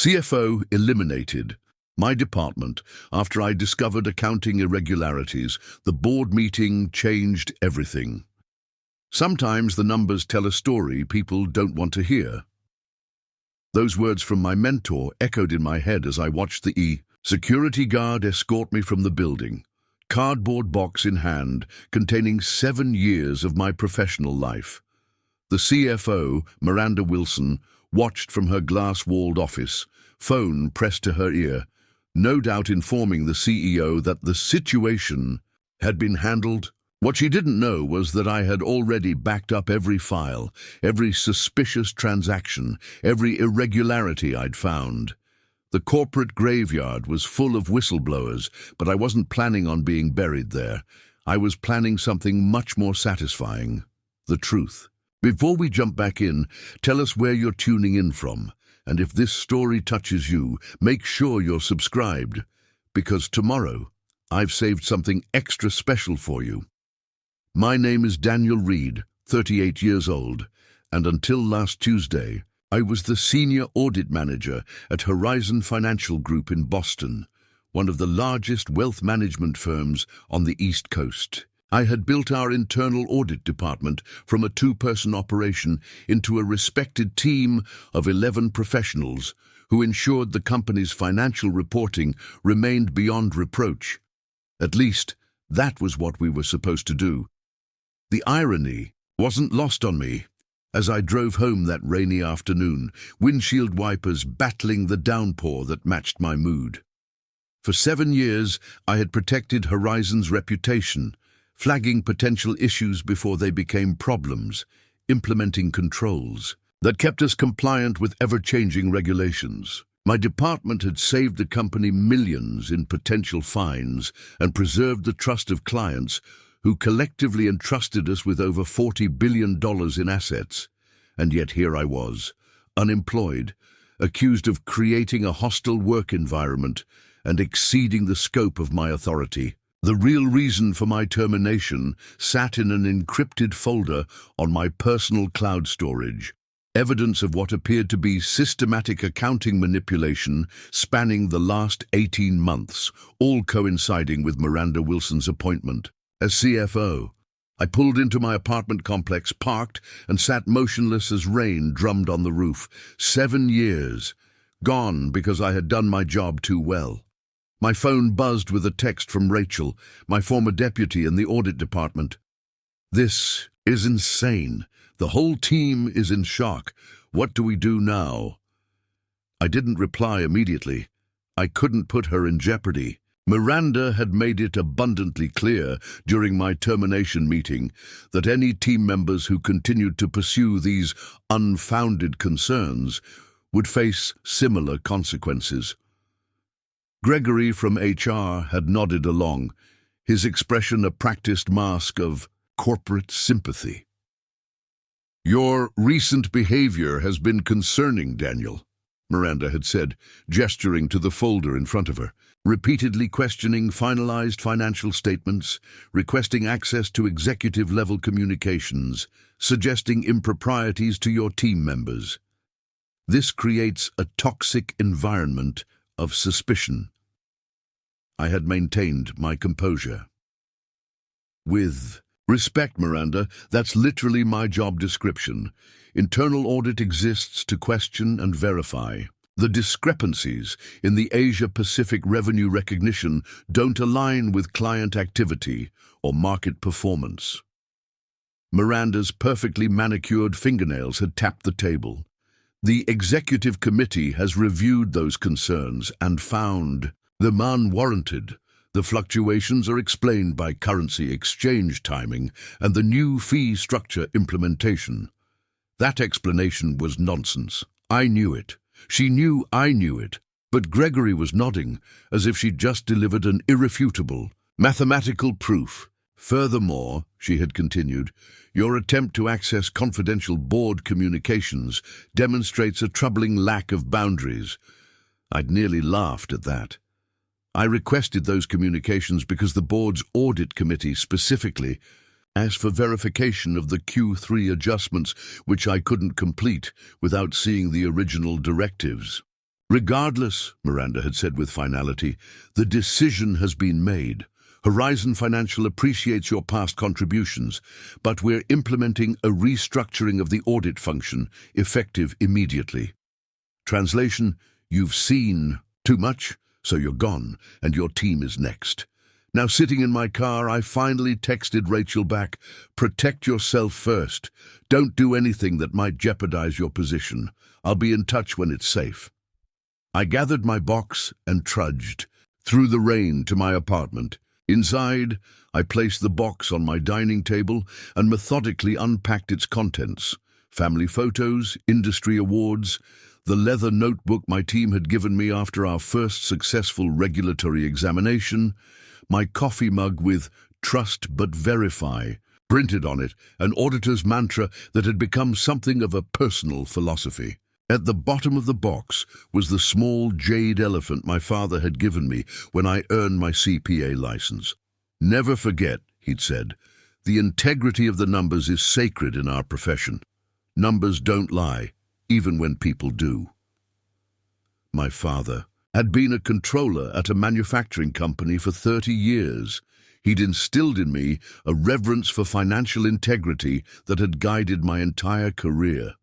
CFO eliminated. My department, after I discovered accounting irregularities, the board meeting changed everything. Sometimes the numbers tell a story people don't want to hear. Those words from my mentor echoed in my head as I watched the security guard escort me from the building, cardboard box in hand containing 7 years of my professional life. The CFO, Miranda Wilson, watched from her glass-walled office, phone pressed to her ear, no doubt informing the CEO that the situation had been handled. What she didn't know was that I had already backed up every file, every suspicious transaction, every irregularity I'd found. The corporate graveyard was full of whistleblowers, but I wasn't planning on being buried there. I was planning something much more satisfying: the truth. Before we jump back in, tell us where you're tuning in from, and if this story touches you, make sure you're subscribed, because tomorrow I've saved something extra special for you. My name is Daniel Reid, 38 years old, and until last Tuesday, I was the Senior Audit Manager at Horizon Financial Group in Boston, one of the largest wealth management firms on the East Coast. I had built our internal audit department from a 2-person operation into a respected team of 11 professionals who ensured the company's financial reporting remained beyond reproach. At least, that was what we were supposed to do. The irony wasn't lost on me as I drove home that rainy afternoon, windshield wipers battling the downpour that matched my mood. For 7 years, I had protected Horizon's reputation, flagging potential issues before they became problems, implementing controls that kept us compliant with ever-changing regulations. My department had saved the company millions in potential fines and preserved the trust of clients who collectively entrusted us with over $40 billion in assets. And yet here I was, unemployed, accused of creating a hostile work environment and exceeding the scope of my authority. The real reason for my termination sat in an encrypted folder on my personal cloud storage, evidence of what appeared to be systematic accounting manipulation spanning the last 18 months, all coinciding with Miranda Wilson's appointment as CFO. I pulled into my apartment complex, parked, and sat motionless as rain drummed on the roof. 7 years, gone because I had done my job too well. My phone buzzed with a text from Rachel, my former deputy in the audit department. "This is insane. The whole team is in shock. What do we do now?" I didn't reply immediately. I couldn't put her in jeopardy. Miranda had made it abundantly clear during my termination meeting that any team members who continued to pursue these unfounded concerns would face similar consequences. Gregory from HR had nodded along, his expression a practiced mask of corporate sympathy. "Your recent behavior has been concerning, Daniel," Miranda had said, gesturing to the folder in front of her, repeatedly questioning finalized financial statements, requesting access to executive-level communications, suggesting improprieties to your team members. This creates a toxic environment of suspicion. I had maintained my composure. "With respect, Miranda, that's literally my job description. Internal audit exists to question and verify. The discrepancies in the Asia-Pacific revenue recognition don't align with client activity or market performance." Miranda's perfectly manicured fingernails had tapped the table. "The executive committee has reviewed those concerns and found them unwarranted. The fluctuations are explained by currency exchange timing and the new fee structure implementation." That explanation was nonsense. I knew it. She knew I knew it. But Gregory was nodding, as if she'd just delivered an irrefutable, mathematical proof. "Furthermore," she had continued, "your attempt to access confidential board communications demonstrates a troubling lack of boundaries." I'd nearly laughed at that. I requested those communications because the board's audit committee specifically asked for verification of the Q3 adjustments, which I couldn't complete without seeing the original directives. Regardless, Miranda had said with finality, the decision has been made. Horizon Financial appreciates your past contributions, but we're implementing a restructuring of the audit function, effective immediately. Translation, you've seen too much, so you're gone, and your team is next. Now, sitting in my car, I finally texted Rachel back, protect yourself first. Don't do anything that might jeopardize your position. I'll be in touch when it's safe. I gathered my box and trudged through the rain to my apartment. Inside, I placed the box on my dining table and methodically unpacked its contents. Family photos, industry awards, the leather notebook my team had given me after our first successful regulatory examination, my coffee mug with "Trust but verify" printed on it, an auditor's mantra that had become something of a personal philosophy. At the bottom of the box was the small jade elephant my father had given me when I earned my CPA license. Never forget, he'd said, the integrity of the numbers is sacred in our profession. Numbers don't lie, even when people do. My father had been a controller at a manufacturing company for 30 years. He'd instilled in me a reverence for financial integrity that had guided my entire career.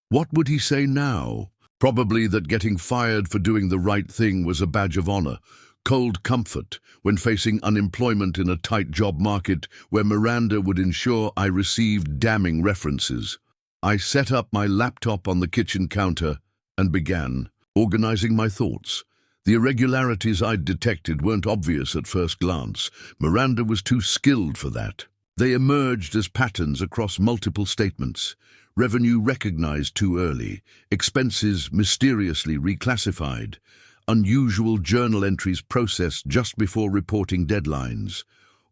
What would he say now? Probably that getting fired for doing the right thing was a badge of honor, cold comfort when facing unemployment in a tight job market where Miranda would ensure I received damning references. I set up my laptop on the kitchen counter and began organizing my thoughts. The irregularities I'd detected weren't obvious at first glance. Miranda was too skilled for that. They emerged as patterns across multiple statements. Revenue recognized too early, expenses mysteriously reclassified, unusual journal entries processed just before reporting deadlines,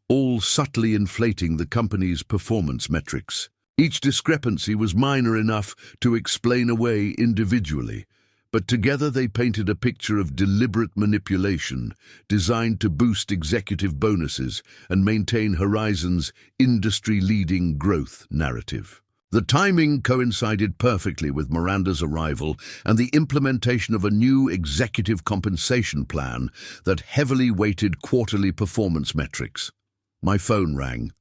all subtly inflating the company's performance metrics. Each discrepancy was minor enough to explain away individually, but together they painted a picture of deliberate manipulation designed to boost executive bonuses and maintain Horizon's industry-leading growth narrative. The timing coincided perfectly with Miranda's arrival and the implementation of a new executive compensation plan that heavily weighted quarterly performance metrics. My phone rang.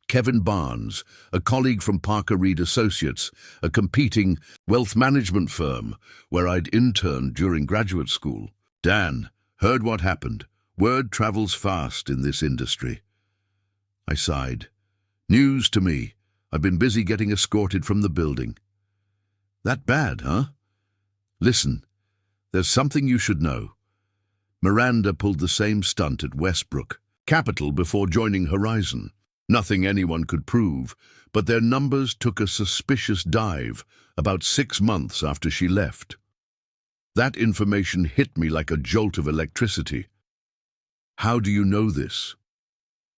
Kevin Barnes, a colleague from Parker Reid Associates, a competing wealth management firm where I'd interned during graduate school. Dan, heard what happened. Word travels fast in this industry. I sighed. News to me. I've been busy getting escorted from the building. That bad, huh? Listen, there's something you should know. Miranda pulled the same stunt at Westbrook Capital before joining Horizon. Nothing anyone could prove, but their numbers took a suspicious dive about 6 months after she left. That information hit me like a jolt of electricity. How do you know this?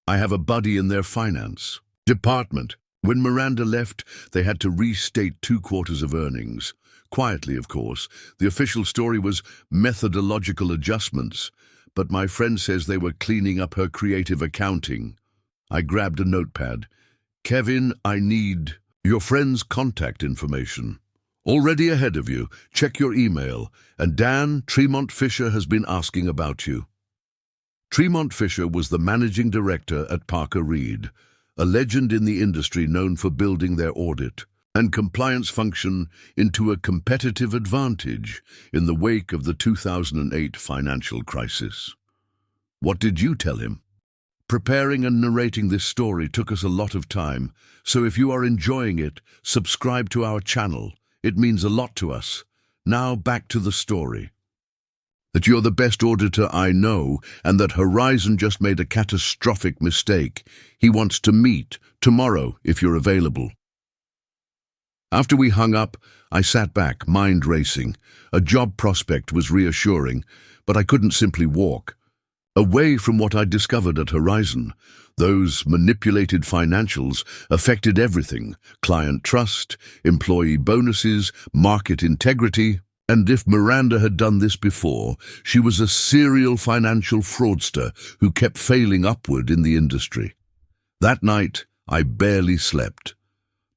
I have a buddy in their finance department. When Miranda left, they had to restate 2 quarters of earnings. Quietly, of course. The official story was methodological adjustments, but my friend says they were cleaning up her creative accounting. I grabbed a notepad. Kevin, I need your friend's contact information. Already ahead of you. Check your email. And Dan, Tremont Fisher has been asking about you. Tremont Fisher was the managing director at Parker Reid, a legend in the industry known for building their audit and compliance function into a competitive advantage in the wake of the 2008 financial crisis. What did you tell him? Preparing and narrating this story took us a lot of time, so if you are enjoying it, subscribe to our channel. It means a lot to us. Now back to the story. That you're the best auditor I know and that Horizon just made a catastrophic mistake. He wants to meet tomorrow if you're available. After we hung up, I sat back, mind racing. A job prospect was reassuring, but I couldn't simply walk. Away from what I'd discovered at Horizon, those manipulated financials affected everything: client trust, employee bonuses, market integrity. And if Miranda had done this before, she was a serial financial fraudster who kept failing upward in the industry. That night, I barely slept.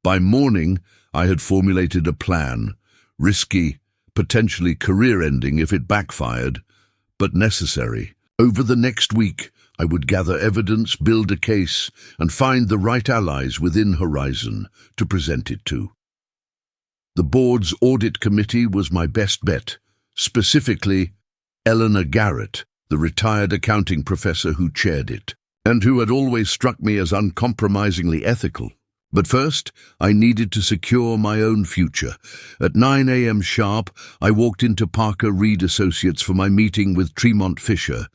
By morning, I had formulated a plan, risky potentially career-ending if it backfired, but necessary. Over the next week, I would gather evidence, build a case, and find the right allies within Horizon to present it to. The board's audit committee was my best bet, specifically Eleanor Garrett, the retired accounting professor who chaired it, and who had always struck me as uncompromisingly ethical. But first, I needed to secure my own future. At 9 a.m. sharp, I walked into Parker Reid Associates for my meeting with Tremont Fisher.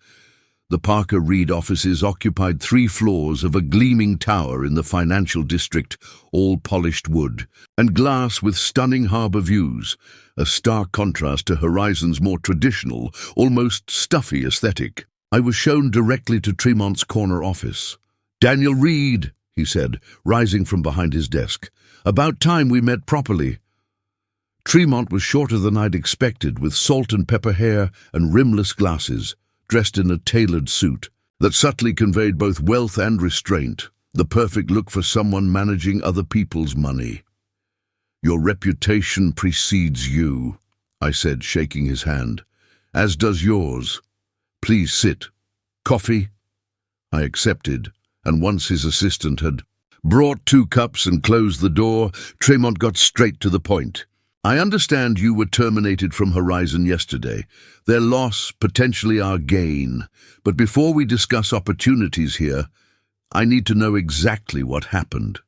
The Parker Reid offices occupied 3 floors of a gleaming tower in the financial district, all polished wood, and glass with stunning harbor views, a stark contrast to Horizon's more traditional, almost stuffy aesthetic. I was shown directly to Tremont's corner office. "Daniel Reid," he said, rising from behind his desk. "About time we met properly." Tremont was shorter than I'd expected, with salt and pepper hair and rimless glasses, dressed in a tailored suit that subtly conveyed both wealth and restraint, the perfect look for someone managing other people's money. "Your reputation precedes you," I said, shaking his hand. "As does yours. Please sit. Coffee?" I accepted, and once his assistant had brought 2 cups and closed the door, Tremont got straight to the point. "I understand you were terminated from Horizon yesterday. Their loss, potentially our gain. But before we discuss opportunities here, I need to know exactly what happened."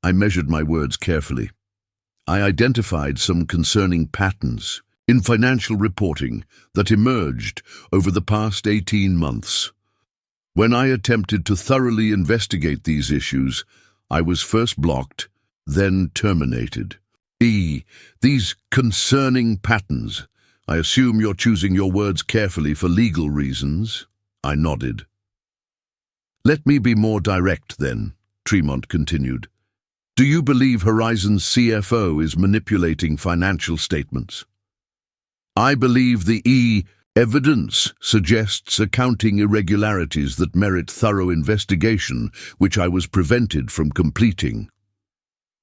I measured my words carefully. I identified some concerning patterns in financial reporting that emerged over the past 18 months. When I attempted to thoroughly investigate these issues, I was first blocked, then terminated. These concerning patterns. I assume you're choosing your words carefully for legal reasons. I nodded. "Let me be more direct then," Tremont continued. "Do you believe Horizon's CFO is manipulating financial statements?" "I believe the evidence suggests accounting irregularities that merit thorough investigation, which I was prevented from completing."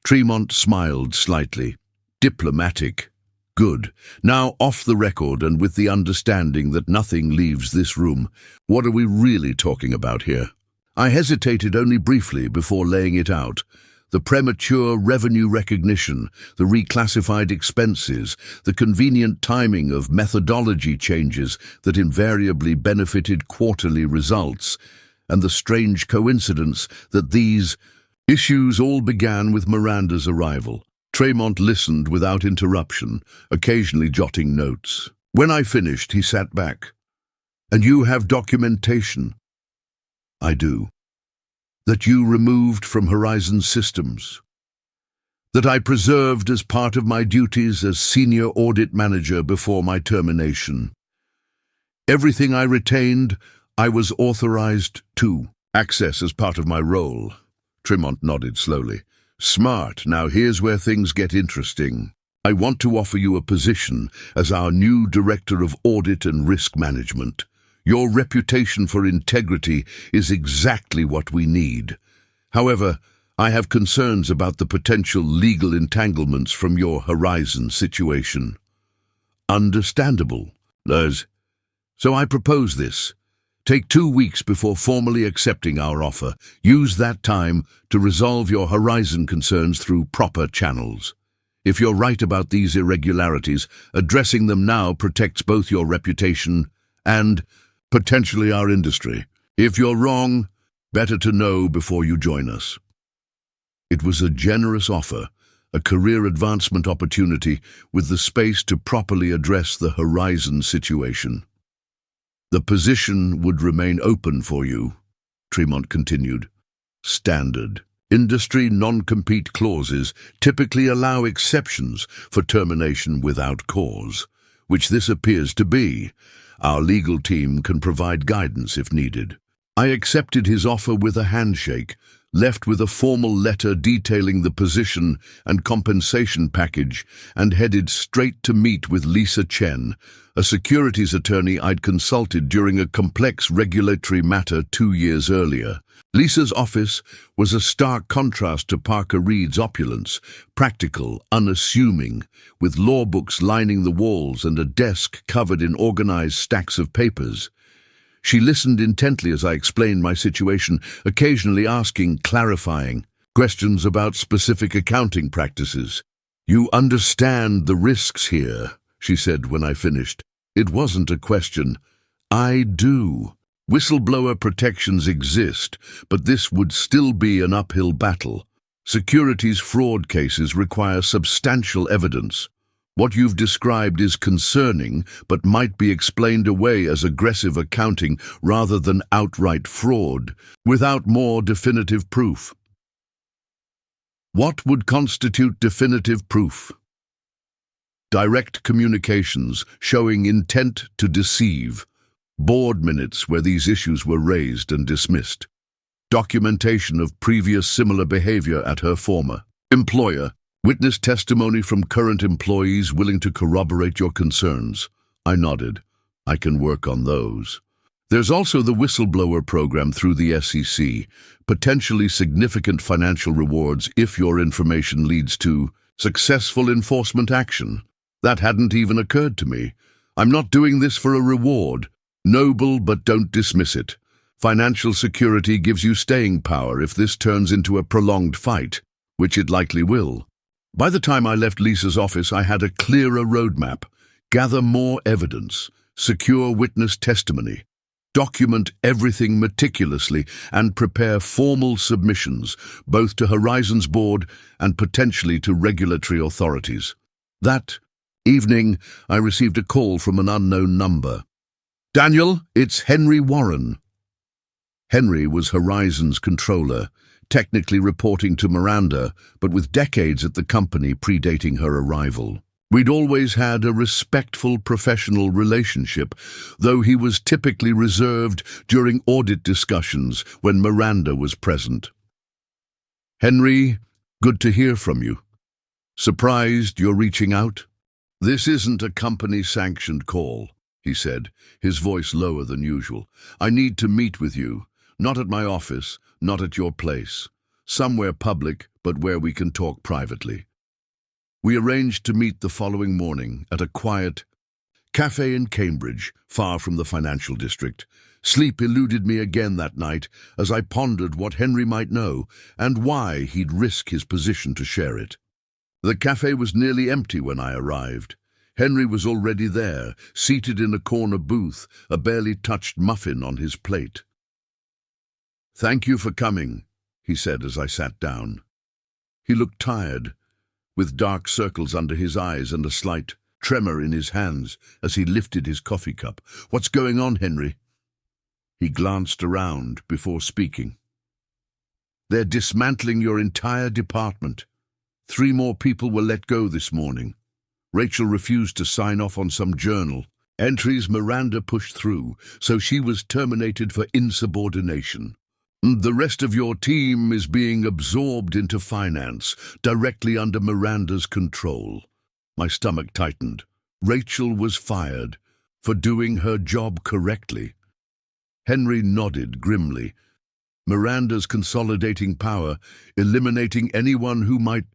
Tremont smiled slightly. "Diplomatic. Good. Now, off the record and with the understanding that nothing leaves this room, what are we really talking about here?" I hesitated only briefly before laying it out. The premature revenue recognition, the reclassified expenses, the convenient timing of methodology changes that invariably benefited quarterly results, and the strange coincidence that these issues all began with Miranda's arrival. Tremont listened without interruption, occasionally jotting notes. When I finished, he sat back. "And you have documentation?" "I do." "That you removed from Horizon systems?" "That I preserved as part of my duties as Senior Audit Manager before my termination." "Everything I retained, I was authorized to access as part of my role." Tremont nodded slowly. "Smart. Now here's where things get interesting. I want to offer you a position as our new Director of Audit and Risk Management. Your reputation for integrity is exactly what we need. However, I have concerns about the potential legal entanglements from your Horizon situation." "Understandable, Les. So I propose this. Take 2 weeks before formally accepting our offer. Use that time to resolve your Horizon concerns through proper channels. If you're right about these irregularities, addressing them now protects both your reputation and potentially our industry. If you're wrong, better to know before you join us." It was a generous offer, a career advancement opportunity with the space to properly address the Horizon situation. "The position would remain open for you," Tremont continued. "Standard industry non-compete clauses typically allow exceptions for termination without cause, which this appears to be. Our legal team can provide guidance if needed." I accepted his offer with a handshake, left with a formal letter detailing the position and compensation package, and headed straight to meet with Lisa Chen, a securities attorney I'd consulted during a complex regulatory matter 2 years earlier. Lisa's office was a stark contrast to Parker Reid's opulence, practical, unassuming, with law books lining the walls and a desk covered in organized stacks of papers. She listened intently as I explained my situation, occasionally asking clarifying questions about specific accounting practices. "You understand the risks here," she said when I finished. It wasn't a question. I do. Whistleblower protections exist, but this would still be an uphill battle. Securities fraud cases require substantial evidence. What you've described is concerning, but might be explained away as aggressive accounting rather than outright fraud, without more definitive proof. What would constitute definitive proof? Direct communications showing intent to deceive, board minutes where these issues were raised and dismissed, documentation of previous similar behavior at her former employer, witness testimony from current employees willing to corroborate your concerns. I nodded. I can work on those. There's also the whistleblower program through the SEC, potentially significant financial rewards if your information leads to successful enforcement action. That hadn't even occurred to me. I'm not doing this for a reward. Noble, but don't dismiss it. Financial security gives you staying power if this turns into a prolonged fight, which it likely will. By the time I left Lisa's office, I had a clearer roadmap. Gather more evidence, secure witness testimony, document everything meticulously, and prepare formal submissions, both to Horizon's board and potentially to regulatory authorities. That evening, I received a call from an unknown number. "Daniel, it's Henry Warren." Henry was Horizon's controller, technically reporting to Miranda, but with decades at the company predating her arrival. We'd always had a respectful professional relationship, though he was typically reserved during audit discussions when Miranda was present. "Henry, good to hear from you. Surprised you're reaching out?" "This isn't a company-sanctioned call," he said, his voice lower than usual. "I need to meet with you, not at my office, not at your place. Somewhere public, but where we can talk privately." We arranged to meet the following morning at a quiet cafe in Cambridge, far from the financial district. Sleep eluded me again that night as I pondered what Henry might know and why he'd risk his position to share it. The cafe was nearly empty when I arrived. Henry was already there, seated in a corner booth, a barely touched muffin on his plate. "Thank you for coming," he said as I sat down. He looked tired, with dark circles under his eyes and a slight tremor in his hands as he lifted his coffee cup. "What's going on, Henry?" He glanced around before speaking. "They're dismantling your entire department. 3 more people were let go this morning. Rachel refused to sign off on some journal entries Miranda pushed through, so she was terminated for insubordination. The rest of your team is being absorbed into finance, directly under Miranda's control." My stomach tightened. Rachel was fired for doing her job correctly. Henry nodded grimly. Miranda's consolidating power, eliminating anyone who might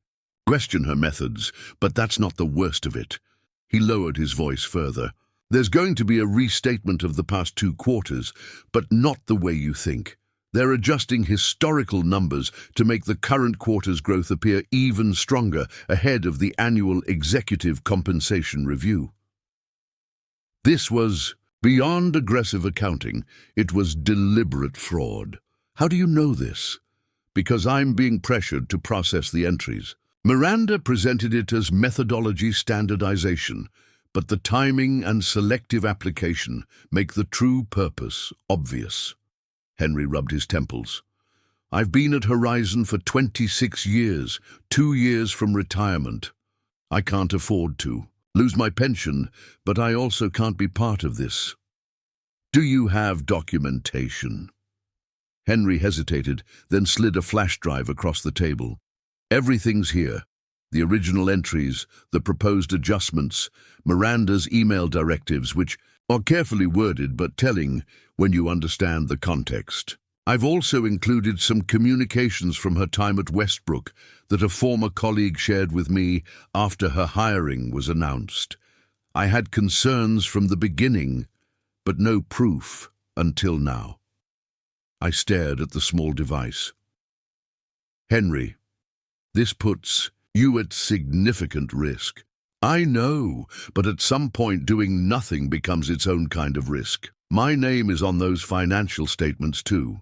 question her methods, but that's not the worst of it. He lowered his voice further. "There's going to be a restatement of the past 2 quarters, but not the way you think. They're adjusting historical numbers to make the current quarter's growth appear even stronger ahead of the annual executive compensation review." This was beyond aggressive accounting. It was deliberate fraud. "How do you know this?" "Because I'm being pressured to process the entries." Miranda presented it as methodology standardization, but the timing and selective application make the true purpose obvious. Henry rubbed his temples. "I've been at Horizon for 26 years, 2 years from retirement. I can't afford to lose my pension, but I also can't be part of this." "Do you have documentation?" Henry hesitated, then slid a flash drive across the table. Everything's here. The original entries, the proposed adjustments, Miranda's email directives, which are carefully worded but telling when you understand the context. I've also included some communications from her time at Westbrook that a former colleague shared with me after her hiring was announced. I had concerns from the beginning, but no proof until now. I stared at the small device. Henry, this puts you at significant risk. I know, but at some point doing nothing becomes its own kind of risk. My name is on those financial statements too.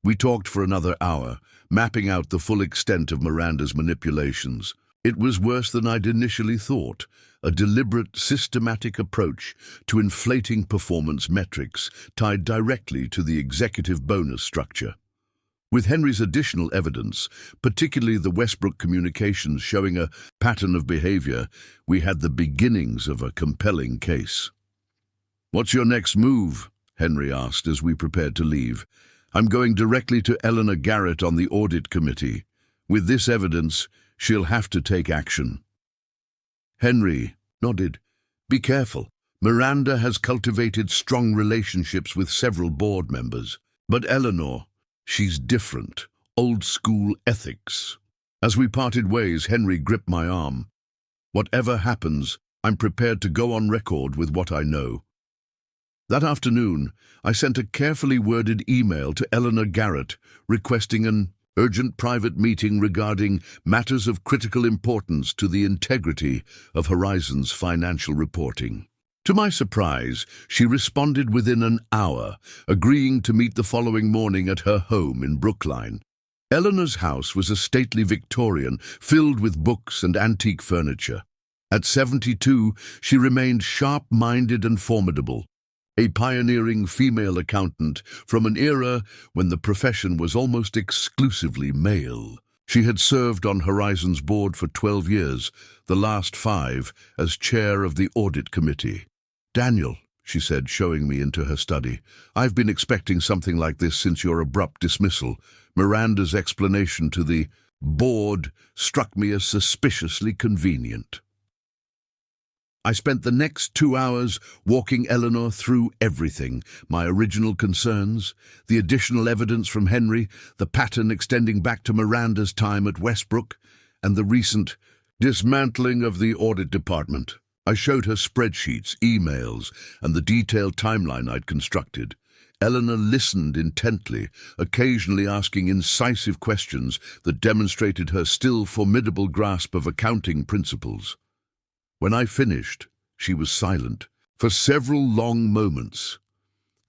We talked for another hour, mapping out the full extent of Miranda's manipulations. It was worse than I'd initially thought, a deliberate, systematic approach to inflating performance metrics tied directly to the executive bonus structure. With Henry's additional evidence, particularly the Westbrook communications showing a pattern of behavior, we had the beginnings of a compelling case. "What's your next move?" Henry asked as we prepared to leave. "I'm going directly to Eleanor Garrett on the audit committee. With this evidence, she'll have to take action." Henry nodded. "Be careful. Miranda has cultivated strong relationships with several board members. But Eleanor, she's different. Old-school ethics." As we parted ways, Henry gripped my arm. "Whatever happens, I'm prepared to go on record with what I know." That afternoon, I sent a carefully worded email to Eleanor Garrett requesting an urgent private meeting regarding matters of critical importance to the integrity of Horizon's financial reporting. To my surprise, she responded within an hour, agreeing to meet the following morning at her home in Brookline. Eleanor's house was a stately Victorian, filled with books and antique furniture. At 72, she remained sharp-minded and formidable, a pioneering female accountant from an era when the profession was almost exclusively male. She had served on Horizon's board for 12 years, the last 5 as chair of the audit committee. "Daniel," she said, showing me into her study, "I've been expecting something like this since your abrupt dismissal." Miranda's explanation to the board struck me as suspiciously convenient. I spent the next 2 hours walking Eleanor through everything: my original concerns, the additional evidence from Henry, the pattern extending back to Miranda's time at Westbrook, and the recent dismantling of the audit department. I showed her spreadsheets, emails, and the detailed timeline I'd constructed. Eleanor listened intently, occasionally asking incisive questions that demonstrated her still formidable grasp of accounting principles. When I finished, she was silent for several long moments.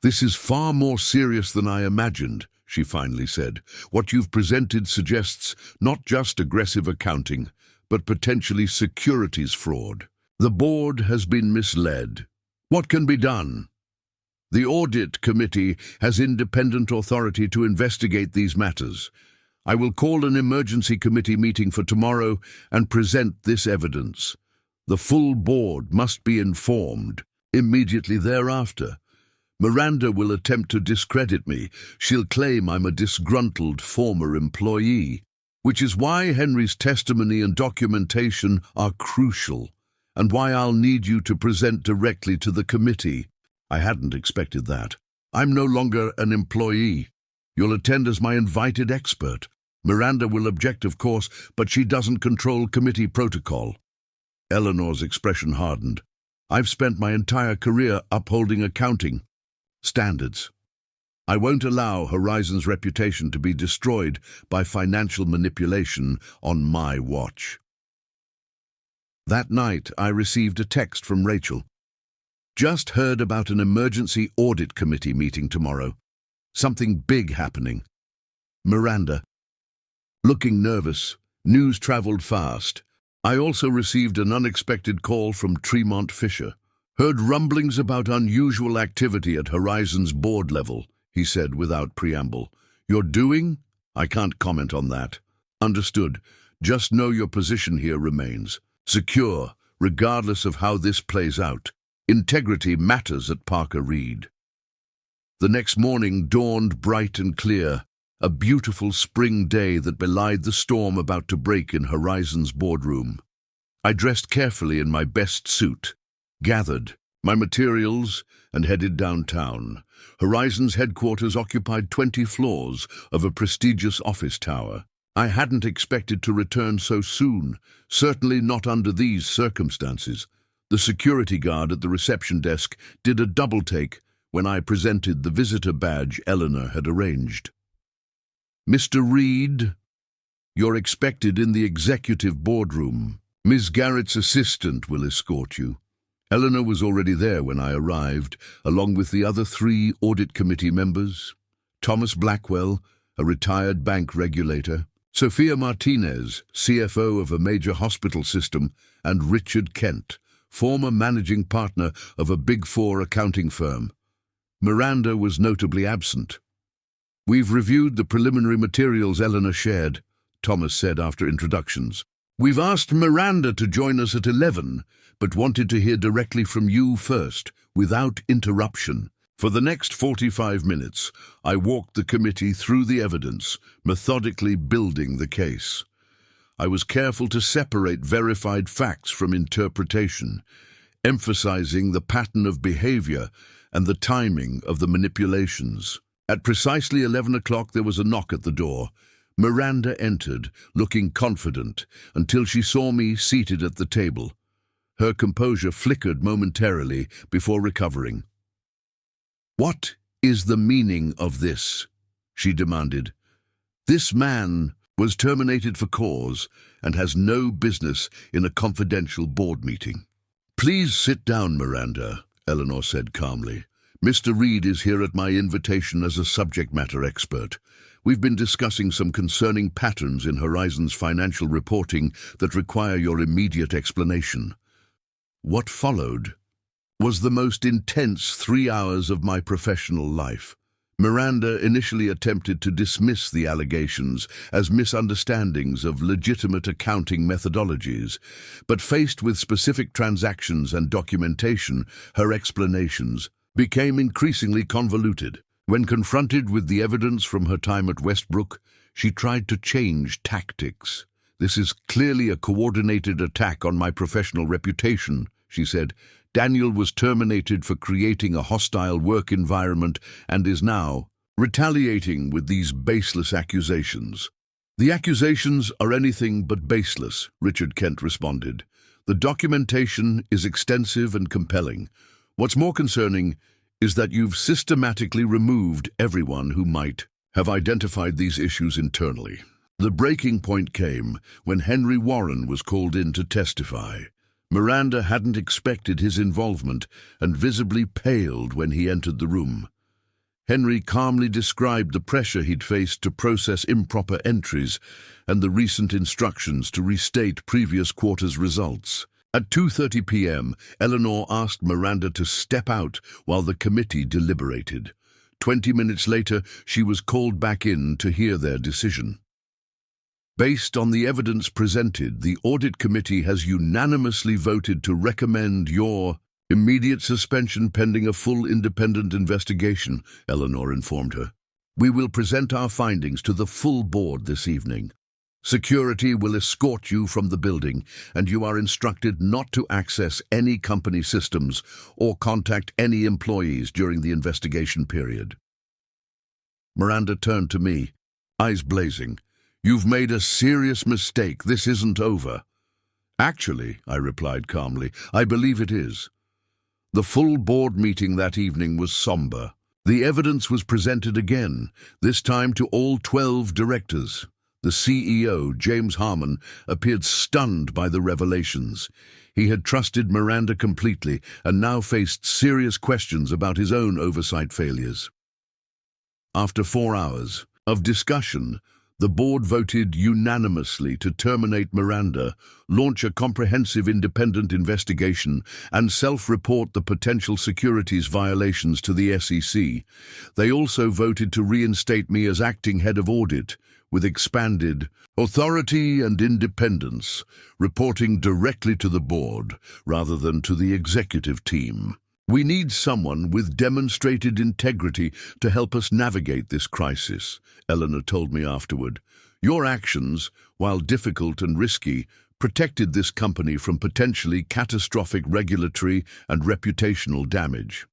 "This is far more serious than I imagined," she finally said. "What you've presented suggests not just aggressive accounting, but potentially securities fraud. The board has been misled. What can be done?" "The audit committee has independent authority to investigate these matters. I will call an emergency committee meeting for tomorrow and present this evidence. The full board must be informed immediately thereafter. Miranda will attempt to discredit me. She'll claim I'm a disgruntled former employee, which is why Henry's testimony and documentation are crucial, and why I'll need you to present directly to the committee." I hadn't expected that. "I'm no longer an employee. You'll attend as my invited expert. Miranda will object, of course, but she doesn't control committee protocol." Eleanor's expression hardened. "I've spent my entire career upholding accounting standards. I won't allow Horizon's reputation to be destroyed by financial manipulation on my watch." That night, I received a text from Rachel. "Just heard about an emergency audit committee meeting tomorrow. Something big happening. Miranda." Looking nervous, news traveled fast. I also received an unexpected call from Tremont Fisher. "Heard rumblings about unusual activity at Horizon's board level," he said without preamble. "You're doing?" "I can't comment on that." "Understood. Just know your position here remains secure, regardless of how this plays out. Integrity matters at Parker Reed." The next morning dawned bright and clear. a beautiful spring day that belied the storm about to break in Horizon's boardroom. I dressed carefully in my best suit, gathered my materials, and headed downtown. Horizon's headquarters occupied 20 floors of a prestigious office tower. I hadn't expected to return so soon, certainly not under these circumstances. The security guard at the reception desk did a double-take when I presented the visitor badge Eleanor had arranged. "Mr. Reid, you're expected in the executive boardroom. Ms. Garrett's assistant will escort you." Eleanor was already there when I arrived, along with the other 3 audit committee members: Thomas Blackwell, a retired bank regulator; Sophia Martinez, CFO of a major hospital system; and Richard Kent, former managing partner of a Big 4 accounting firm. Miranda was notably absent. "We've reviewed the preliminary materials Eleanor shared," Thomas said after introductions. "We've asked Miranda to join us at 11, but wanted to hear directly from you first, without interruption." For the next 45 minutes, I walked the committee through the evidence, methodically building the case. I was careful to separate verified facts from interpretation, emphasizing the pattern of behavior and the timing of the manipulations. At precisely 11 o'clock, there was a knock at the door. Miranda entered, looking confident, until she saw me seated at the table. Her composure flickered momentarily before recovering. "What is the meaning of this?" she demanded. "This man was terminated for cause and has no business in a confidential board meeting." "Please sit down, Miranda," Eleanor said calmly. "Mr. Reid is here at my invitation as a subject matter expert. We've been discussing some concerning patterns in Horizon's financial reporting that require your immediate explanation." What followed was the most intense 3 hours of my professional life. Miranda initially attempted to dismiss the allegations as misunderstandings of legitimate accounting methodologies, but faced with specific transactions and documentation, her explanations became increasingly convoluted. When confronted with the evidence from her time at Westbrook, she tried to change tactics. "This is clearly a coordinated attack on my professional reputation," she said. "Daniel was terminated for creating a hostile work environment and is now retaliating with these baseless accusations." "The accusations are anything but baseless," Richard Kent responded. "The documentation is extensive and compelling. What's more concerning is that you've systematically removed everyone who might have identified these issues internally." The breaking point came when Henry Warren was called in to testify. Miranda hadn't expected his involvement and visibly paled when he entered the room. Henry calmly described the pressure he'd faced to process improper entries and the recent instructions to restate previous quarter's results. At 2:30 p.m., Eleanor asked Miranda to step out while the committee deliberated. 20 minutes later, she was called back in to hear their decision. "Based on the evidence presented, the Audit Committee has unanimously voted to recommend your immediate suspension pending a full independent investigation," Eleanor informed her. "We will present our findings to the full board this evening. Security will escort you from the building, and you are instructed not to access any company systems or contact any employees during the investigation period." Miranda turned to me, eyes blazing. "You've made a serious mistake. This isn't over." "Actually," I replied calmly, "I believe it is." The full board meeting that evening was somber. The evidence was presented again, this time to all 12 directors. The CEO, James Harmon, appeared stunned by the revelations. He had trusted Miranda completely and now faced serious questions about his own oversight failures. After 4 hours of discussion, the board voted unanimously to terminate Miranda, launch a comprehensive independent investigation, and self-report the potential securities violations to the SEC. They also voted to reinstate me as acting head of audit, with expanded authority and independence, reporting directly to the board rather than to the executive team. We need someone with demonstrated integrity to help us navigate this crisis, Eleanor told me afterward. Your actions, while difficult and risky, protected this company from potentially catastrophic regulatory and reputational damage.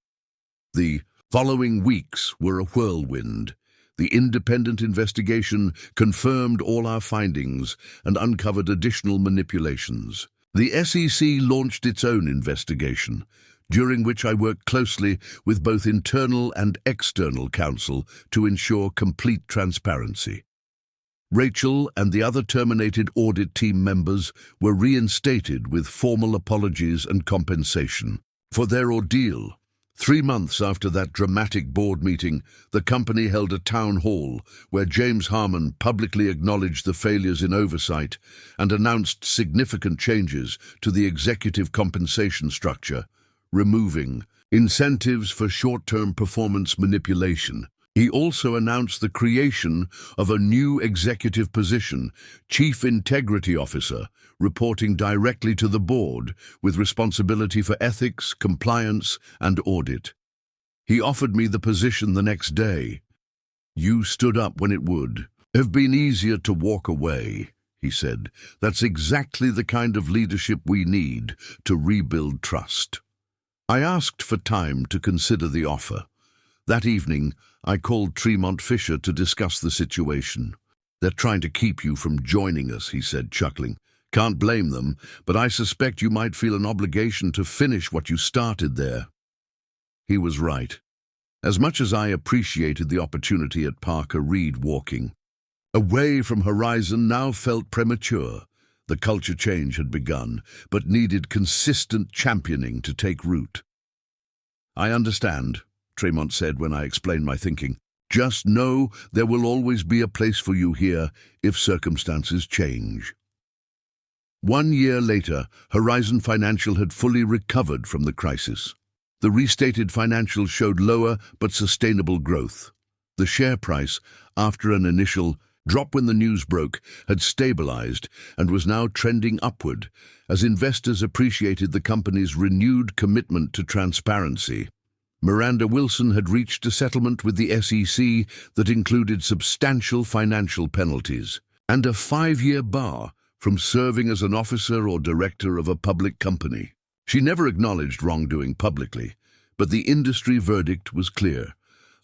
The following weeks were a whirlwind. The independent investigation confirmed all our findings and uncovered additional manipulations. The SEC launched its own investigation, during which I worked closely with both internal and external counsel to ensure complete transparency. Rachel and the other terminated audit team members were reinstated with formal apologies and compensation for their ordeal. 3 months after that dramatic board meeting, the company held a town hall where James Harmon publicly acknowledged the failures in oversight and announced significant changes to the executive compensation structure, removing incentives for short-term performance manipulation. He also announced the creation of a new executive position, Chief Integrity Officer, reporting directly to the board with responsibility for ethics, compliance, and audit. He offered me the position the next day. You stood up when it would have been easier to walk away, he said. That's exactly the kind of leadership we need to rebuild trust. I asked for time to consider the offer. That evening, I called Tremont Fisher to discuss the situation. They're trying to keep you from joining us, he said, chuckling. Can't blame them, but I suspect you might feel an obligation to finish what you started there. He was right. As much as I appreciated the opportunity at Parker Reid, walking away from Horizon now felt premature. The culture change had begun, but needed consistent championing to take root. I understand, Tremont said when I explained my thinking. Just know there will always be a place for you here if circumstances change. 1 year later, Horizon Financial had fully recovered from the crisis. The restated financials showed lower but sustainable growth. The share price, after an initial drop when the news broke, had stabilized and was now trending upward as investors appreciated the company's renewed commitment to transparency. Miranda Wilson had reached a settlement with the SEC that included substantial financial penalties and a 5-year bar from serving as an officer or director of a public company. She never acknowledged wrongdoing publicly, but the industry verdict was clear.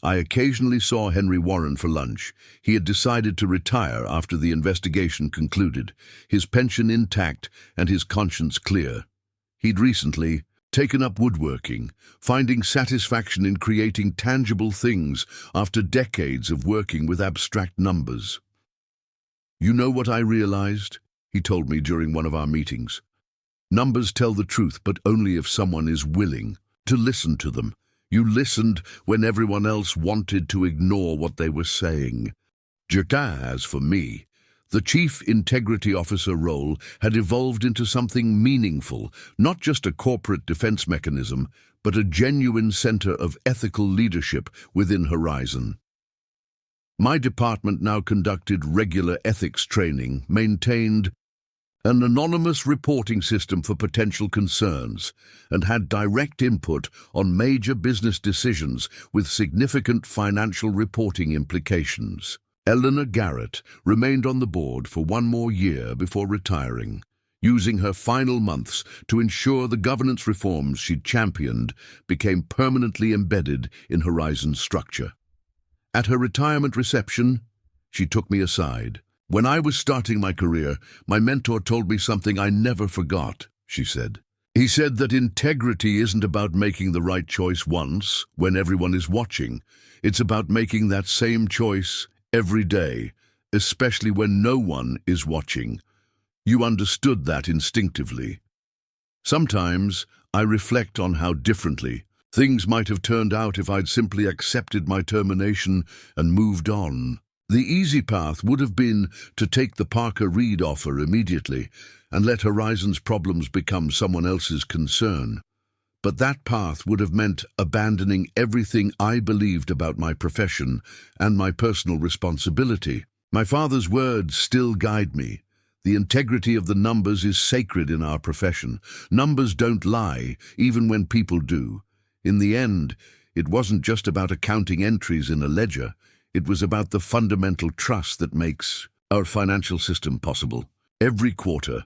I occasionally saw Henry Warren for lunch. He had decided to retire after the investigation concluded, his pension intact and his conscience clear. He'd recently taken up woodworking, finding satisfaction in creating tangible things after decades of working with abstract numbers. You know what I realized? He told me during one of our meetings. Numbers tell the truth, but only if someone is willing to listen to them. You listened when everyone else wanted to ignore what they were saying. As for me, the Chief Integrity Officer role had evolved into something meaningful, not just a corporate defense mechanism, but a genuine center of ethical leadership within Horizon. My department now conducted regular ethics training, maintained an anonymous reporting system for potential concerns, and had direct input on major business decisions with significant financial reporting implications. Eleanor Garrett remained on the board for 1 more year before retiring, using her final months to ensure the governance reforms she'd championed became permanently embedded in Horizon's structure. At her retirement reception, she took me aside. When I was starting my career, my mentor told me something I never forgot, she said. He said that integrity isn't about making the right choice once, when everyone is watching. It's about making that same choice every day, especially when no one is watching. You understood that instinctively. Sometimes I reflect on how differently things might have turned out if I'd simply accepted my termination and moved on. The easy path would have been to take the Parker Reid offer immediately and let Horizon's problems become someone else's concern. But that path would have meant abandoning everything I believed about my profession and my personal responsibility. My father's words still guide me. The integrity of the numbers is sacred in our profession. Numbers don't lie, even when people do. In the end, it wasn't just about accounting entries in a ledger. It was about the fundamental trust that makes our financial system possible. Every quarter,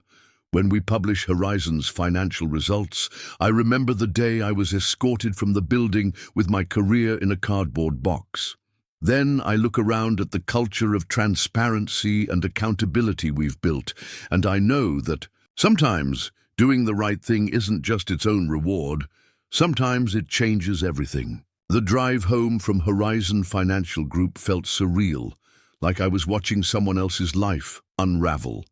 when we publish Horizon's financial results, I remember the day I was escorted from the building with my career in a cardboard box. Then I look around at the culture of transparency and accountability we've built, and I know that sometimes doing the right thing isn't just its own reward. Sometimes it changes everything. The drive home from Horizon Financial Group felt surreal, like I was watching someone else's life unravel.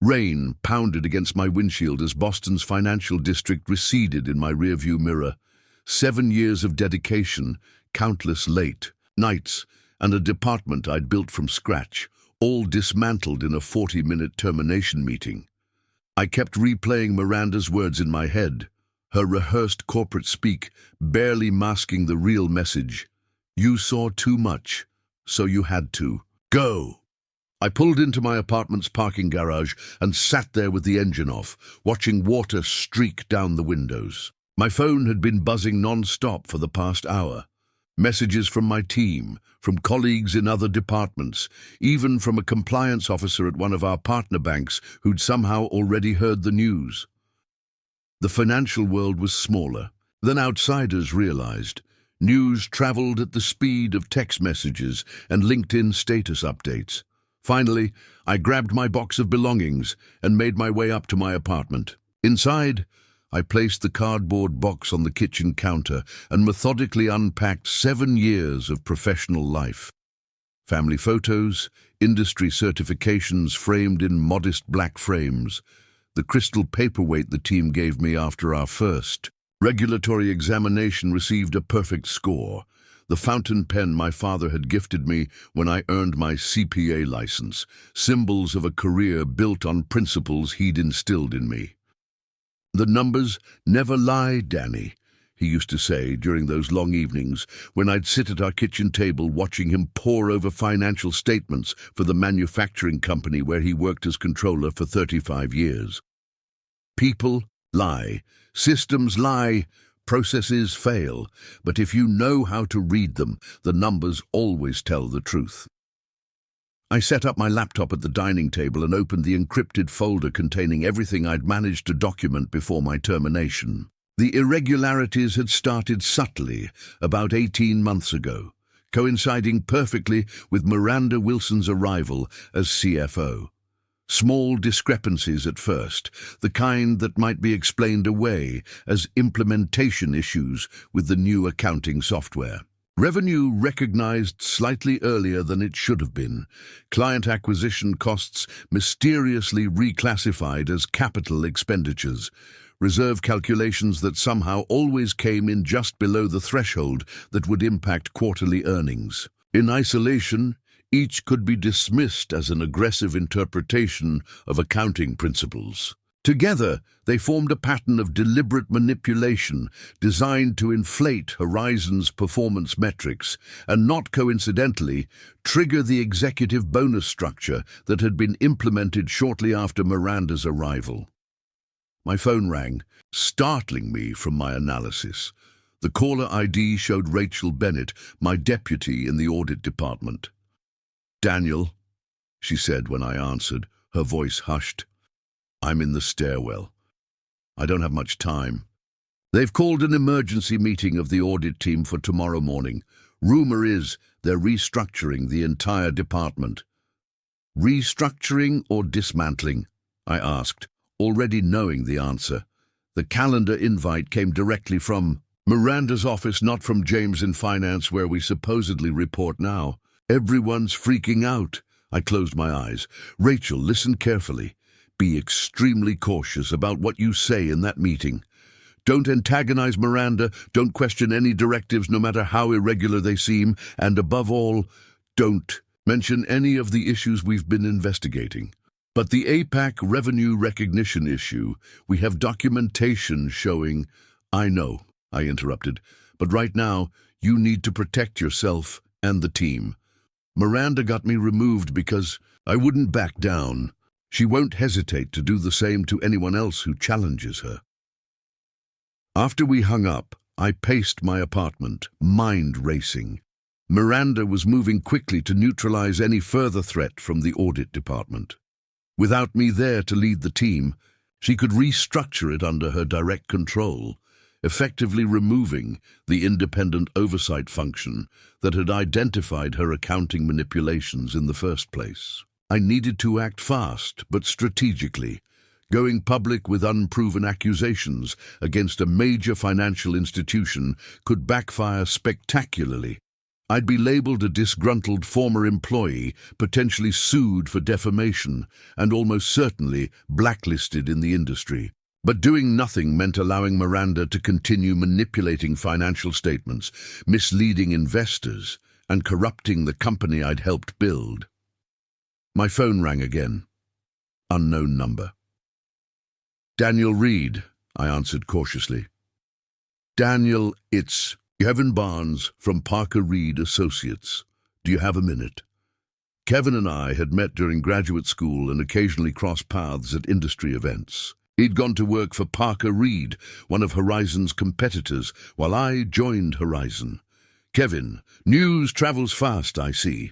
Rain pounded against my windshield as Boston's financial district receded in my rearview mirror. 7 years of dedication, countless late nights, and a department I'd built from scratch, all dismantled in a 40-minute termination meeting. I kept replaying Miranda's words in my head, her rehearsed corporate speak barely masking the real message. You saw too much, so you had to. Go! I pulled into my apartment's parking garage and sat there with the engine off, watching water streak down the windows. My phone had been buzzing non-stop for the past hour. Messages from my team, from colleagues in other departments, even from a compliance officer at one of our partner banks who'd somehow already heard the news. The financial world was smaller than outsiders realized. News traveled at the speed of text messages and LinkedIn status updates. Finally, I grabbed my box of belongings and made my way up to my apartment. Inside, I placed the cardboard box on the kitchen counter and methodically unpacked 7 years of professional life. Family photos, industry certifications framed in modest black frames, the crystal paperweight the team gave me after our first regulatory examination received a perfect score, the fountain pen my father had gifted me when I earned my CPA license, symbols of a career built on principles he'd instilled in me. The numbers never lie, Danny, he used to say during those long evenings when I'd sit at our kitchen table watching him pore over financial statements for the manufacturing company where he worked as controller for 35 years. People lie, systems lie, processes fail, but if you know how to read them, the numbers always tell the truth. I set up my laptop at the dining table and opened the encrypted folder containing everything I'd managed to document before my termination. The irregularities had started subtly about 18 months ago, coinciding perfectly with Miranda Wilson's arrival as CFO. Small discrepancies at first, the kind that might be explained away as implementation issues with the new accounting software. Revenue recognized slightly earlier than it should have been. Client acquisition costs mysteriously reclassified as capital expenditures. Reserve calculations that somehow always came in just below the threshold that would impact quarterly earnings. In isolation, each could be dismissed as an aggressive interpretation of accounting principles. Together, they formed a pattern of deliberate manipulation designed to inflate Horizon's performance metrics and, not coincidentally, trigger the executive bonus structure that had been implemented shortly after Miranda's arrival. My phone rang, startling me from my analysis. The caller ID showed Rachel Bennett, my deputy in the audit department. "Daniel," she said when I answered, her voice hushed. "I'm in the stairwell. I don't have much time. They've called an emergency meeting of the audit team for tomorrow morning. Rumor is they're restructuring the entire department." "Restructuring or dismantling?" I asked, already knowing the answer. The calendar invite came directly from Miranda's office, not from James in finance, where we supposedly report now. Everyone's freaking out. I closed my eyes. "Rachel, listen carefully. Be extremely cautious about what you say in that meeting. Don't antagonize Miranda, don't question any directives no matter how irregular they seem, and above all, don't mention any of the issues we've been investigating. But the APAC revenue recognition issue, we have documentation showing—" "I know," I interrupted, "but right now, you need to protect yourself and the team. Miranda got me removed because I wouldn't back down. She won't hesitate to do the same to anyone else who challenges her." After we hung up, I paced my apartment, mind racing. Miranda was moving quickly to neutralize any further threat from the audit department. Without me there to lead the team, she could restructure it under her direct control, effectively removing the independent oversight function that had identified her accounting manipulations in the first place. I needed to act fast, but strategically. Going public with unproven accusations against a major financial institution could backfire spectacularly. I'd be labeled a disgruntled former employee, potentially sued for defamation, and almost certainly blacklisted in the industry. But doing nothing meant allowing Miranda to continue manipulating financial statements, misleading investors, and corrupting the company I'd helped build. My phone rang again. Unknown number. Daniel Reid, I answered cautiously. Daniel, it's Kevin Barnes from Parker Reid Associates. Do you have a minute? Kevin and I had met during graduate school and occasionally crossed paths at industry events. He'd gone to work for Parker Reid, one of Horizon's competitors, while I joined Horizon. Kevin, news travels fast, I see.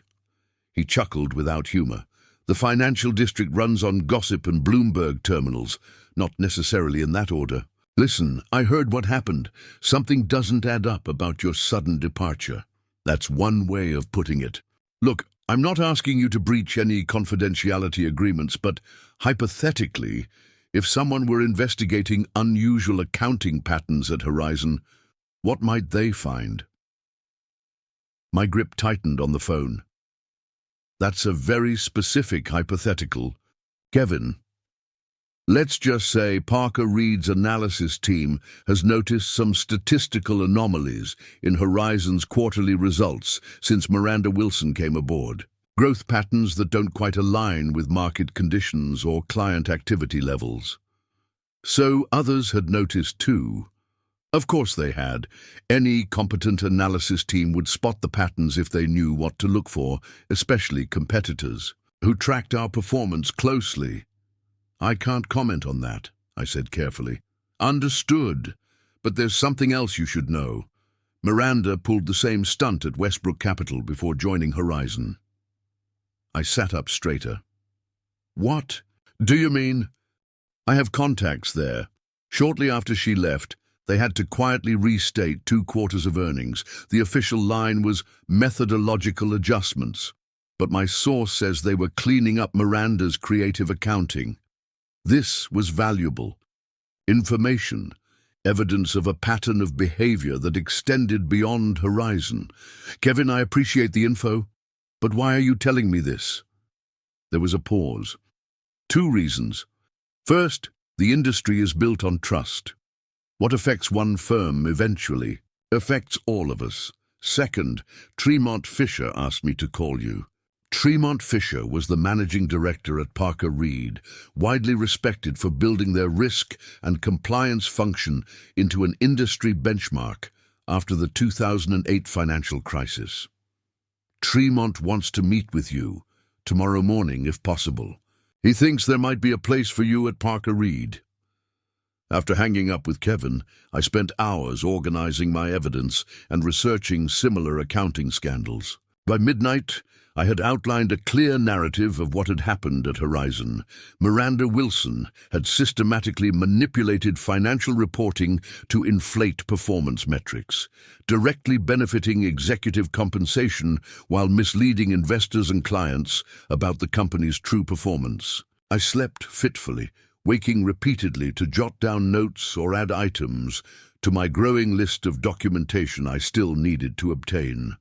He chuckled without humor. The financial district runs on gossip and Bloomberg terminals, not necessarily in that order. Listen, I heard what happened. Something doesn't add up about your sudden departure. That's one way of putting it. Look, I'm not asking you to breach any confidentiality agreements, but hypothetically, if someone were investigating unusual accounting patterns at Horizon, what might they find? My grip tightened on the phone. That's a very specific hypothetical. Kevin, let's just say Parker Reid's analysis team has noticed some statistical anomalies in Horizon's quarterly results since Miranda Wilson came aboard. Growth patterns that don't quite align with market conditions or client activity levels. So others had noticed too. Of course they had. Any competent analysis team would spot the patterns if they knew what to look for, especially competitors, who tracked our performance closely. I can't comment on that, I said carefully. Understood, but there's something else you should know. Miranda pulled the same stunt at Westbrook Capital before joining Horizon. I sat up straighter. What? Do you mean? I have contacts there. Shortly after she left, they had to quietly restate 2 quarters of earnings. The official line was methodological adjustments, but my source says they were cleaning up Miranda's creative accounting. This was valuable. Information, evidence of a pattern of behavior that extended beyond Horizon. Kevin, I appreciate the info, but why are you telling me this? There was a pause. 2 reasons. First, the industry is built on trust. What affects one firm eventually affects all of us. Second, Tremont Fisher asked me to call you. Tremont Fisher was the managing director at Parker Reid, widely respected for building their risk and compliance function into an industry benchmark after the 2008 financial crisis. Tremont wants to meet with you tomorrow morning if possible. He thinks there might be a place for you at Parker Reid. After hanging up with Kevin, I spent hours organizing my evidence and researching similar accounting scandals. By midnight, I had outlined a clear narrative of what had happened at Horizon. Miranda Wilson had systematically manipulated financial reporting to inflate performance metrics, directly benefiting executive compensation while misleading investors and clients about the company's true performance. I slept fitfully, waking repeatedly to jot down notes or add items to my growing list of documentation I still needed to obtain.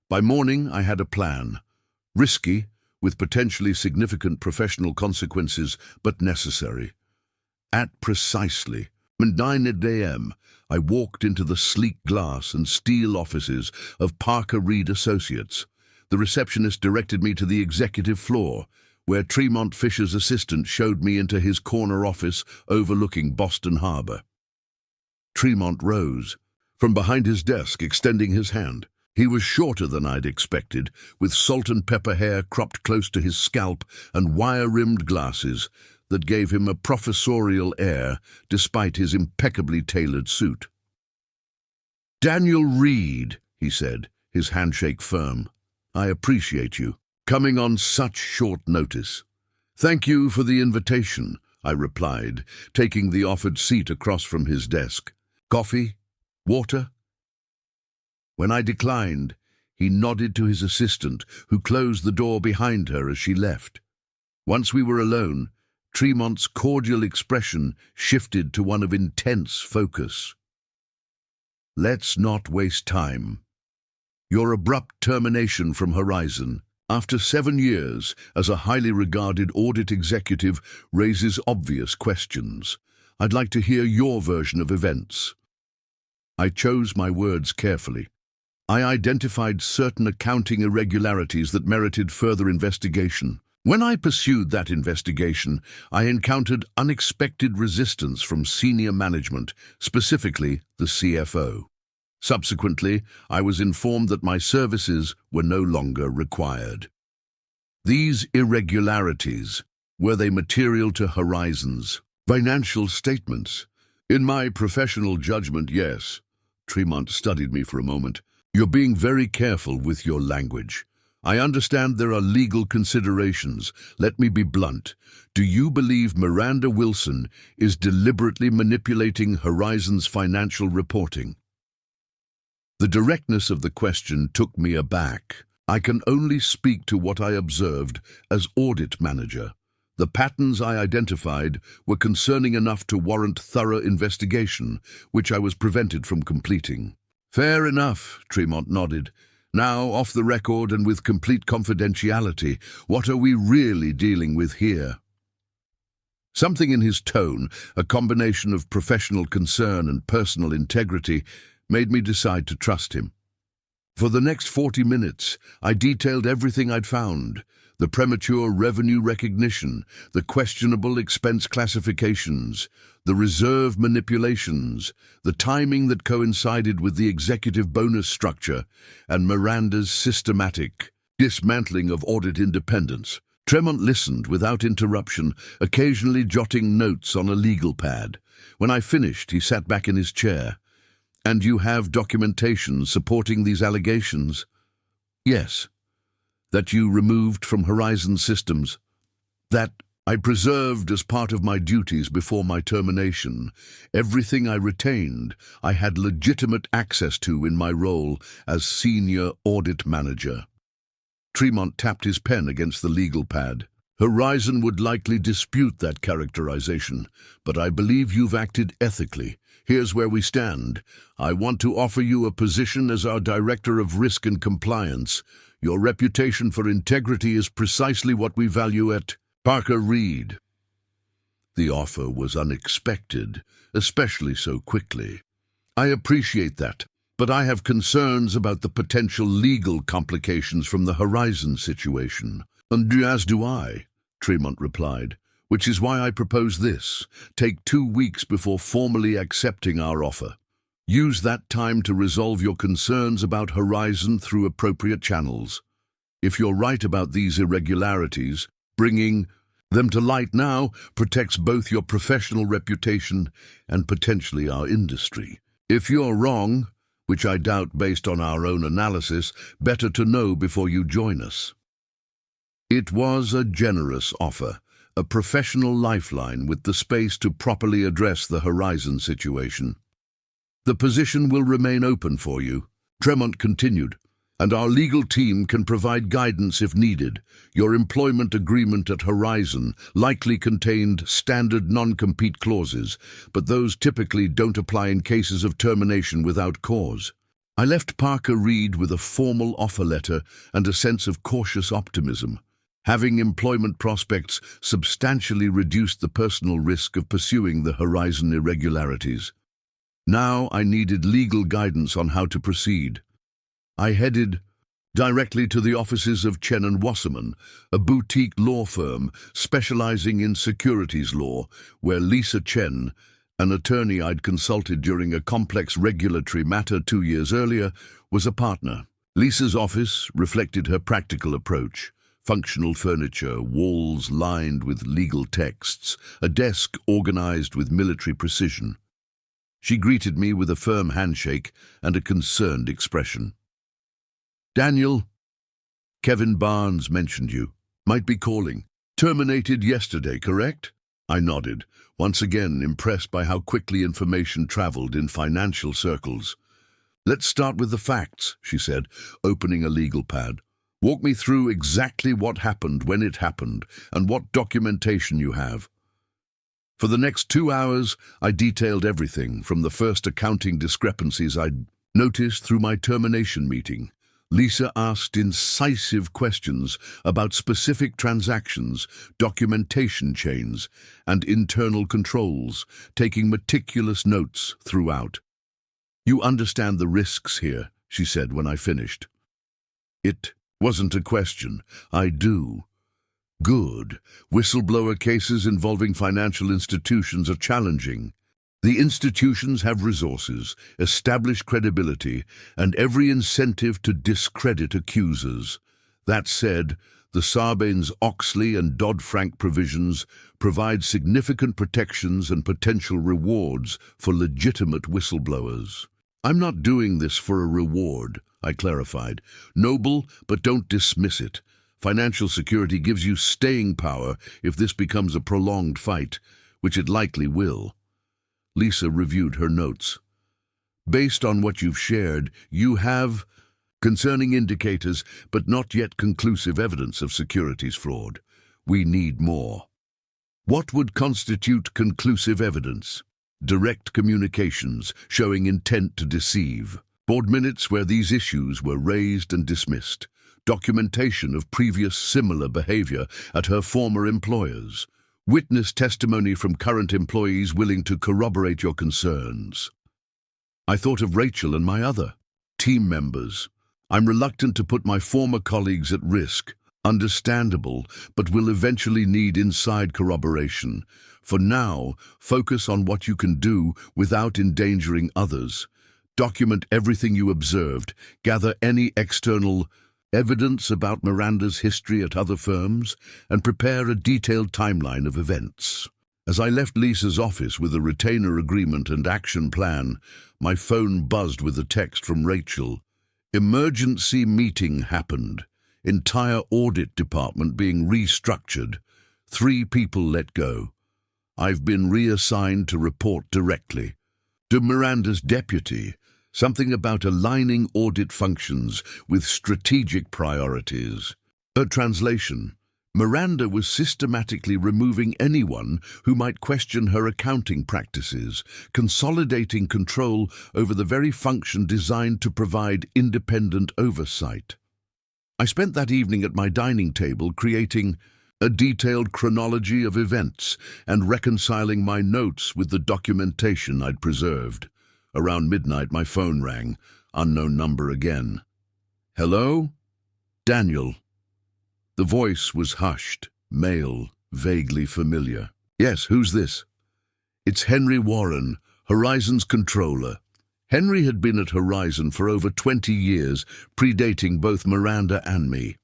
By morning, I had a plan. Risky, with potentially significant professional consequences, but necessary. At precisely 9 a.m., I walked into the sleek glass and steel offices of Parker Reid Associates. The receptionist directed me to the executive floor, where Tremont Fisher's assistant showed me into his corner office overlooking Boston Harbor. Tremont rose, from behind his desk, extending his hand. He was shorter than I'd expected, with salt and pepper hair cropped close to his scalp and wire-rimmed glasses that gave him a professorial air despite his impeccably tailored suit. "Daniel Reid," he said, his handshake firm. "I appreciate you coming on such short notice." "Thank you for the invitation," I replied, taking the offered seat across from his desk. "Coffee? Water?" When I declined, he nodded to his assistant, who closed the door behind her as she left. Once we were alone, Tremont's cordial expression shifted to one of intense focus. "Let's not waste time. Your abrupt termination from Horizon, after 7 years as a highly regarded audit executive, raises obvious questions. I'd like to hear your version of events." I chose my words carefully. I identified certain accounting irregularities that merited further investigation. When I pursued that investigation, I encountered unexpected resistance from senior management, specifically the CFO. Subsequently, I was informed that my services were no longer required. These irregularities, were they material to Horizon's financial statements? In my professional judgment, yes. Tremont studied me for a moment. "You're being very careful with your language. I understand there are legal considerations. Let me be blunt. Do you believe Miranda Wilson is deliberately manipulating Horizon's financial reporting?" The directness of the question took me aback. I can only speak to what I observed as audit manager. The patterns I identified were concerning enough to warrant thorough investigation, which I was prevented from completing. "Fair enough," Tremont nodded. "Now, off the record and with complete confidentiality, what are we really dealing with here?" Something in his tone, a combination of professional concern and personal integrity, made me decide to trust him. For the next 40 minutes, I detailed everything I'd found: the premature revenue recognition, the questionable expense classifications, the reserve manipulations, the timing that coincided with the executive bonus structure, and Miranda's systematic dismantling of audit independence. Tremont listened without interruption, occasionally jotting notes on a legal pad. When I finished, he sat back in his chair. "And you have documentation supporting these allegations?" "Yes." "That you removed from Horizon Systems?" "That I preserved as part of my duties before my termination. Everything I retained, I had legitimate access to in my role as Senior Audit Manager." Tremont tapped his pen against the legal pad. "Horizon would likely dispute that characterization, but I believe you've acted ethically. Here's where we stand. I want to offer you a position as our Director of Risk and Compliance. Your reputation for integrity is precisely what we value at Parker Reid." The offer was unexpected, especially so quickly. "I appreciate that, but I have concerns about the potential legal complications from the Horizon situation." "And as do I," Tremont replied. "Which is why I propose this. Take 2 weeks before formally accepting our offer. Use that time to resolve your concerns about Horizon through appropriate channels. If you're right about these irregularities, bringing them to light now protects both your professional reputation and potentially our industry. If you're wrong, which I doubt based on our own analysis, better to know before you join us." It was a generous offer, a professional lifeline with the space to properly address the Horizon situation. "The position will remain open for you," Tremont continued, "and our legal team can provide guidance if needed. Your employment agreement at Horizon likely contained standard non-compete clauses, but those typically don't apply in cases of termination without cause." I left Parker Reid with a formal offer letter and a sense of cautious optimism. Having employment prospects substantially reduced the personal risk of pursuing the Horizon irregularities. Now I needed legal guidance on how to proceed. I headed directly to the offices of Chen & Wasserman, a boutique law firm specializing in securities law, where Lisa Chen, an attorney I'd consulted during a complex regulatory matter 2 years earlier, was a partner. Lisa's office reflected her practical approach: functional furniture, walls lined with legal texts, a desk organized with military precision. She greeted me with a firm handshake and a concerned expression. "Daniel, Kevin Barnes mentioned you. Might be calling. Terminated yesterday, correct?" I nodded, once again impressed by how quickly information traveled in financial circles. "Let's start with the facts," she said, opening a legal pad. "Walk me through exactly what happened when it happened and what documentation you have." For the next 2 hours, I detailed everything from the first accounting discrepancies I'd noticed through my termination meeting. Lisa asked incisive questions about specific transactions, documentation chains, and internal controls, taking meticulous notes throughout. "You understand the risks here," she said when I finished. It wasn't a question. "I do." "Good. Whistleblower cases involving financial institutions are challenging. The institutions have resources, established credibility, and every incentive to discredit accusers. That said, the Sarbanes-Oxley and Dodd-Frank provisions provide significant protections and potential rewards for legitimate whistleblowers. I'm not doing this for a reward," I clarified. "Noble, but don't dismiss it. Financial security gives you staying power if this becomes a prolonged fight, which it likely will." Lisa reviewed her notes. "Based on what you've shared, you have concerning indicators, but not yet conclusive evidence of securities fraud. We need more." "What would constitute conclusive evidence?" "Direct communications showing intent to deceive. Board minutes where these issues were raised and dismissed. Documentation of previous similar behavior at her former employers. Witness testimony from current employees willing to corroborate your concerns." I thought of Rachel and my other team members. I'm reluctant to put my former colleagues at risk. Understandable, but will eventually need inside corroboration. For now, focus on what you can do without endangering others. Document everything you observed. Gather any external evidence about Miranda's history at other firms, and prepare a detailed timeline of events. As I left Lisa's office with a retainer agreement and action plan, my phone buzzed with a text from Rachel. "Emergency meeting happened. Entire audit department being restructured. 3 people let go. I've been reassigned to report directly to Miranda's deputy. Something about aligning audit functions with strategic priorities." Her translation: Miranda was systematically removing anyone who might question her accounting practices, consolidating control over the very function designed to provide independent oversight. I spent that evening at my dining table creating a detailed chronology of events and reconciling my notes with the documentation I'd preserved. Around midnight, my phone rang. Unknown number again. "Hello? Daniel." The voice was hushed, male, vaguely familiar. "Yes, who's this?" "It's Henry Warren, Horizon's controller." Henry had been at Horizon for over 20 years, predating both Miranda and me.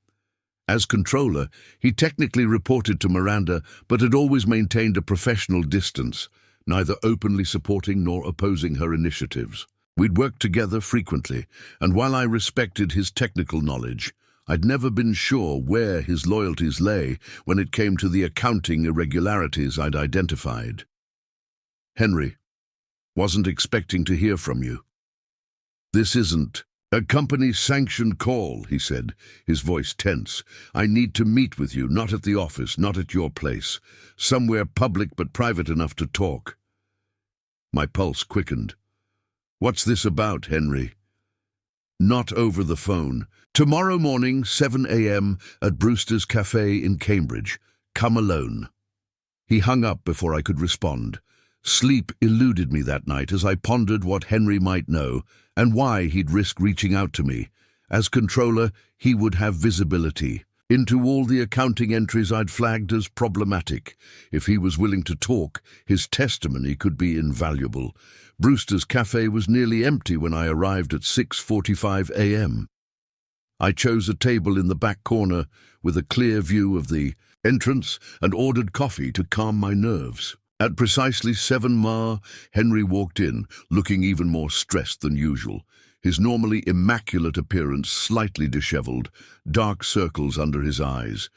As controller, he technically reported to Miranda, but had always maintained a professional distance, neither openly supporting nor opposing her initiatives. We'd worked together frequently, and while I respected his technical knowledge, I'd never been sure where his loyalties lay when it came to the accounting irregularities I'd identified. "Henry, wasn't expecting to hear from you." "This isn't a company-sanctioned call," he said, his voice tense. "I need to meet with you, not at the office, not at your place. Somewhere public but private enough to talk." My pulse quickened. "What's this about, Henry?" "Not over the phone. Tomorrow morning, 7 a.m. at Brewster's Cafe in Cambridge. Come alone." He hung up before I could respond. Sleep eluded me that night as I pondered what Henry might know and why he'd risk reaching out to me. As controller, he would have visibility into all the accounting entries I'd flagged as problematic. If he was willing to talk, his testimony could be invaluable. Brewster's Cafe was nearly empty when I arrived at 6:45 a.m. I chose a table in the back corner with a clear view of the entrance and ordered coffee to calm my nerves. At precisely 7 Henry walked in, looking even more stressed than usual. His normally immaculate appearance slightly disheveled, dark circles under his eyes.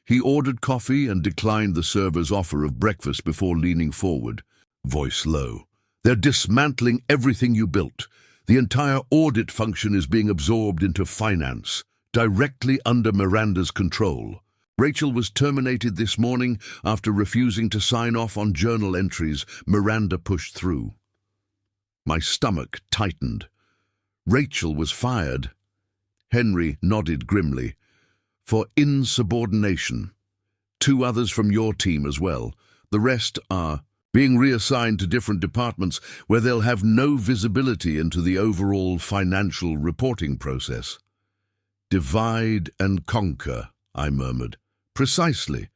He ordered coffee and declined the server's offer of breakfast before leaning forward, voice low. "They're dismantling everything you built. The entire audit function is being absorbed into finance, directly under Miranda's control. Rachel was terminated this morning after refusing to sign off on journal entries Miranda pushed through." My stomach tightened. Rachel was fired. Henry nodded grimly. "For insubordination. 2 others from your team as well. The rest are being reassigned to different departments where they'll have no visibility into the overall financial reporting process." "Divide and conquer," I murmured. "Precisely.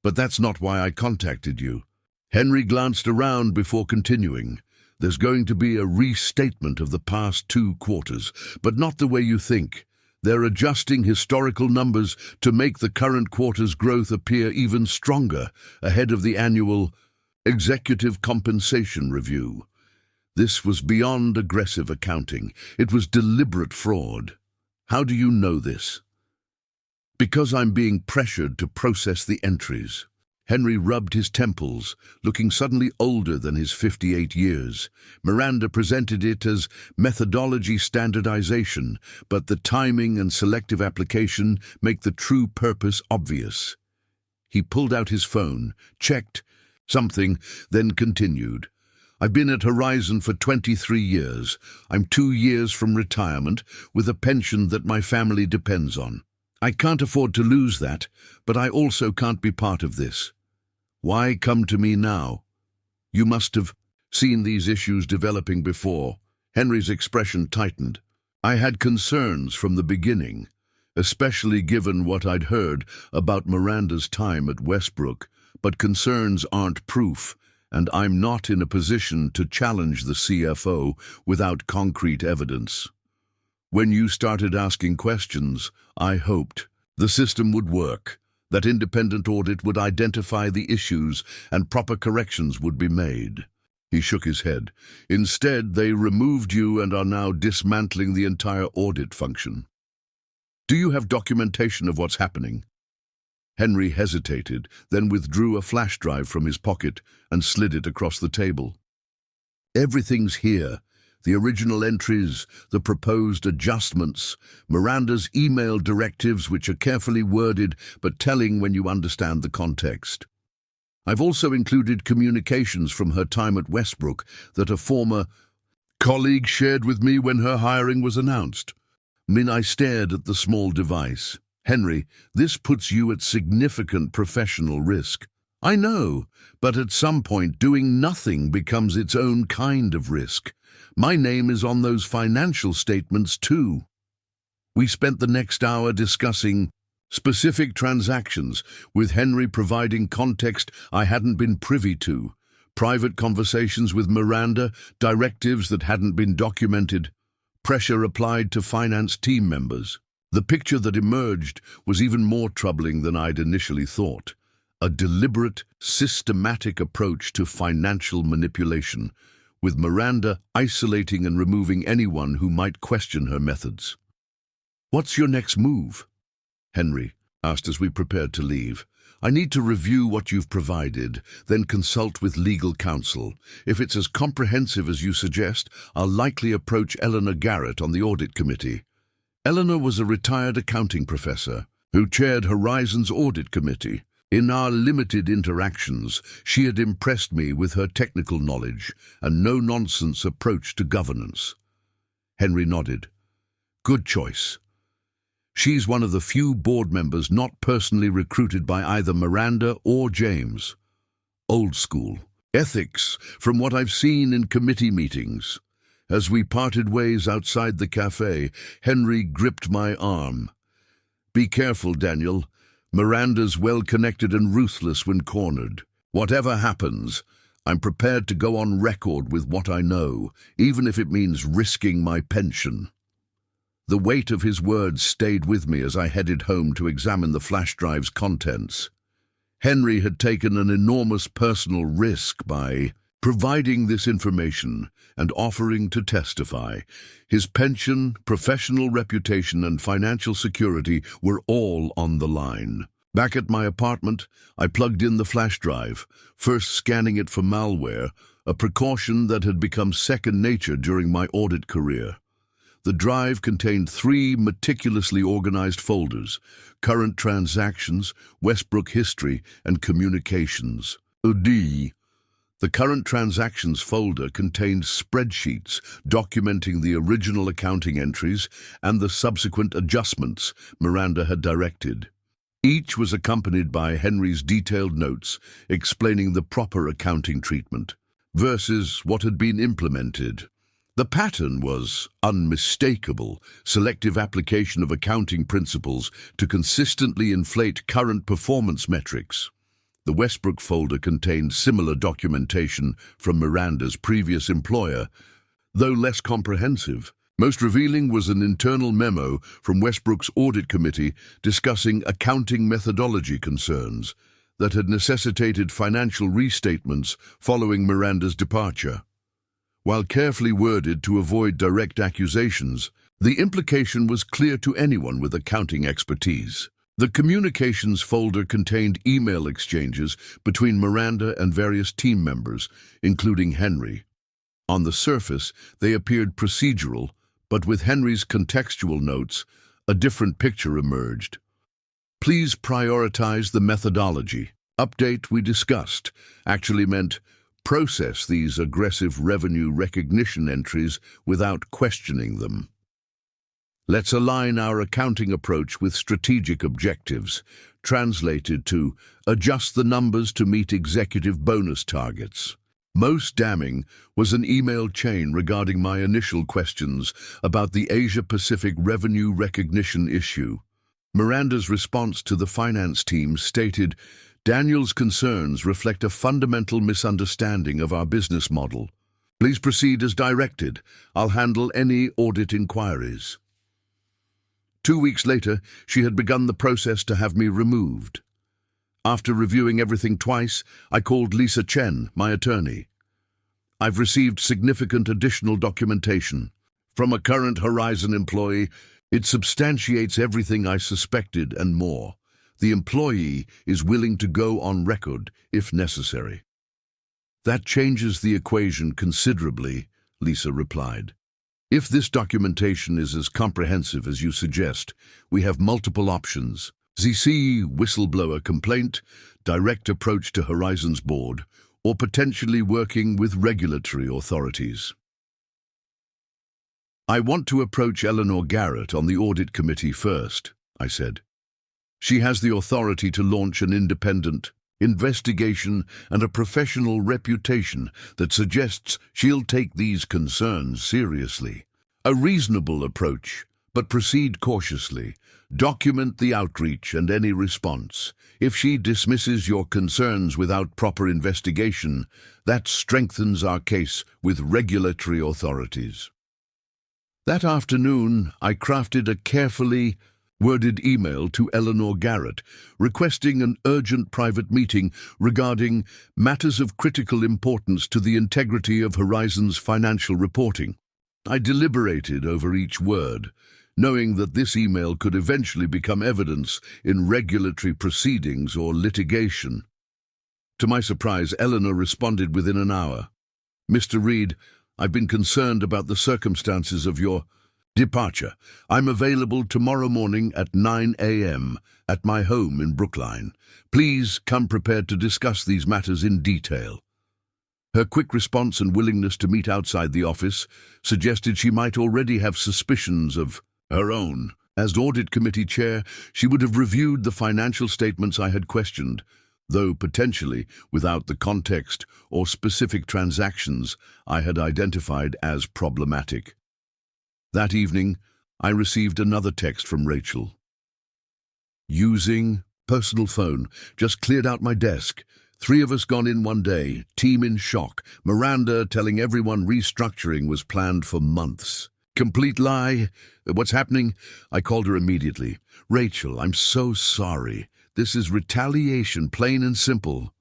But that's not why I contacted you." Henry glanced around before continuing. "There's going to be a restatement of the past 2 quarters, but not the way you think. They're adjusting historical numbers to make the current quarter's growth appear even stronger ahead of the annual executive compensation review." This was beyond aggressive accounting. It was deliberate fraud. "How do you know this?" "Because I'm being pressured to process the entries." Henry rubbed his temples, looking suddenly older than his 58 years. Miranda presented it as methodology standardization, but the timing and selective application make the true purpose obvious. He pulled out his phone, checked something, then continued. "I've been at Horizon for 23 years. I'm 2 years from retirement, with a pension that my family depends on. I can't afford to lose that, but I also can't be part of this. Why come to me now? You must have seen these issues developing before." Henry's expression tightened. "I had concerns from the beginning, especially given what I'd heard about Miranda's time at Westbrook, but concerns aren't proof, and I'm not in a position to challenge the CFO without concrete evidence. When you started asking questions, I hoped the system would work, that independent audit would identify the issues and proper corrections would be made." He shook his head. "Instead, they removed you and are now dismantling the entire audit function. Do you have documentation of what's happening?" Henry hesitated, then withdrew a flash drive from his pocket and slid it across the table. "Everything's here. The original entries, the proposed adjustments, Miranda's email directives, which are carefully worded but telling when you understand the context. I've also included communications from her time at Westbrook that a former colleague shared with me when her hiring was announced." I stared at the small device. "Henry, this puts you at significant professional risk." "I know, but at some point doing nothing becomes its own kind of risk. My name is on those financial statements too." We spent the next hour discussing specific transactions, with Henry providing context I hadn't been privy to, private conversations with Miranda, directives that hadn't been documented, pressure applied to finance team members. The picture that emerged was even more troubling than I'd initially thought. A deliberate, systematic approach to financial manipulation, with Miranda isolating and removing anyone who might question her methods. "What's your next move?" Henry asked as we prepared to leave. "I need to review what you've provided, then consult with legal counsel. If it's as comprehensive as you suggest, I'll likely approach Eleanor Garrett on the audit committee." Eleanor was a retired accounting professor who chaired Horizon's audit committee. In our limited interactions, she had impressed me with her technical knowledge and no-nonsense approach to governance. Henry nodded. "Good choice. She's one of the few board members not personally recruited by either Miranda or James. Old school. Ethics, from what I've seen in committee meetings." As we parted ways outside the cafe, Henry gripped my arm. "Be careful, Daniel. Miranda's well-connected and ruthless when cornered. Whatever happens, I'm prepared to go on record with what I know, even if it means risking my pension." The weight of his words stayed with me as I headed home to examine the flash drive's contents. Henry had taken an enormous personal risk by providing this information and offering to testify. His pension, professional reputation, and financial security were all on the line. Back at my apartment, I plugged in the flash drive, first scanning it for malware, a precaution that had become second nature during my audit career. The drive contained 3 meticulously organized folders: current transactions, Westbrook history, and communications. The current transactions folder contained spreadsheets documenting the original accounting entries and the subsequent adjustments Miranda had directed. Each was accompanied by Henry's detailed notes explaining the proper accounting treatment versus what had been implemented. The pattern was unmistakable: selective application of accounting principles to consistently inflate current performance metrics. The Westbrook folder contained similar documentation from Miranda's previous employer, though less comprehensive. Most revealing was an internal memo from Westbrook's audit committee discussing accounting methodology concerns that had necessitated financial restatements following Miranda's departure. While carefully worded to avoid direct accusations, the implication was clear to anyone with accounting expertise. The communications folder contained email exchanges between Miranda and various team members, including Henry. On the surface, they appeared procedural, but with Henry's contextual notes, a different picture emerged. Please prioritize the methodology. Update we discussed actually meant process these aggressive revenue recognition entries without questioning them. Let's align our accounting approach with strategic objectives, translated to adjust the numbers to meet executive bonus targets. Most damning was an email chain regarding my initial questions about the Asia-Pacific revenue recognition issue. Miranda's response to the finance team stated, "Daniel's concerns reflect a fundamental misunderstanding of our business model. Please proceed as directed. I'll handle any audit inquiries." 2 weeks later, she had begun the process to have me removed. After reviewing everything twice, I called Lisa Chen, my attorney. "I've received significant additional documentation from a current Horizon employee. It substantiates everything I suspected and more. The employee is willing to go on record if necessary." "That changes the equation considerably," Lisa replied. "If this documentation is as comprehensive as you suggest, we have multiple options: ZC, whistleblower complaint, direct approach to Horizon's board, or potentially working with regulatory authorities." "I want to approach Eleanor Garrett on the audit committee first," I said. "She has the authority to launch an independent investigation and a professional reputation that suggests she'll take these concerns seriously. A reasonable approach, but proceed cautiously. Document the outreach and any response. If she dismisses your concerns without proper investigation, that strengthens our case with regulatory authorities." That afternoon, I crafted a carefully worded email to Eleanor Garrett, requesting an urgent private meeting regarding matters of critical importance to the integrity of Horizon's financial reporting. I deliberated over each word, knowing that this email could eventually become evidence in regulatory proceedings or litigation. To my surprise, Eleanor responded within an hour. "Mr. Reid, I've been concerned about the circumstances of your departure. I'm available tomorrow morning at 9 a.m. at my home in Brookline. Please come prepared to discuss these matters in detail." Her quick response and willingness to meet outside the office suggested she might already have suspicions of her own. As audit committee chair, she would have reviewed the financial statements I had questioned, though potentially without the context or specific transactions I had identified as problematic. That evening, I received another text from Rachel. "Using personal phone, just cleared out my desk. 3 of us gone in one day, team in shock. Miranda telling everyone restructuring was planned for months. Complete lie. What's happening?" I called her immediately. "Rachel, I'm so sorry. This is retaliation, plain and simple.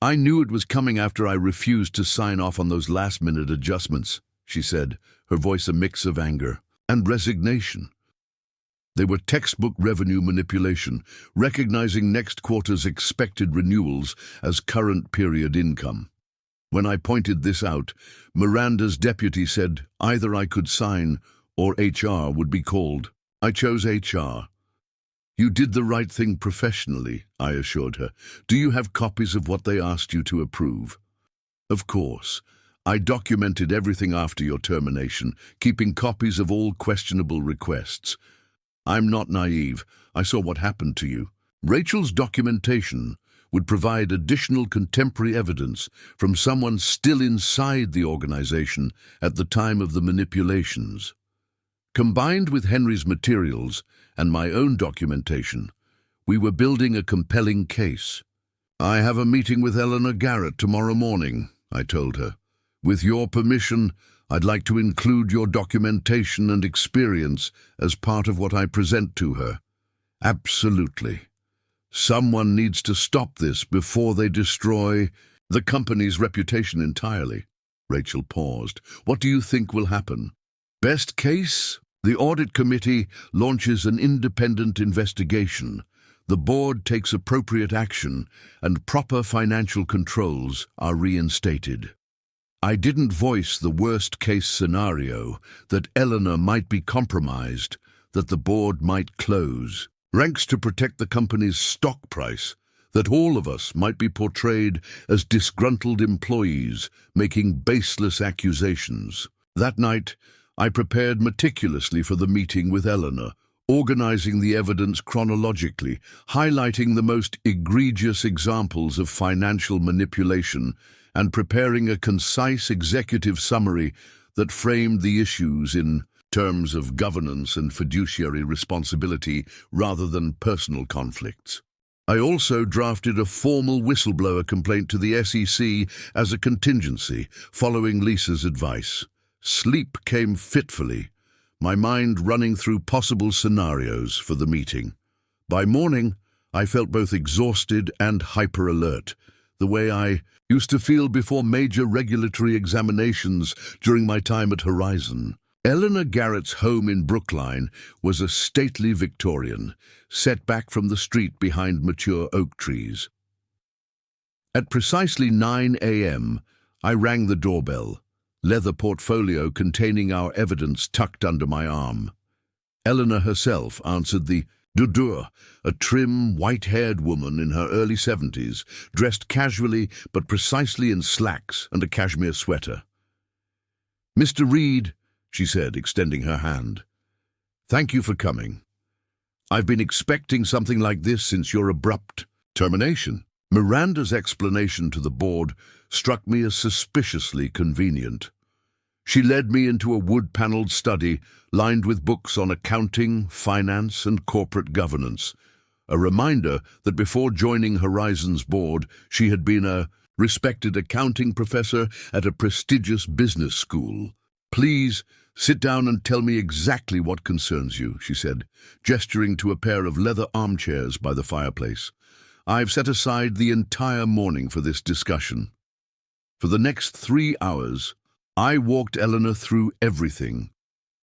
I knew it was coming after I refused to sign off on those last-minute adjustments, she said, her voice a mix of anger and resignation. They were textbook revenue manipulation, recognizing next quarter's expected renewals as current period income. When I pointed this out, Miranda's deputy said either I could sign or HR would be called. I chose HR. You did the right thing professionally, I assured her. Do you have copies of what they asked you to approve? Of course. I documented everything after your termination, keeping copies of all questionable requests. I'm not naive. I saw what happened to you. Rachel's documentation would provide additional contemporary evidence from someone still inside the organization at the time of the manipulations. Combined with Henry's materials and my own documentation, we were building a compelling case. I have a meeting with Eleanor Garrett tomorrow morning, I told her. With your permission, I'd like to include your documentation and experience as part of what I present to her. Absolutely. Someone needs to stop this before they destroy the company's reputation entirely. Rachel paused. What do you think will happen? Best case, the audit committee launches an independent investigation. The board takes appropriate action and proper financial controls are reinstated. I didn't voice the worst-case scenario, that Eleanor might be compromised, that the board might close, ranks to protect the company's stock price, that all of us might be portrayed as disgruntled employees making baseless accusations. That night, I prepared meticulously for the meeting with Eleanor, organizing the evidence chronologically, highlighting the most egregious examples of financial manipulation, and preparing a concise executive summary that framed the issues in terms of governance and fiduciary responsibility rather than personal conflicts. I also drafted a formal whistleblower complaint to the SEC as a contingency, following Lisa's advice. Sleep came fitfully, my mind running through possible scenarios for the meeting. By morning, I felt both exhausted and hyper-alert, the way I used to feel before major regulatory examinations during my time at Horizon. Eleanor Garrett's home in Brookline was a stately Victorian, set back from the street behind mature oak trees. At precisely 9 a.m., I rang the doorbell, leather portfolio containing our evidence tucked under my arm. Eleanor herself answered the door, a trim, white-haired woman in her early 70s, dressed casually but precisely in slacks and a cashmere sweater. "Mr. Reid," she said, extending her hand. "Thank you for coming. I've been expecting something like this since your abrupt termination." Miranda's explanation to the board struck me as suspiciously convenient. She led me into a wood-paneled study lined with books on accounting, finance, and corporate governance, a reminder that before joining Horizon's board, she had been a respected accounting professor at a prestigious business school. "Please, sit down and tell me exactly what concerns you," she said, gesturing to a pair of leather armchairs by the fireplace. "I've set aside the entire morning for this discussion." For the next 3 hours, I walked Eleanor through everything.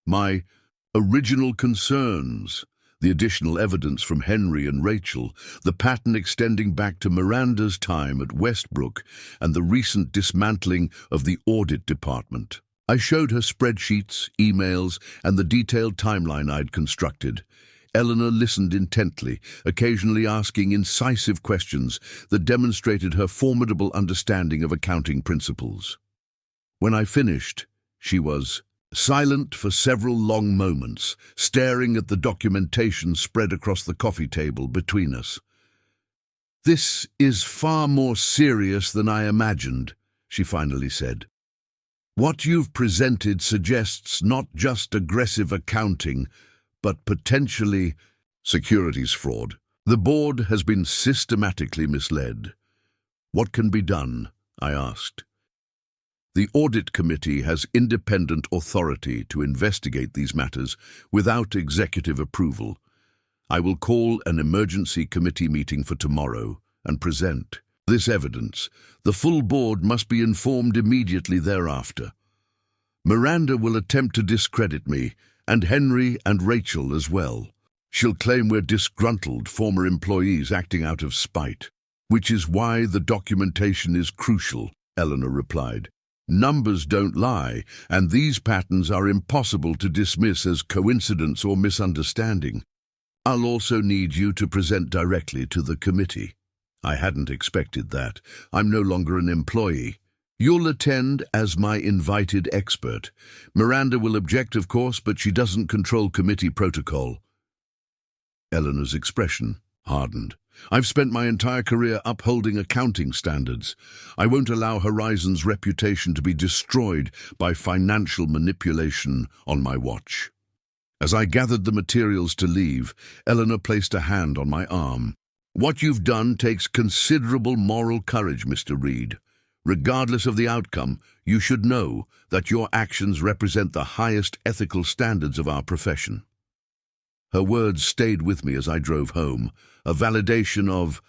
My original concerns, the additional evidence from Henry and Rachel, the pattern extending back to Miranda's time at Westbrook, and the recent dismantling of the audit department. I showed her spreadsheets, emails, and the detailed timeline I'd constructed. Eleanor listened intently, occasionally asking incisive questions that demonstrated her formidable understanding of accounting principles. When I finished, she was silent for several long moments, staring at the documentation spread across the coffee table between us. "This is far more serious than I imagined," she finally said. "What you've presented suggests not just aggressive accounting, but potentially securities fraud. The board has been systematically misled." "What can be done?" I asked. "The audit committee has independent authority to investigate these matters without executive approval. I will call an emergency committee meeting for tomorrow and present this evidence. The full board must be informed immediately thereafter. Miranda will attempt to discredit me, and Henry and Rachel as well. She'll claim we're disgruntled former employees acting out of spite, which is why the documentation is crucial, Eleanor replied. Numbers don't lie, and these patterns are impossible to dismiss as coincidence or misunderstanding. I'll also need you to present directly to the committee. I hadn't expected that. I'm no longer an employee. You'll attend as my invited expert. Miranda will object, of course, but she doesn't control committee protocol. Eleanor's expression hardened. I've spent my entire career upholding accounting standards. I won't allow Horizon's reputation to be destroyed by financial manipulation on my watch. As I gathered the materials to leave, Eleanor placed a hand on my arm. What you've done takes considerable moral courage, Mr. Reid. Regardless of the outcome, you should know that your actions represent the highest ethical standards of our profession. Her words stayed with me as I drove home, a validation of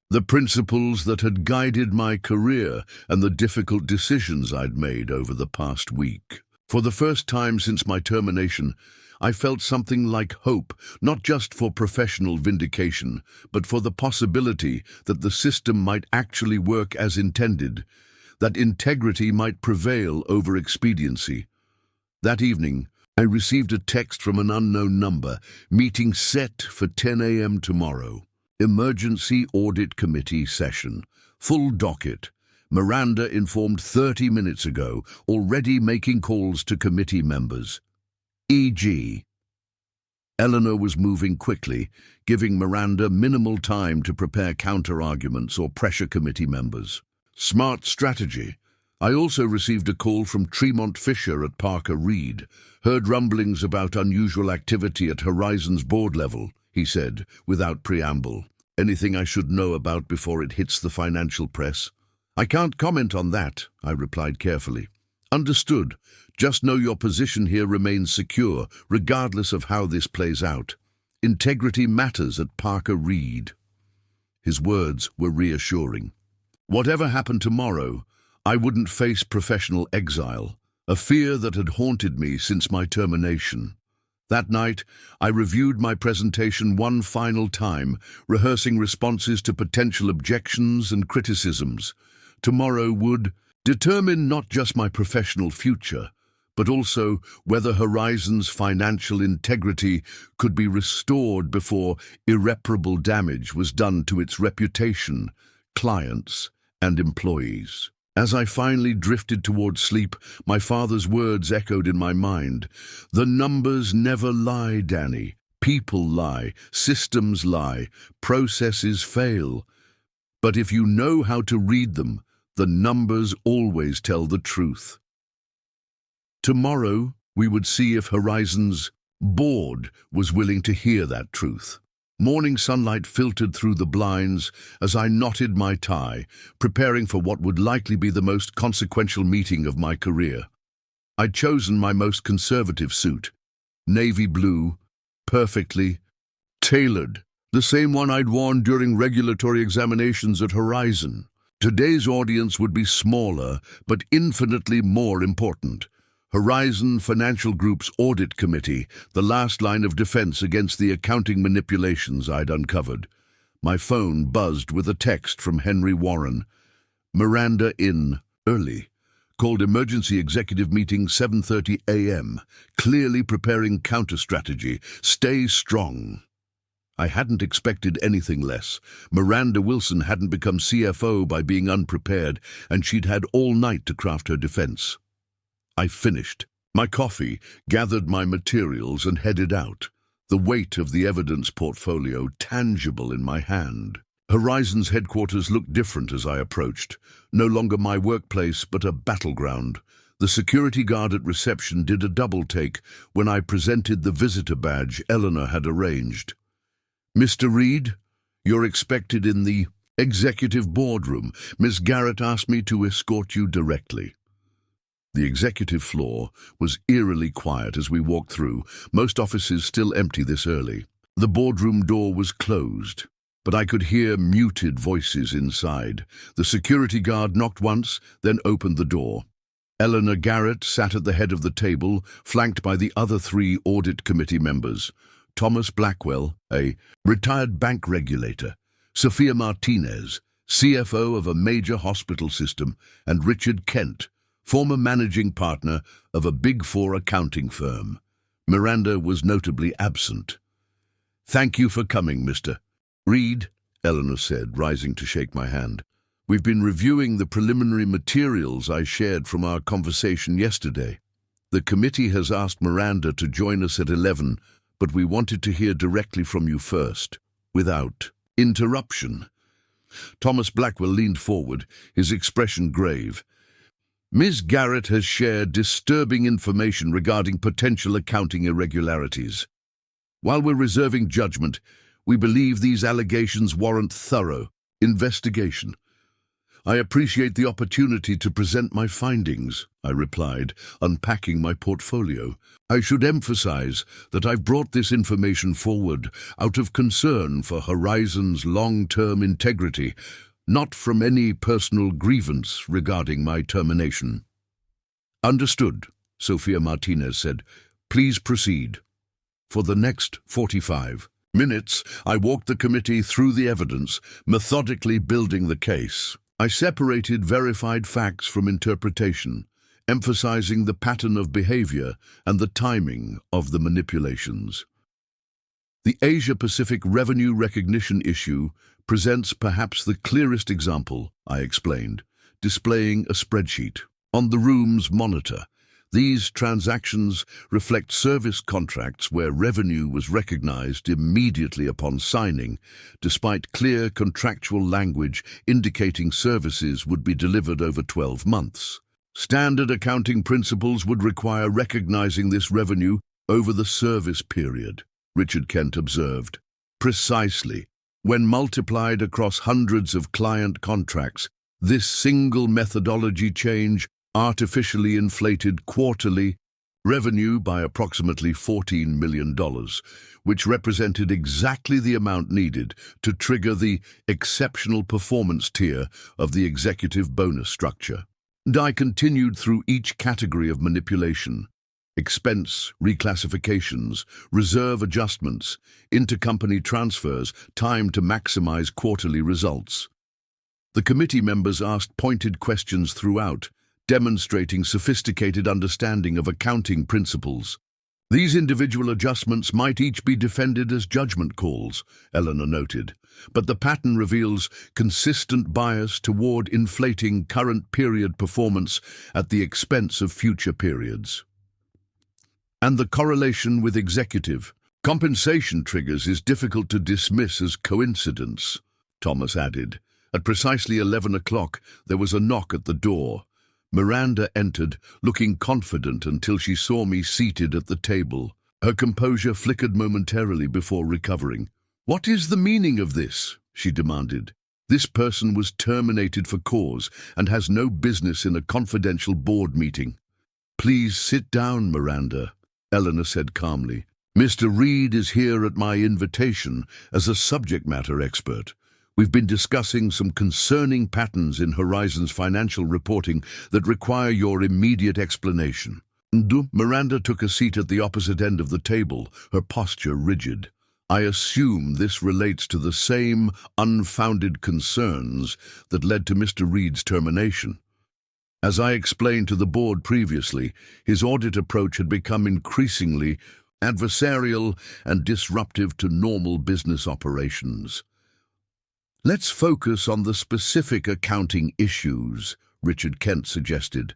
the principles that had guided my career and the difficult decisions I'd made over the past week. For the first time since my termination, I felt something like hope, not just for professional vindication, but for the possibility that the system might actually work as intended, that integrity might prevail over expediency. That evening, I received a text from an unknown number, meeting set for 10 a.m. tomorrow. Emergency Audit Committee session. Full docket. Miranda informed 30 minutes ago, already making calls to committee members. E.g. Eleanor was moving quickly, giving Miranda minimal time to prepare counter-arguments or pressure committee members. Smart strategy. I also received a call from Tremont Fisher at Parker Reed. Heard rumblings about unusual activity at Horizon's board level, he said, without preamble. Anything I should know about before it hits the financial press? I can't comment on that, I replied carefully. Understood. Just know your position here remains secure, regardless of how this plays out. Integrity matters at Parker Reed. His words were reassuring. Whatever happened tomorrow, I wouldn't face professional exile, a fear that had haunted me since my termination. That night, I reviewed my presentation one final time, rehearsing responses to potential objections and criticisms. Tomorrow would determine not just my professional future, but also whether Horizon's financial integrity could be restored before irreparable damage was done to its reputation, clients, and employees. As I finally drifted towards sleep, my father's words echoed in my mind. The numbers never lie, Danny. People lie, systems lie, processes fail. But if you know how to read them, the numbers always tell the truth. Tomorrow, we would see if Horizon's board was willing to hear that truth. Morning sunlight filtered through the blinds as I knotted my tie, preparing for what would likely be the most consequential meeting of my career. I'd chosen my most conservative suit, navy blue, perfectly tailored, the same one I'd worn during regulatory examinations at Horizon. Today's audience would be smaller, but infinitely more important. Horizon Financial Group's Audit Committee, the last line of defense against the accounting manipulations I'd uncovered. My phone buzzed with a text from Henry Warren. Miranda in, early. Called emergency executive meeting 7:30 a.m. Clearly preparing counter-strategy. Stay strong. I hadn't expected anything less. Miranda Wilson hadn't become CFO by being unprepared, and she'd had all night to craft her defense. I finished my coffee, gathered my materials, and headed out, the weight of the evidence portfolio tangible in my hand. Horizon's headquarters looked different as I approached, no longer my workplace but a battleground. The security guard at reception did a double take when I presented the visitor badge Eleanor had arranged. Mr. Reid, you're expected in the executive boardroom. Miss Garrett asked me to escort you directly. The executive floor was eerily quiet as we walked through, most offices still empty this early. The boardroom door was closed, but I could hear muted voices inside. The security guard knocked once, then opened the door. Eleanor Garrett sat at the head of the table, flanked by the other 3 audit committee members: Thomas Blackwell, a retired bank regulator; Sophia Martinez, CFO of a major hospital system; and Richard Kent, former managing partner of a Big Four accounting firm. Miranda was notably absent. "Thank you for coming, Mr. Reid," Eleanor said, rising to shake my hand. "We've been reviewing the preliminary materials I shared from our conversation yesterday. The committee has asked Miranda to join us at 11, but we wanted to hear directly from you first, without interruption." Thomas Blackwell leaned forward, his expression grave. "Ms. Garrett has shared disturbing information regarding potential accounting irregularities. While we're reserving judgment, we believe these allegations warrant thorough investigation." "I appreciate the opportunity to present my findings," I replied, unpacking my portfolio. "I should emphasize that I've brought this information forward out of concern for Horizon's long-term integrity, not from any personal grievance regarding my termination." "Understood," Sophia Martinez said. "Please proceed." For the next 45 minutes, I walked the committee through the evidence, methodically building the case. I separated verified facts from interpretation, emphasizing the pattern of behavior and the timing of the manipulations. The Asia-Pacific revenue recognition issue presents perhaps the clearest example, I explained, displaying a spreadsheet. On the room's monitor, these transactions reflect service contracts where revenue was recognized immediately upon signing, despite clear contractual language indicating services would be delivered over 12 months. Standard accounting principles would require recognizing this revenue over the service period, Richard Kent observed. Precisely. When multiplied across hundreds of client contracts, this single methodology change artificially inflated quarterly revenue by approximately $14 million, which represented exactly the amount needed to trigger the exceptional performance tier of the executive bonus structure. And I continued through each category of manipulation: expense reclassifications, reserve adjustments, intercompany transfers, timed to maximize quarterly results. The committee members asked pointed questions throughout, demonstrating sophisticated understanding of accounting principles. "These individual adjustments might each be defended as judgment calls," Eleanor noted, "but the pattern reveals consistent bias toward inflating current period performance at the expense of future periods." "And the correlation with executive compensation triggers is difficult to dismiss as coincidence," Thomas added. At precisely 11 o'clock, there was a knock at the door. Miranda entered, looking confident until she saw me seated at the table. Her composure flickered momentarily before recovering. "What is the meaning of this?" she demanded. "This person was terminated for cause and has no business in a confidential board meeting." "Please sit down, Miranda," Eleanor said calmly. "Mr. Reid is here at my invitation as a subject matter expert. We've been discussing some concerning patterns in Horizon's financial reporting that require your immediate explanation." Miranda took a seat at the opposite end of the table, her posture rigid. "I assume this relates to the same unfounded concerns that led to Mr. Reid's termination. As I explained to the board previously, his audit approach had become increasingly adversarial and disruptive to normal business operations." "Let's focus on the specific accounting issues," Richard Kent suggested.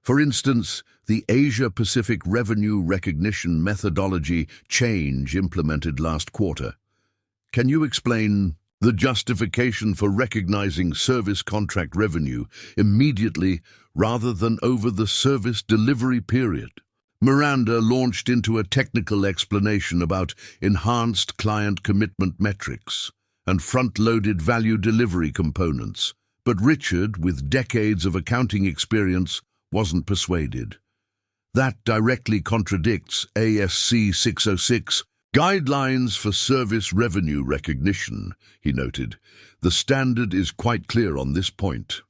"For instance, the Asia-Pacific revenue recognition methodology change implemented last quarter. Can you explain the justification for recognizing service contract revenue immediately rather than over the service delivery period?" Miranda launched into a technical explanation about enhanced client commitment metrics and front-loaded value delivery components, but Richard, with decades of accounting experience, wasn't persuaded. "That directly contradicts ASC 606, Guidelines for service revenue recognition, he noted. The standard is quite clear on this point.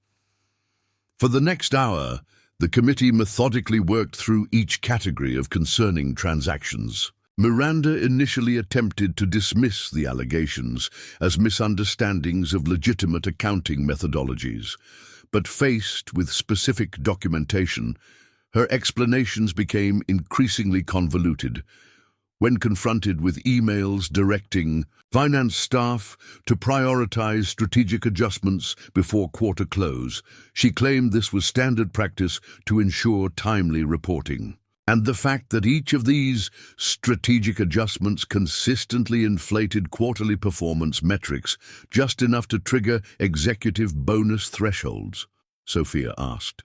For the next hour, the committee methodically worked through each category of concerning transactions. Miranda initially attempted to dismiss the allegations as misunderstandings of legitimate accounting methodologies, but faced with specific documentation, her explanations became increasingly convoluted. When confronted with emails directing finance staff to prioritize strategic adjustments before quarter close, she claimed this was standard practice to ensure timely reporting. And the fact that each of these strategic adjustments consistently inflated quarterly performance metrics just enough to trigger executive bonus thresholds, Sophia asked.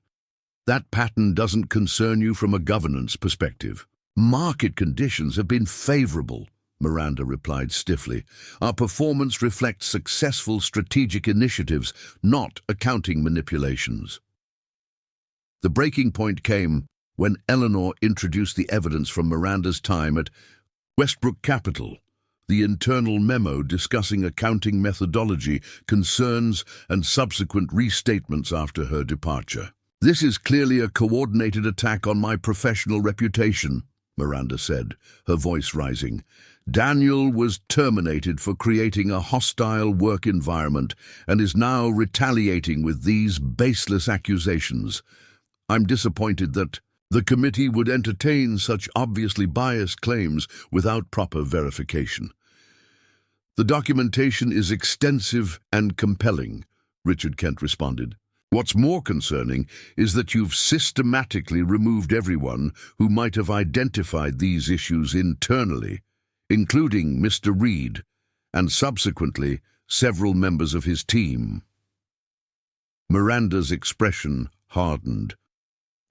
That pattern doesn't concern you from a governance perspective. Market conditions have been favorable, Miranda replied stiffly. Our performance reflects successful strategic initiatives, not accounting manipulations. The breaking point came when Eleanor introduced the evidence from Miranda's time at Westbrook Capital, the internal memo discussing accounting methodology, concerns, and subsequent restatements after her departure. This is clearly a coordinated attack on my professional reputation, Miranda said, her voice rising. Daniel was terminated for creating a hostile work environment and is now retaliating with these baseless accusations. I'm disappointed that the committee would entertain such obviously biased claims without proper verification. The documentation is extensive and compelling, Richard Kent responded. What's more concerning is that you've systematically removed everyone who might have identified these issues internally, including Mr. Reid, and subsequently several members of his team. Miranda's expression hardened.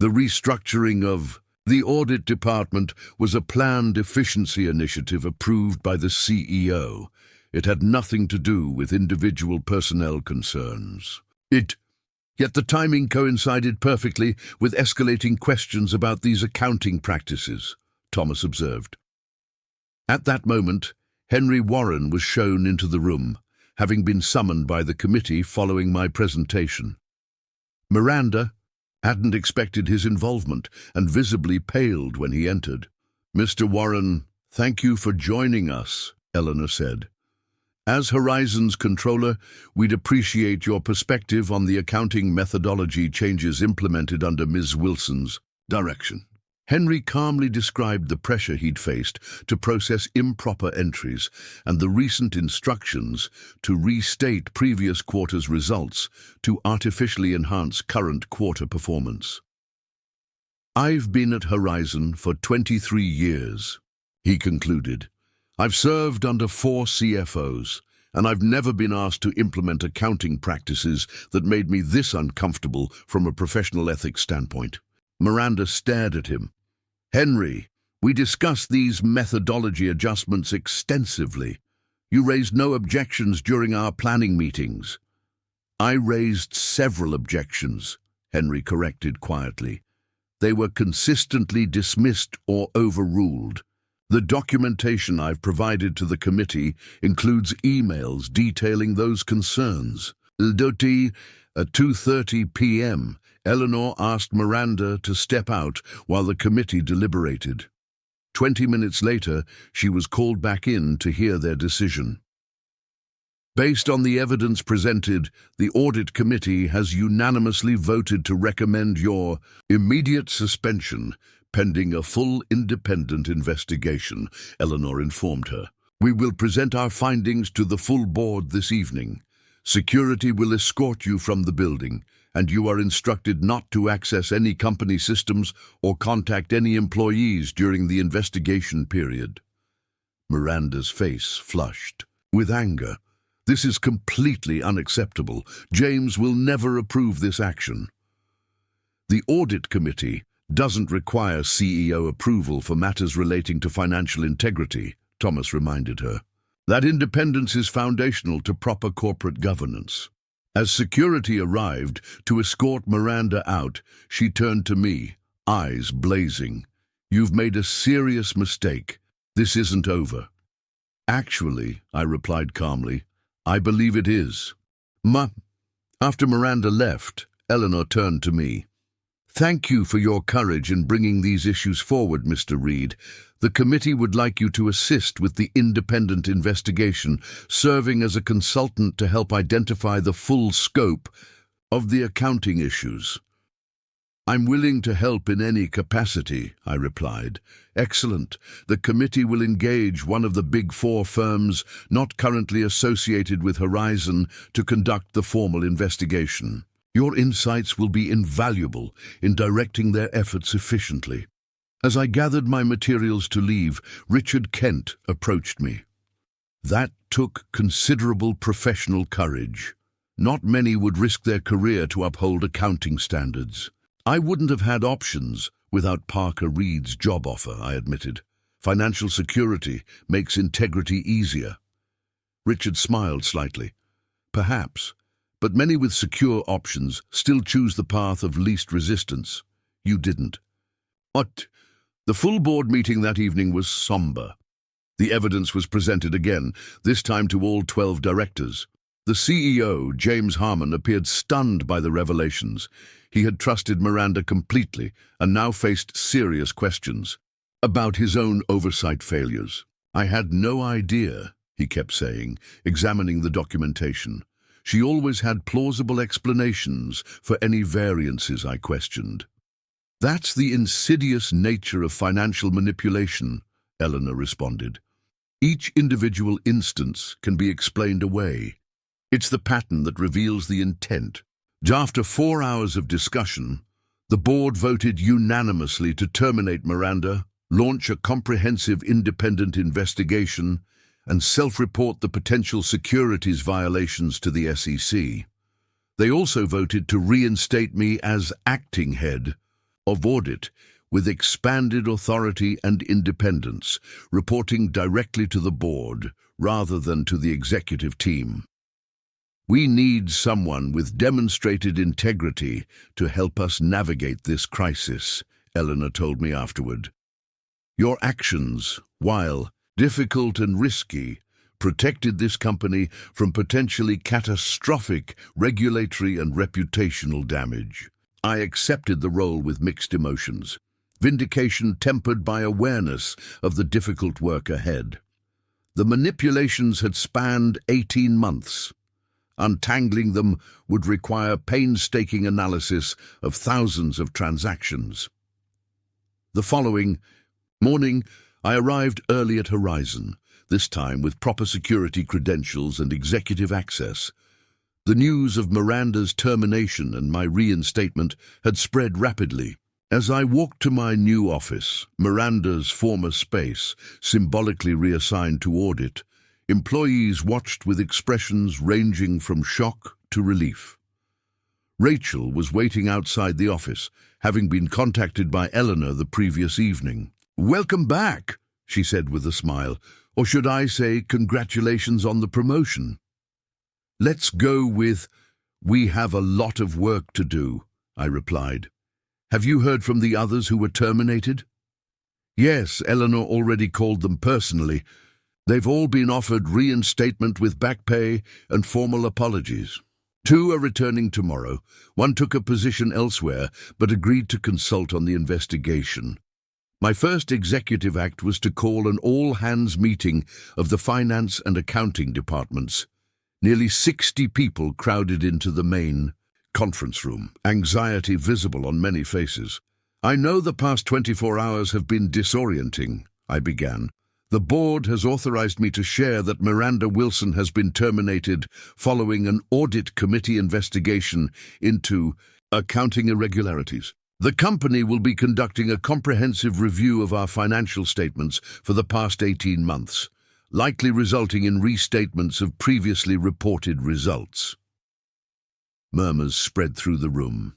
The restructuring of the audit department was a planned efficiency initiative approved by the CEO. It had nothing to do with individual personnel concerns. Yet the timing coincided perfectly with escalating questions about these accounting practices, Thomas observed. At that moment, Henry Warren was shown into the room, having been summoned by the committee following my presentation. Miranda hadn't expected his involvement and visibly paled when he entered. Mr. Warren, thank you for joining us, Eleanor said. As Horizon's controller, we'd appreciate your perspective on the accounting methodology changes implemented under Ms. Wilson's direction. Henry calmly described the pressure he'd faced to process improper entries and the recent instructions to restate previous quarter's results to artificially enhance current quarter performance. I've been at Horizon for 23 years, he concluded. I've served under 4 CFOs, and I've never been asked to implement accounting practices that made me this uncomfortable from a professional ethics standpoint. Miranda stared at him. Henry, we discussed these methodology adjustments extensively. You raised no objections during our planning meetings. I raised several objections, Henry corrected quietly. They were consistently dismissed or overruled. The documentation I've provided to the committee includes emails detailing those concerns. At 2:30 p.m., Eleanor asked Miranda to step out while the committee deliberated. 20 minutes later, she was called back in to hear their decision. Based on the evidence presented, the Audit Committee has unanimously voted to recommend your immediate suspension pending a full independent investigation, Eleanor informed her. We will present our findings to the full board this evening. Security will escort you from the building, and you are instructed not to access any company systems or contact any employees during the investigation period. Miranda's face flushed with anger. This is completely unacceptable. James will never approve this action. The Audit Committee doesn't require CEO approval for matters relating to financial integrity, Thomas reminded her. That independence is foundational to proper corporate governance. As security arrived to escort Miranda out, she turned to me, eyes blazing. You've made a serious mistake. This isn't over. Actually, I replied calmly, I believe it is. After Miranda left, Eleanor turned to me. Thank you for your courage in bringing these issues forward, Mr. Reid. The committee would like you to assist with the independent investigation, serving as a consultant to help identify the full scope of the accounting issues. I'm willing to help in any capacity, I replied. Excellent. The committee will engage one of the Big Four firms not currently associated with Horizon to conduct the formal investigation. Your insights will be invaluable in directing their efforts efficiently. As I gathered my materials to leave, Richard Kent approached me. That took considerable professional courage. Not many would risk their career to uphold accounting standards. I wouldn't have had options without Parker Reid's job offer, I admitted. Financial security makes integrity easier. Richard smiled slightly. Perhaps, but many with secure options still choose the path of least resistance. You didn't. What? The full board meeting that evening was somber. The evidence was presented again, this time to all 12 directors. The CEO, James Harmon, appeared stunned by the revelations. He had trusted Miranda completely and now faced serious questions about his own oversight failures. I had no idea, he kept saying, examining the documentation. She always had plausible explanations for any variances I questioned. That's the insidious nature of financial manipulation, Eleanor responded. Each individual instance can be explained away. It's the pattern that reveals the intent. After 4 hours of discussion, the board voted unanimously to terminate Miranda, launch a comprehensive independent investigation, and self-report the potential securities violations to the SEC. They also voted to reinstate me as acting head of audit with expanded authority and independence, reporting directly to the board rather than to the executive team. We need someone with demonstrated integrity to help us navigate this crisis, Eleanor told me afterward. Your actions, while difficult and risky, protected this company from potentially catastrophic regulatory and reputational damage. I accepted the role with mixed emotions, vindication tempered by awareness of the difficult work ahead. The manipulations had spanned 18 months. Untangling them would require painstaking analysis of thousands of transactions. The following morning, I arrived early at Horizon, this time with proper security credentials and executive access. The news of Miranda's termination and my reinstatement had spread rapidly. As I walked to my new office, Miranda's former space, symbolically reassigned to audit, employees watched with expressions ranging from shock to relief. Rachel was waiting outside the office, having been contacted by Eleanor the previous evening. "Welcome back," she said with a smile, or should I say congratulations on the promotion? "Let's go with, we have a lot of work to do," I replied. "Have you heard from the others who were terminated?" "Yes, Eleanor already called them personally. They've all been offered reinstatement with back pay and formal apologies. 2 are returning tomorrow. 1 took a position elsewhere, but agreed to consult on the investigation. My first executive act was to call an all-hands meeting of the finance and accounting departments. Nearly 60 people crowded into the main conference room, anxiety visible on many faces. "I know the past 24 hours have been disorienting," I began. "The board has authorized me to share that Miranda Wilson has been terminated following an audit committee investigation into accounting irregularities. The company will be conducting a comprehensive review of our financial statements for the past 18 months, likely resulting in restatements of previously reported results." Murmurs spread through the room.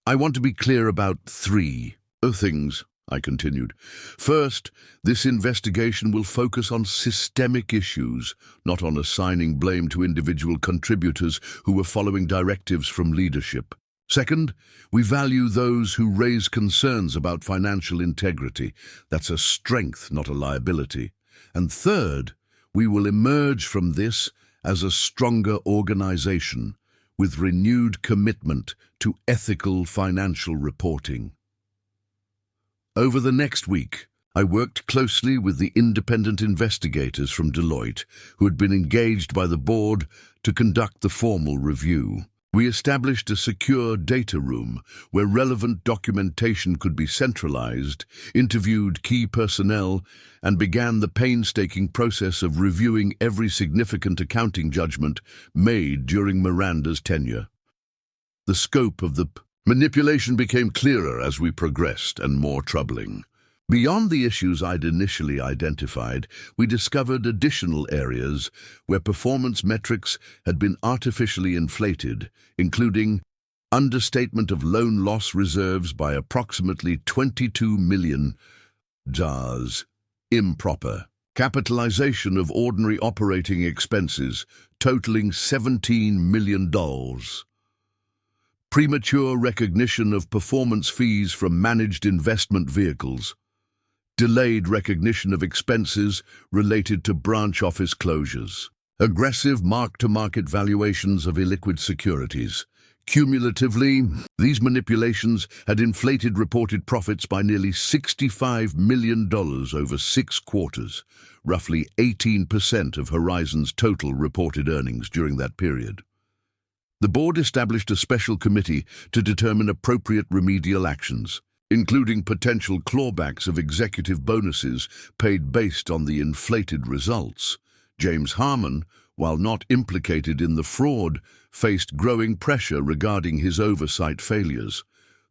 "I want to be clear about 3 things," I continued. "First, this investigation will focus on systemic issues, not on assigning blame to individual contributors who were following directives from leadership. Second, we value those who raise concerns about financial integrity. That's a strength, not a liability. And third, we will emerge from this as a stronger organization with renewed commitment to ethical financial reporting. Over the next week, I worked closely with the independent investigators from Deloitte who had been engaged by the board to conduct the formal review. We established a secure data room where relevant documentation could be centralized, interviewed key personnel, and began the painstaking process of reviewing every significant accounting judgment made during Miranda's tenure. The scope of the manipulation became clearer as we progressed and more troubling. Beyond the issues I'd initially identified, we discovered additional areas where performance metrics had been artificially inflated, including understatement of loan loss reserves by approximately $22 million, improper capitalization of ordinary operating expenses totaling $17 million, premature recognition of performance fees from managed investment vehicles, delayed recognition of expenses related to branch office closures, aggressive mark-to-market valuations of illiquid securities. Cumulatively, these manipulations had inflated reported profits by nearly $65 million over 6 quarters, roughly 18% of Horizon's total reported earnings during that period. The board established a special committee to determine appropriate remedial actions, including potential clawbacks of executive bonuses paid based on the inflated results. James Harmon, while not implicated in the fraud, faced growing pressure regarding his oversight failures.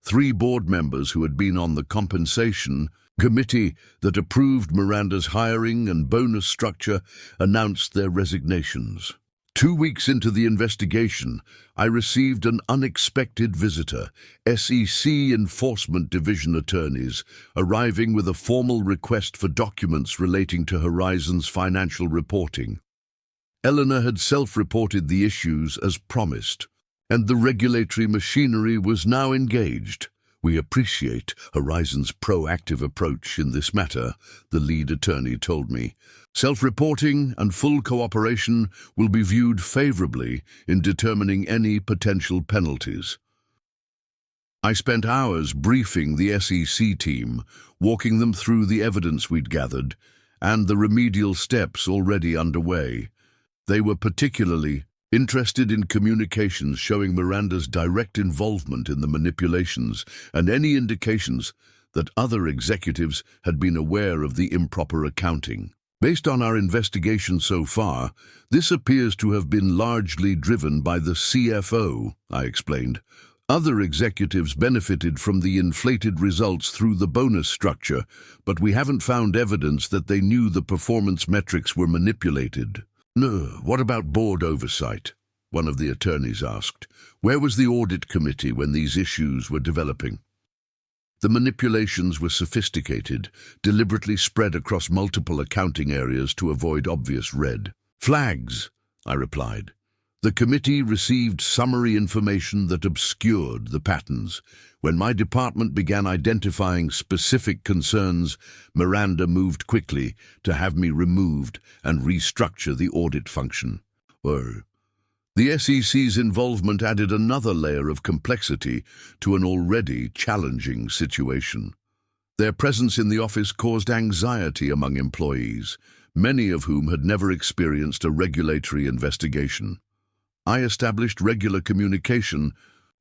3 board members who had been on the compensation committee that approved Miranda's hiring and bonus structure announced their resignations. 2 weeks into the investigation, I received an unexpected visitor, SEC Enforcement Division attorneys, arriving with a formal request for documents relating to Horizon's financial reporting. Eleanor had self-reported the issues as promised, and the regulatory machinery was now engaged. We appreciate Horizon's proactive approach in this matter, the lead attorney told me. Self-reporting and full cooperation will be viewed favorably in determining any potential penalties. I spent hours briefing the SEC team, walking them through the evidence we'd gathered and the remedial steps already underway. They were particularly interested in communications showing Miranda's direct involvement in the manipulations and any indications that other executives had been aware of the improper accounting. Based on our investigation so far, this appears to have been largely driven by the CFO, I explained. Other executives benefited from the inflated results through the bonus structure, but we haven't found evidence that they knew the performance metrics were manipulated. No, what about board oversight? One of the attorneys asked. Where was the audit committee when these issues were developing? The manipulations were sophisticated, deliberately spread across multiple accounting areas to avoid obvious red flags, I replied. The committee received summary information that obscured the patterns. When my department began identifying specific concerns, Miranda moved quickly to have me removed and restructure the audit function. The SEC's involvement added another layer of complexity to an already challenging situation. Their presence in the office caused anxiety among employees, many of whom had never experienced a regulatory investigation. I established regular communication,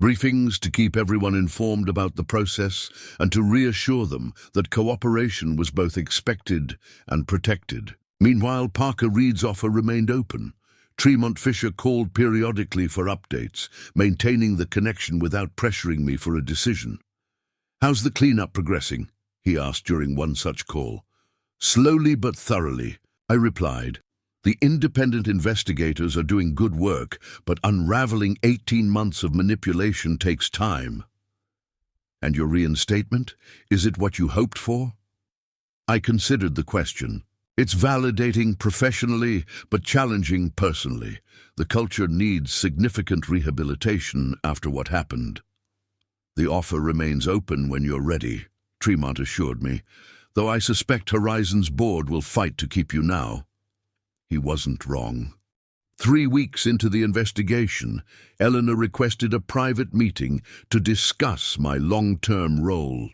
briefings to keep everyone informed about the process and to reassure them that cooperation was both expected and protected. Meanwhile, Parker Reid's offer remained open. Tremont Fisher called periodically for updates, maintaining the connection without pressuring me for a decision. "How's the cleanup progressing?" he asked during one such call. "Slowly but thoroughly," I replied. "The independent investigators are doing good work, but unraveling 18 months of manipulation takes time." "And your reinstatement? Is it what you hoped for?" I considered the question. It's validating professionally, but challenging personally. The culture needs significant rehabilitation after what happened. "The offer remains open when you're ready," Tremont assured me. though I suspect Horizon's board will fight to keep you now." He wasn't wrong. 3 weeks into the investigation, Eleanor requested a private meeting to discuss my long-term role.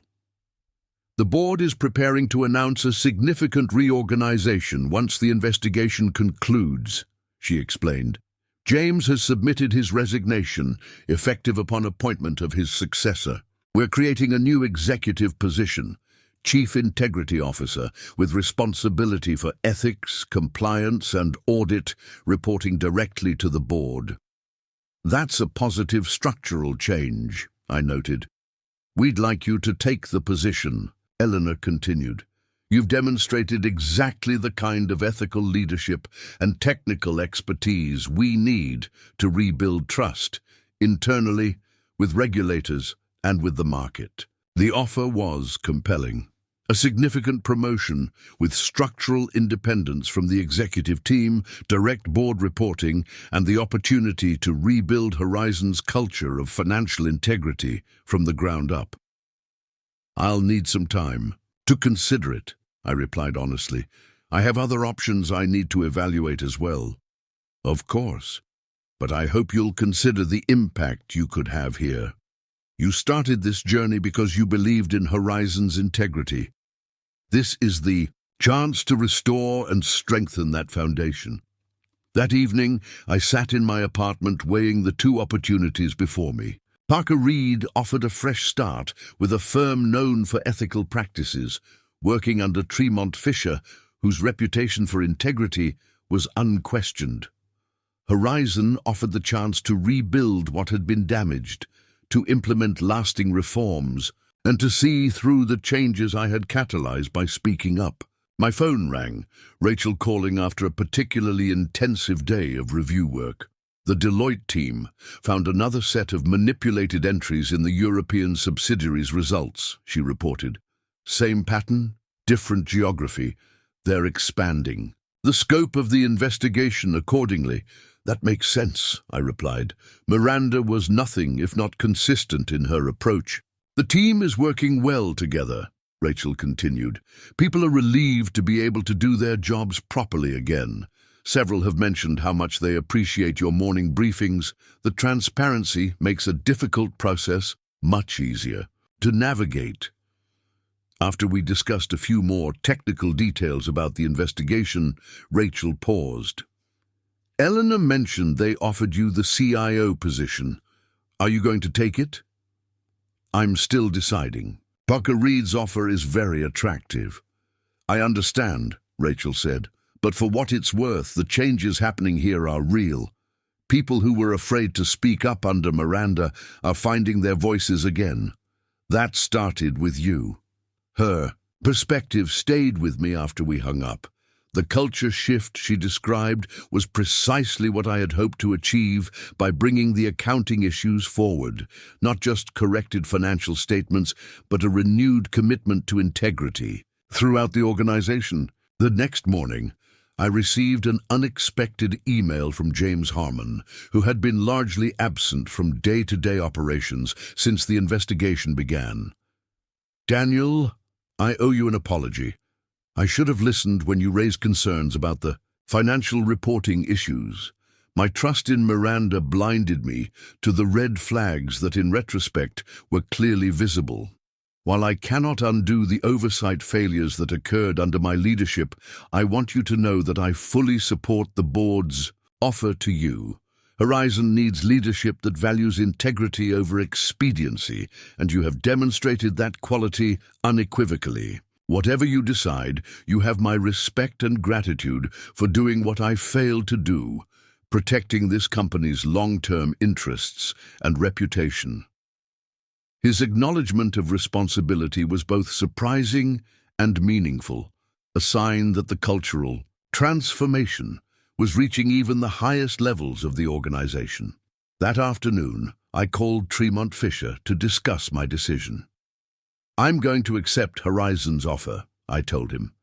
"The board is preparing to announce a significant reorganization once the investigation concludes," she explained. "James has submitted his resignation, effective upon appointment of his successor. We're creating a new executive position, Chief Integrity Officer, with responsibility for ethics, compliance, and audit, reporting directly to the board." "That's a positive structural change," I noted. "We'd like you to take the position," Eleanor continued. "You've demonstrated exactly the kind of ethical leadership and technical expertise we need to rebuild trust, internally, with regulators, and with the market." The offer was compelling. A significant promotion with structural independence from the executive team, direct board reporting, and the opportunity to rebuild Horizon's culture of financial integrity from the ground up. "I'll need some time to consider it," I replied honestly. "I have other options I need to evaluate as well." "Of course, but I hope you'll consider the impact you could have here. You started this journey because you believed in Horizon's integrity. This is the chance to restore and strengthen that foundation." That evening, I sat in my apartment weighing the two opportunities before me. Parker Reid offered a fresh start with a firm known for ethical practices, working under Tremont Fisher, whose reputation for integrity was unquestioned. Horizon offered the chance to rebuild what had been damaged, to implement lasting reforms, and to see through the changes I had catalyzed by speaking up. My phone rang, Rachel calling after a particularly intensive day of review work. The Deloitte team found another set of manipulated entries in the European subsidiaries' results, she reported. "Same pattern, different geography. They're expanding. The scope of the investigation accordingly." "That makes sense," I replied. Miranda was nothing if not consistent in her approach. "The team is working well together," Rachel continued. "People are relieved to be able to do their jobs properly again. Several have mentioned how much they appreciate your morning briefings. The transparency makes a difficult process much easier to navigate." After we discussed a few more technical details about the investigation, Rachel paused. "Eleanor mentioned they offered you the CIO position. Are you going to take it?" "I'm still deciding. Parker Reid's offer is very attractive." "I understand," Rachel said, "but for what it's worth, the changes happening here are real. People who were afraid to speak up under Miranda are finding their voices again. That started with you." Her perspective stayed with me after we hung up. The culture shift she described was precisely what I had hoped to achieve by bringing the accounting issues forward, not just corrected financial statements, but a renewed commitment to integrity throughout the organization. The next morning, I received an unexpected email from James Harmon, who had been largely absent from day-to-day operations since the investigation began. "Daniel, I owe you an apology. I should have listened when you raised concerns about the financial reporting issues. My trust in Miranda blinded me to the red flags that in retrospect were clearly visible. While I cannot undo the oversight failures that occurred under my leadership, I want you to know that I fully support the board's offer to you. Horizon needs leadership that values integrity over expediency, and you have demonstrated that quality unequivocally. Whatever you decide, you have my respect and gratitude for doing what I failed to do, protecting this company's long-term interests and reputation." His acknowledgement of responsibility was both surprising and meaningful, a sign that the cultural transformation was reaching even the highest levels of the organization. That afternoon, I called Tremont Fisher to discuss my decision. "I'm going to accept Horizon's offer," I told him.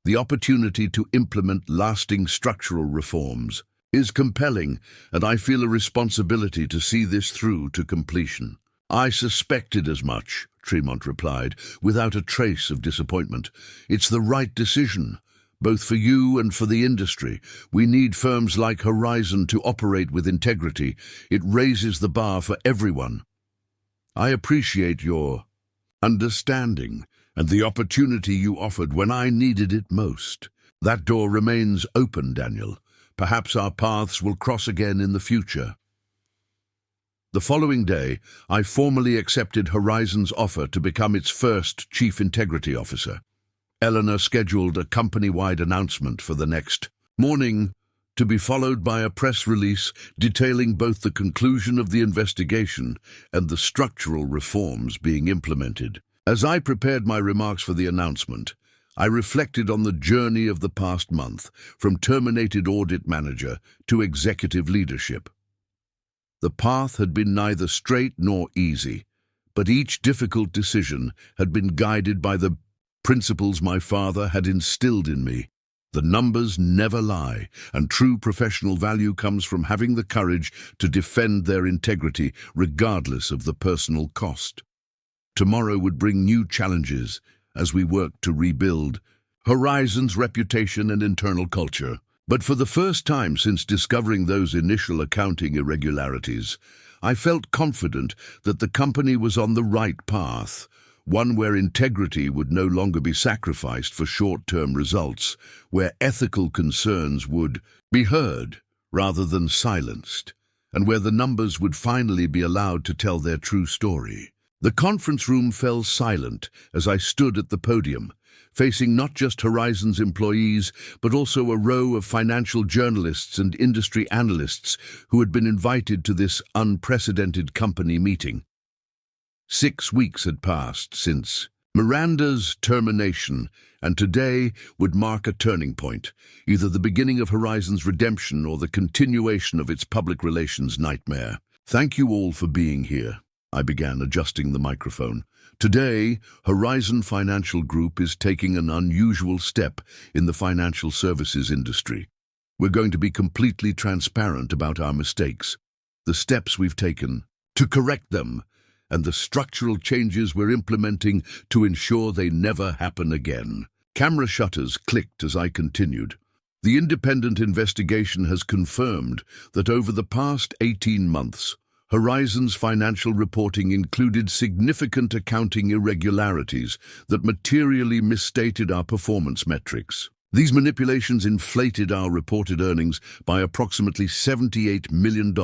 "The opportunity to implement lasting structural reforms is compelling, and I feel a responsibility to see this through to completion." I suspected as much, Tremont replied, without a trace of disappointment. It's the right decision, both for you and for the industry. We need firms like Horizon to operate with integrity. It raises the bar for everyone. I appreciate your understanding and the opportunity you offered when I needed it most. That door remains open, Daniel. Perhaps our paths will cross again in the future. The following day, I formally accepted Horizon's offer to become its first Chief Integrity Officer. Eleanor scheduled a company-wide announcement for the next morning, to be followed by a press release detailing both the conclusion of the investigation and the structural reforms being implemented. As I prepared my remarks for the announcement, I reflected on the journey of the past month, from terminated audit manager to executive leadership. The path had been neither straight nor easy, but each difficult decision had been guided by the principles my father had instilled in me. The numbers never lie, and true professional value comes from having the courage to defend their integrity regardless of the personal cost. Tomorrow would bring new challenges as we worked to rebuild Horizon's reputation and internal culture. But for the first time since discovering those initial accounting irregularities, I felt confident that the company was on the right path, one where integrity would no longer be sacrificed for short-term results, where ethical concerns would be heard rather than silenced, and where the numbers would finally be allowed to tell their true story. The conference room fell silent as I stood at the podium, facing not just Horizon's employees, but also a row of financial journalists and industry analysts who had been invited to this unprecedented company meeting. 6 weeks had passed since Miranda's termination, and today would mark a turning point, either the beginning of Horizon's redemption or the continuation of its public relations nightmare. Thank you all for being here, I began, adjusting the microphone. Today, Horizon Financial Group is taking an unusual step in the financial services industry. We're going to be completely transparent about our mistakes, the steps we've taken to correct them, and the structural changes we're implementing to ensure they never happen again. Camera shutters clicked as I continued. The independent investigation has confirmed that over the past 18 months, Horizon's financial reporting included significant accounting irregularities that materially misstated our performance metrics. These manipulations inflated our reported earnings by approximately $78 million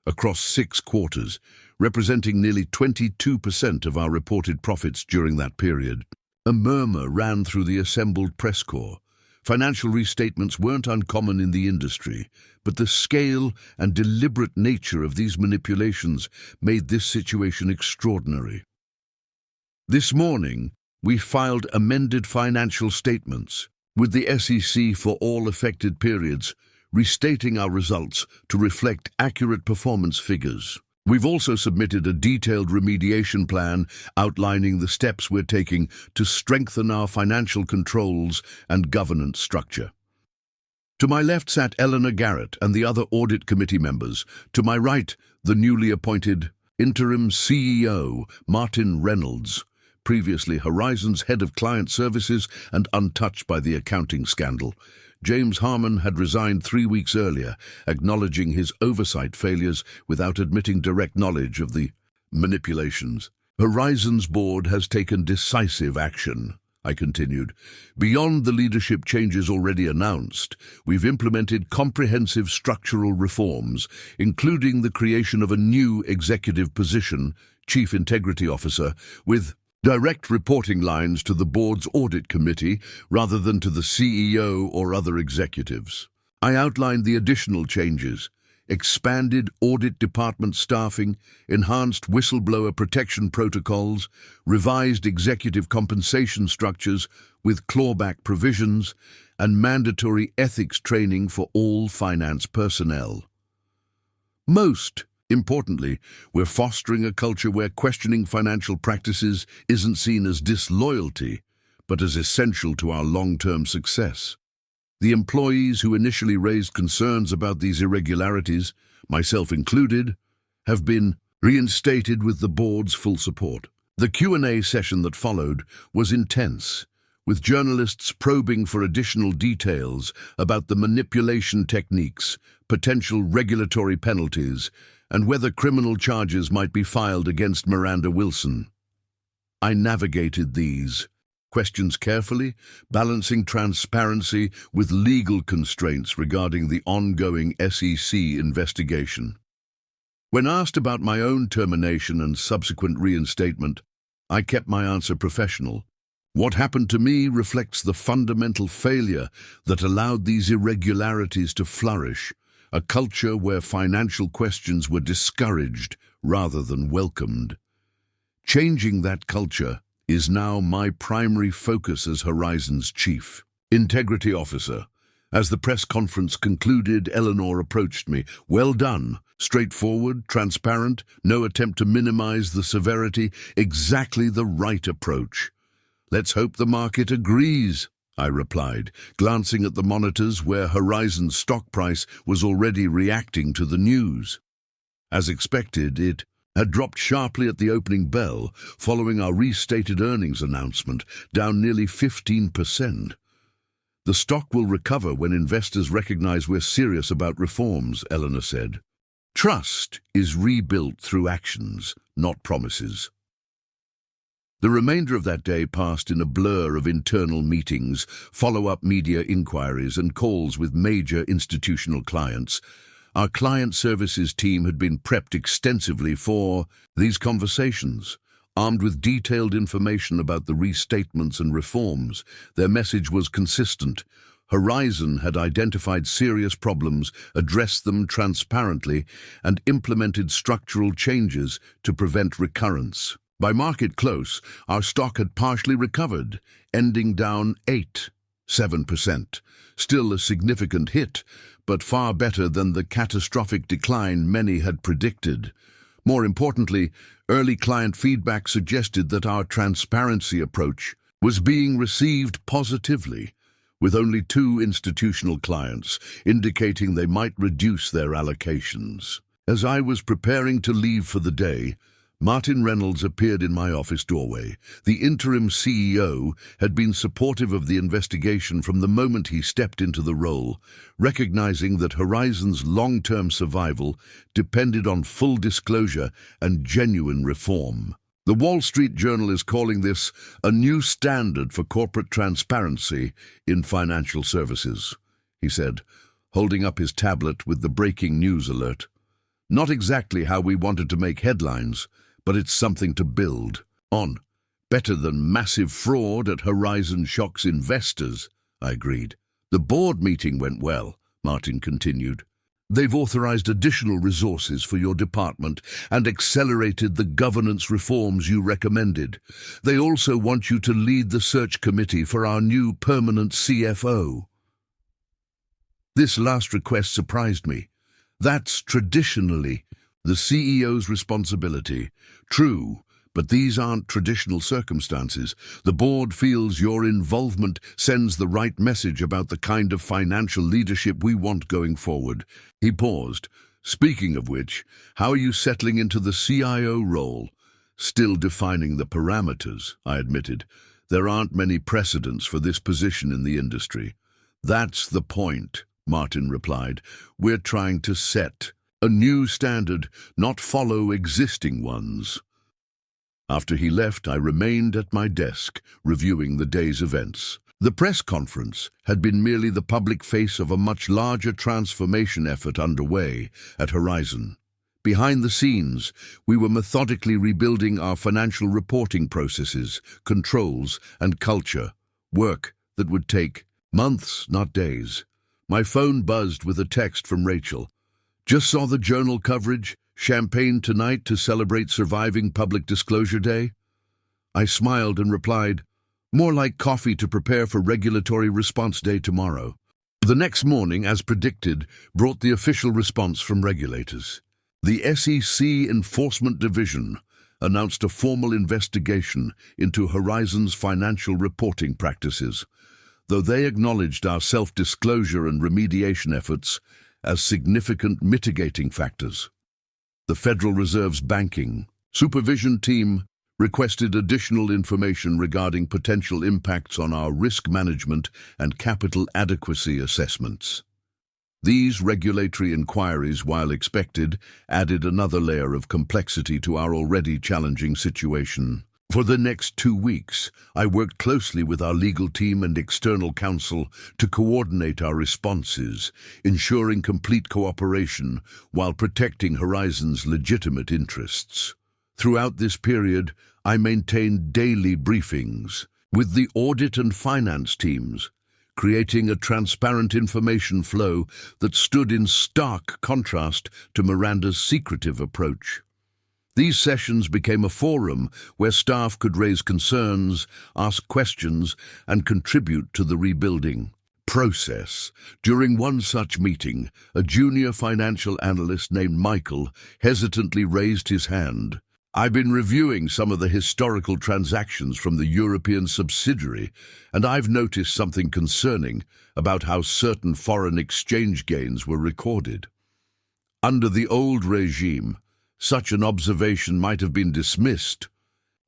across 6 quarters, representing nearly 22% of our reported profits during that period. A murmur ran through the assembled press corps. Financial restatements weren't uncommon in the industry, but the scale and deliberate nature of these manipulations made this situation extraordinary. This morning, we filed amended financial statements with the SEC for all affected periods, restating our results to reflect accurate performance figures. We've also submitted a detailed remediation plan outlining the steps we're taking to strengthen our financial controls and governance structure. To my left sat Eleanor Garrett and the other audit committee members. To my right, the newly appointed interim CEO, Martin Reynolds, previously Horizon's head of client services and untouched by the accounting scandal. James Harmon had resigned 3 weeks earlier, acknowledging his oversight failures without admitting direct knowledge of the manipulations. Horizon's board has taken decisive action, I continued. Beyond the leadership changes already announced, we've implemented comprehensive structural reforms, including the creation of a new executive position, Chief Integrity Officer, with direct reporting lines to the board's audit committee rather than to the CEO or other executives. I outlined the additional changes: expanded audit department staffing, enhanced whistleblower protection protocols, revised executive compensation structures with clawback provisions, and mandatory ethics training for all finance personnel. Most importantly, we're fostering a culture where questioning financial practices isn't seen as disloyalty, but as essential to our long-term success. The employees who initially raised concerns about these irregularities, myself included, have been reinstated with the board's full support. The Q&A session that followed was intense, with journalists probing for additional details about the manipulation techniques, potential regulatory penalties, and whether criminal charges might be filed against Miranda Wilson. I navigated these questions carefully, balancing transparency with legal constraints regarding the ongoing SEC investigation. When asked about my own termination and subsequent reinstatement, I kept my answer professional. What happened to me reflects the fundamental failure that allowed these irregularities to flourish, a culture where financial questions were discouraged rather than welcomed. Changing that culture is now my primary focus as Horizon's Chief Integrity Officer. As the press conference concluded, Eleanor approached me. "Well done. Straightforward, transparent, no attempt to minimize the severity, exactly the right approach." "Let's hope the market agrees," I replied, glancing at the monitors where Horizon's stock price was already reacting to the news. As expected, it had dropped sharply at the opening bell following our restated earnings announcement, down nearly 15%. "The stock will recover when investors recognize we're serious about reforms," Eleanor said. "Trust is rebuilt through actions, not promises." The remainder of that day passed in a blur of internal meetings, follow-up media inquiries, and calls with major institutional clients. Our client services team had been prepped extensively for these conversations. Armed with detailed information about the restatements and reforms, their message was consistent. Horizon had identified serious problems, addressed them transparently, and implemented structural changes to prevent recurrence. By market close, our stock had partially recovered, ending down 7%. Still a significant hit, but far better than the catastrophic decline many had predicted. More importantly, early client feedback suggested that our transparency approach was being received positively, with only 2 institutional clients indicating they might reduce their allocations. As I was preparing to leave for the day, Martin Reynolds appeared in my office doorway. The interim CEO had been supportive of the investigation from the moment he stepped into the role, recognizing that Horizon's long-term survival depended on full disclosure and genuine reform. "The Wall Street Journal is calling this a new standard for corporate transparency in financial services," he said, holding up his tablet with the breaking news alert. "Not exactly how we wanted to make headlines, but it's something to build on. Better than massive fraud at Horizon shocks investors," I agreed. "The board meeting went well," Martin continued. "They've authorized additional resources for your department and accelerated the governance reforms you recommended. They also want you to lead the search committee for our new permanent CFO." This last request surprised me. That's traditionally the CEO's responsibility. True, but these aren't traditional circumstances. The board feels your involvement sends the right message about the kind of financial leadership we want going forward. He paused. "Speaking of which, how are you settling into the CIO role?" "Still defining the parameters," I admitted. "There aren't many precedents for this position in the industry." "That's the point," Martin replied. "We're trying to set a new standard, not follow existing ones." After he left, I remained at my desk, reviewing the day's events. The press conference had been merely the public face of a much larger transformation effort underway at Horizon. Behind the scenes, we were methodically rebuilding our financial reporting processes, controls, and culture, work that would take months, not days. My phone buzzed with a text from Rachel. "Just saw the journal coverage. Champagne tonight to celebrate surviving Public Disclosure Day?" I smiled and replied, "More like coffee to prepare for Regulatory Response Day tomorrow." The next morning, as predicted, brought the official response from regulators. The SEC Enforcement Division announced a formal investigation into Horizon's financial reporting practices, though they acknowledged our self-disclosure and remediation efforts as significant mitigating factors. The Federal Reserve's banking supervision team requested additional information regarding potential impacts on our risk management and capital adequacy assessments. These regulatory inquiries, while expected, added another layer of complexity to our already challenging situation. For the next 2 weeks, I worked closely with our legal team and external counsel to coordinate our responses, ensuring complete cooperation while protecting Horizon's legitimate interests. Throughout this period, I maintained daily briefings with the audit and finance teams, creating a transparent information flow that stood in stark contrast to Miranda's secretive approach. These sessions became a forum where staff could raise concerns, ask questions, and contribute to the rebuilding process. During one such meeting, a junior financial analyst named Michael hesitantly raised his hand. "I've been reviewing some of the historical transactions from the European subsidiary, and I've noticed something concerning about how certain foreign exchange gains were recorded. Under the old regime, such an observation might have been dismissed,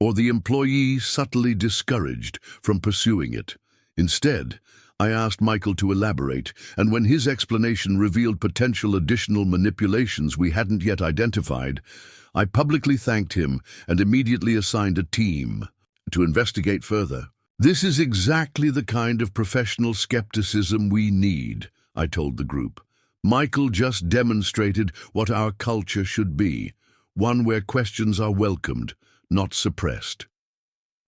or the employee subtly discouraged from pursuing it. Instead, I asked Michael to elaborate, and when his explanation revealed potential additional manipulations we hadn't yet identified, I publicly thanked him and immediately assigned a team to investigate further. "This is exactly the kind of professional skepticism we need," I told the group. "Michael just demonstrated what our culture should be, one where questions are welcomed, not suppressed."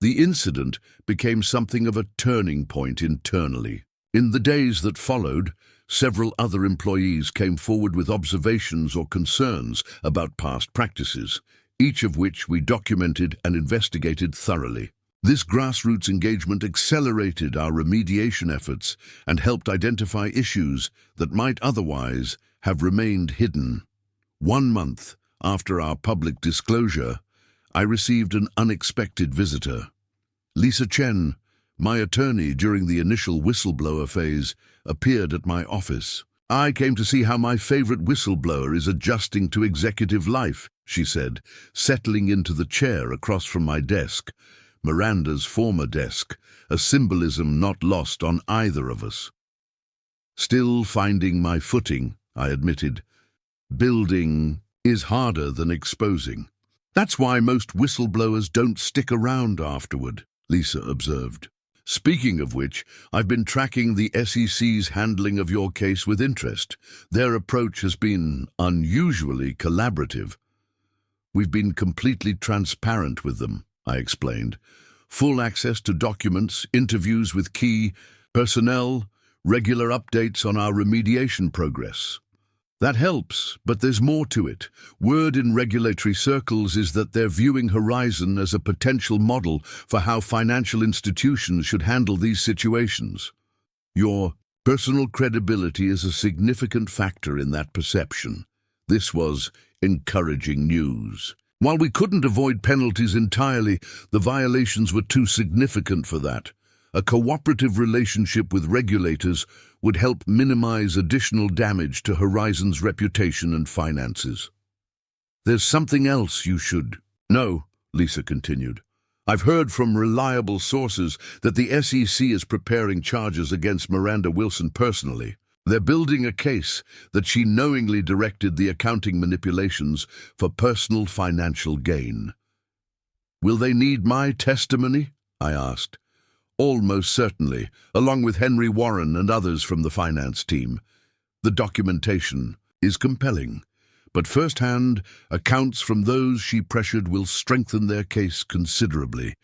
The incident became something of a turning point internally. In the days that followed, several other employees came forward with observations or concerns about past practices, each of which we documented and investigated thoroughly. This grassroots engagement accelerated our remediation efforts and helped identify issues that might otherwise have remained hidden. 1 month after our public disclosure, I received an unexpected visitor. Lisa Chen, my attorney during the initial whistleblower phase, appeared at my office. "I came to see how my favorite whistleblower is adjusting to executive life," she said, settling into the chair across from my desk, Miranda's former desk, a symbolism not lost on either of us. "Still finding my footing," I admitted. "Building is harder than exposing. That's why most whistleblowers don't stick around afterward," Lisa observed. "Speaking of which, I've been tracking the SEC's handling of your case with interest. Their approach has been unusually collaborative." "We've been completely transparent with them," I explained. "Full access to documents, interviews with key personnel, regular updates on our remediation progress." "That helps, but there's more to it. Word in regulatory circles is that they're viewing Horizon as a potential model for how financial institutions should handle these situations. Your personal credibility is a significant factor in that perception." This was encouraging news. While we couldn't avoid penalties entirely, the violations were too significant for that. A cooperative relationship with regulators would help minimize additional damage to Horizon's reputation and finances. "There's something else you should know," Lisa continued. "I've heard from reliable sources that the SEC is preparing charges against Miranda Wilson personally. They're building a case that she knowingly directed the accounting manipulations for personal financial gain." "Will they need my testimony?" I asked. "Almost certainly, along with Henry Warren and others from the finance team. The documentation is compelling, but first-hand accounts from those she pressured will strengthen their case considerably.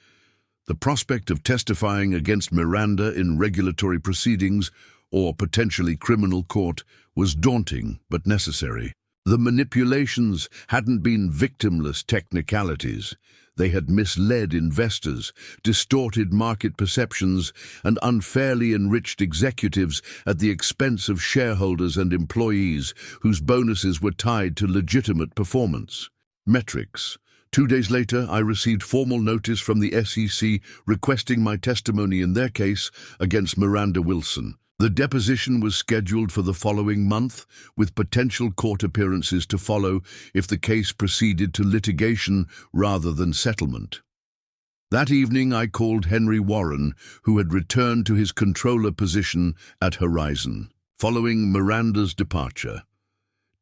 The prospect of testifying against Miranda in regulatory proceedings or potentially criminal court was daunting but necessary. The manipulations hadn't been victimless technicalities. They had misled investors, distorted market perceptions, and unfairly enriched executives at the expense of shareholders and employees whose bonuses were tied to legitimate performance metrics. 2 days later, I received formal notice from the SEC requesting my testimony in their case against Miranda Wilson. The deposition was scheduled for the following month, with potential court appearances to follow if the case proceeded to litigation rather than settlement. That evening I called Henry Warren, who had returned to his controller position at Horizon, following Miranda's departure.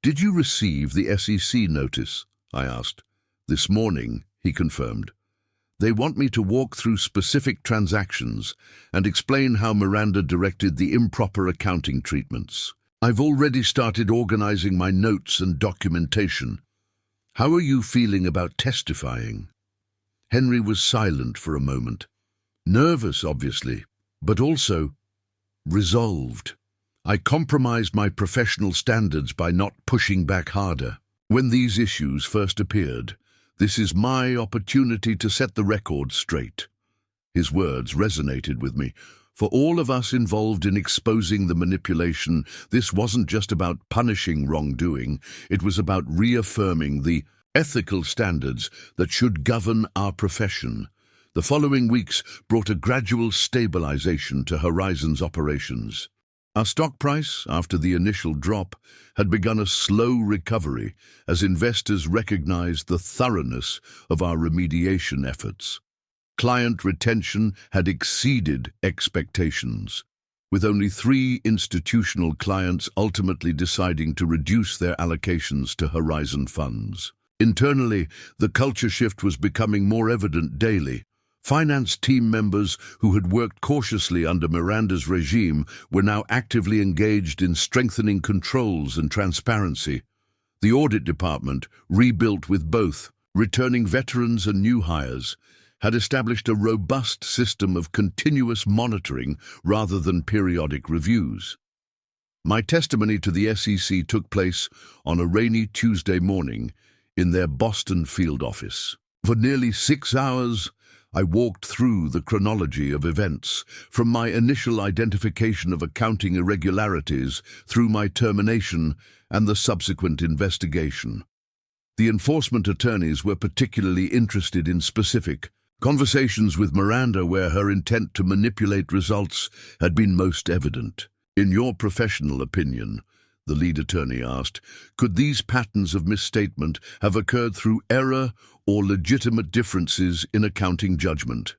"Did you receive the SEC notice?" I asked. "This morning," he confirmed. "They want me to walk through specific transactions and explain how Miranda directed the improper accounting treatments. I've already started organizing my notes and documentation. How are you feeling about testifying?" Henry was silent for a moment. Nervous, obviously, but also resolved. I compromised my professional standards by not pushing back harder. When these issues first appeared, "This is my opportunity to set the record straight." His words resonated with me. For all of us involved in exposing the manipulation, this wasn't just about punishing wrongdoing, it was about reaffirming the ethical standards that should govern our profession. The following weeks brought a gradual stabilization to Horizon's operations. Our stock price, after the initial drop, had begun a slow recovery as investors recognized the thoroughness of our remediation efforts. Client retention had exceeded expectations, with only 3 institutional clients ultimately deciding to reduce their allocations to Horizon funds. Internally, the culture shift was becoming more evident daily. Finance team members who had worked cautiously under Miranda's regime were now actively engaged in strengthening controls and transparency. The audit department, rebuilt with both returning veterans and new hires, had established a robust system of continuous monitoring rather than periodic reviews. My testimony to the SEC took place on a rainy Tuesday morning in their Boston field office. For nearly 6 hours, I walked through the chronology of events, from my initial identification of accounting irregularities through my termination and the subsequent investigation. The enforcement attorneys were particularly interested in specific conversations with Miranda where her intent to manipulate results had been most evident. "In your professional opinion," the lead attorney asked, "could these patterns of misstatement have occurred through error or legitimate differences in accounting judgment?"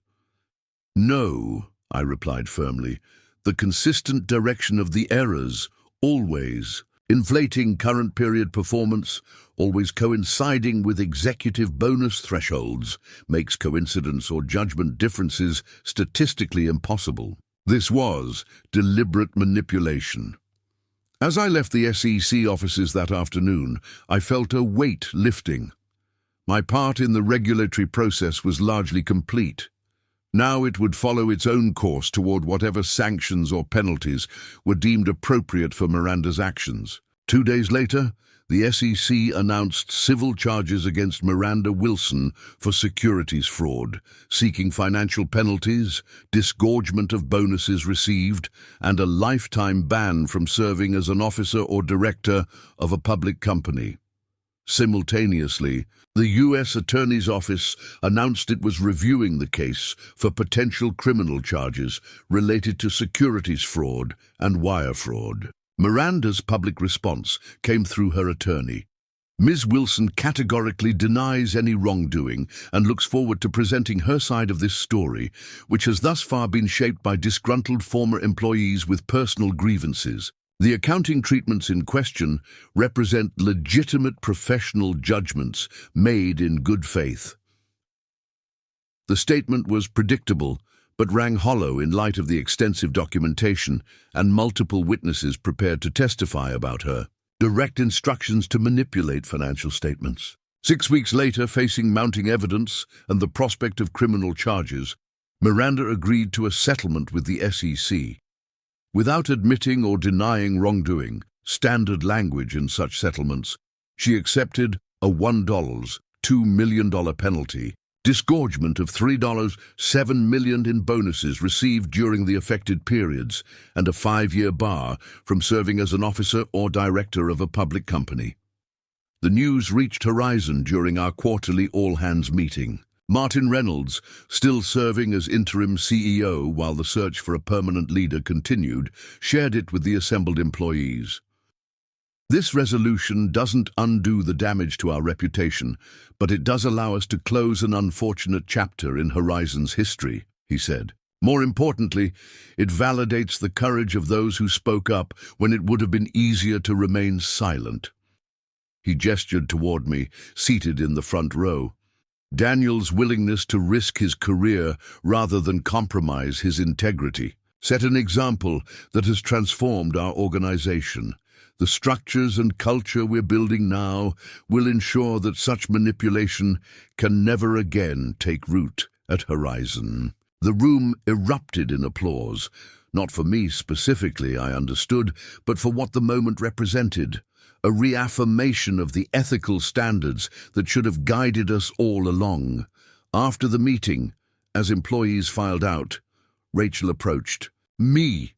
"No," I replied firmly. "The consistent direction of the errors, always inflating current period performance, always coinciding with executive bonus thresholds, makes coincidence or judgment differences statistically impossible. This was deliberate manipulation." As I left the SEC offices that afternoon, I felt a weight lifting. My part in the regulatory process was largely complete. Now it would follow its own course toward whatever sanctions or penalties were deemed appropriate for Miranda's actions. 2 days later, the SEC announced civil charges against Miranda Wilson for securities fraud, seeking financial penalties, disgorgement of bonuses received, and a lifetime ban from serving as an officer or director of a public company. Simultaneously, the U.S. Attorney's Office announced it was reviewing the case for potential criminal charges related to securities fraud and wire fraud. Miranda's public response came through her attorney. Ms. Wilson categorically denies any wrongdoing and looks forward to presenting her side of this story, which has thus far been shaped by disgruntled former employees with personal grievances. The accounting treatments in question represent legitimate professional judgments made in good faith. The statement was predictable, but rang hollow in light of the extensive documentation and multiple witnesses prepared to testify about her direct instructions to manipulate financial statements. 6 weeks later, facing mounting evidence and the prospect of criminal charges, Miranda agreed to a settlement with the SEC. Without admitting or denying wrongdoing, standard language in such settlements, she accepted a $2 million penalty, disgorgement of $7 million in bonuses received during the affected periods, and a 5-year bar from serving as an officer or director of a public company. The news reached Horizon during our quarterly all-hands meeting. Martin Reynolds, still serving as interim CEO while the search for a permanent leader continued, shared it with the assembled employees. This resolution doesn't undo the damage to our reputation, but it does allow us to close an unfortunate chapter in Horizon's history, he said. More importantly, it validates the courage of those who spoke up when it would have been easier to remain silent. He gestured toward me, seated in the front row. Daniel's willingness to risk his career rather than compromise his integrity set an example that has transformed our organization. The structures and culture we're building now will ensure that such manipulation can never again take root at Horizon. The room erupted in applause, not for me specifically, I understood, but for what the moment represented. A reaffirmation of the ethical standards that should have guided us all along. After the meeting, as employees filed out, Rachel approached me.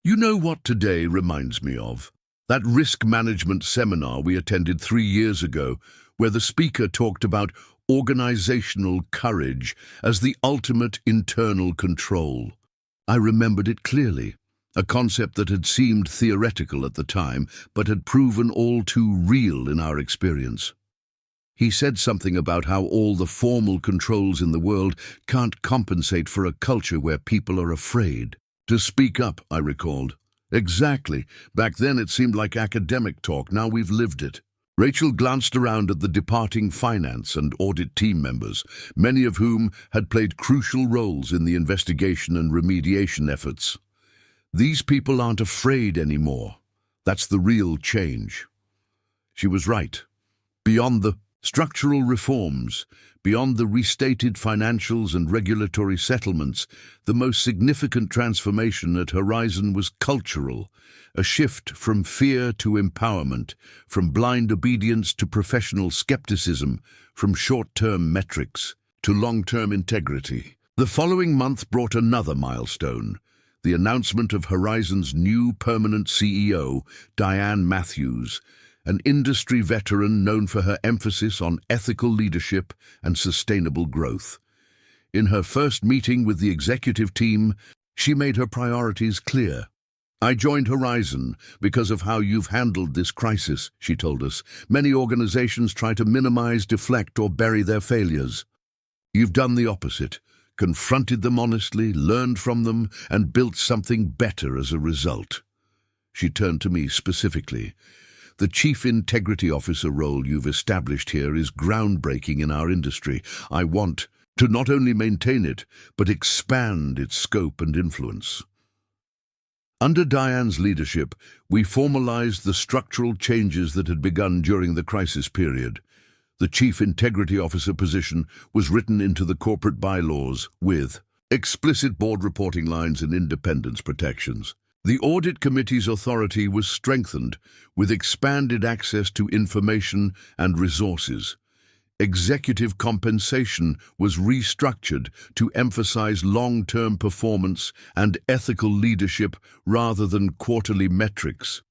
You know what today reminds me of? That risk management seminar we attended 3 years ago, where the speaker talked about organizational courage as the ultimate internal control. I remembered it clearly. A concept that had seemed theoretical at the time, but had proven all too real in our experience. He said something about how all the formal controls in the world can't compensate for a culture where people are afraid to speak up, I recalled. Exactly. Back then it seemed like academic talk, now we've lived it. Rachel glanced around at the departing finance and audit team members, many of whom had played crucial roles in the investigation and remediation efforts. These people aren't afraid anymore. That's the real change. She was right. Beyond the structural reforms, beyond the restated financials and regulatory settlements, the most significant transformation at Horizon was cultural, a shift from fear to empowerment, from blind obedience to professional skepticism, from short-term metrics to long-term integrity. The following month brought another milestone. The announcement of Horizon's new permanent CEO, Diane Matthews, an industry veteran known for her emphasis on ethical leadership and sustainable growth. In her first meeting with the executive team, she made her priorities clear. I joined Horizon because of how you've handled this crisis, she told us. Many organizations try to minimize, deflect, or bury their failures. You've done the opposite. Confronted them honestly, learned from them, and built something better as a result. She turned to me specifically. The Chief Integrity Officer role you've established here is groundbreaking in our industry. I want to not only maintain it, but expand its scope and influence. Under Diane's leadership, we formalized the structural changes that had begun during the crisis period. The Chief Integrity Officer position was written into the corporate bylaws with explicit board reporting lines and independence protections. The Audit Committee's authority was strengthened with expanded access to information and resources. Executive compensation was restructured to emphasize long-term performance and ethical leadership rather than quarterly metrics.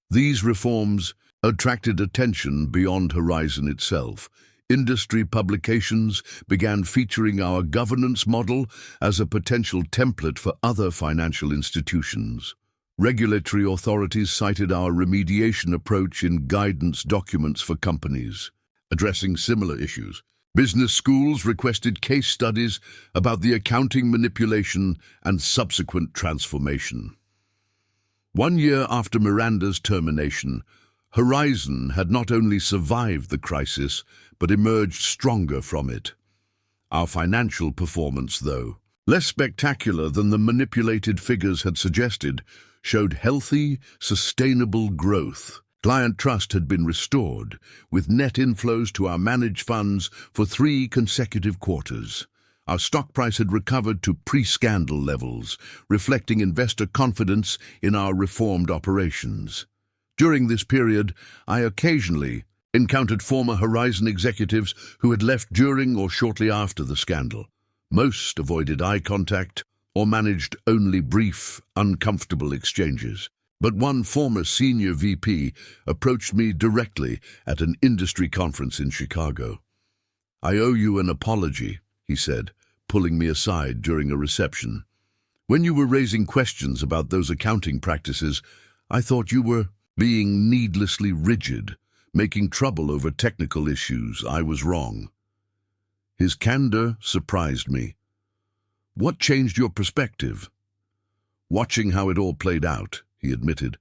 These reforms attracted attention beyond Horizon itself. Industry publications began featuring our governance model as a potential template for other financial institutions. Regulatory authorities cited our remediation approach in guidance documents for companies, addressing similar issues. Business schools requested case studies about the accounting manipulation and subsequent transformation. 1 year after Miranda's termination, Horizon had not only survived the crisis, but emerged stronger from it. Our financial performance, though, less spectacular than the manipulated figures had suggested, showed healthy, sustainable growth. Client trust had been restored, with net inflows to our managed funds for 3 consecutive quarters. Our stock price had recovered to pre-scandal levels, reflecting investor confidence in our reformed operations. During this period, I occasionally encountered former Horizon executives who had left during or shortly after the scandal. Most avoided eye contact or managed only brief, uncomfortable exchanges. But one former senior VP approached me directly at an industry conference in Chicago. "I owe you an apology," he said, pulling me aside during a reception. "When you were raising questions about those accounting practices, I thought you were being needlessly rigid, making trouble over technical issues. I was wrong." His candor surprised me. "What changed your perspective?" "Watching how it all played out," he admitted.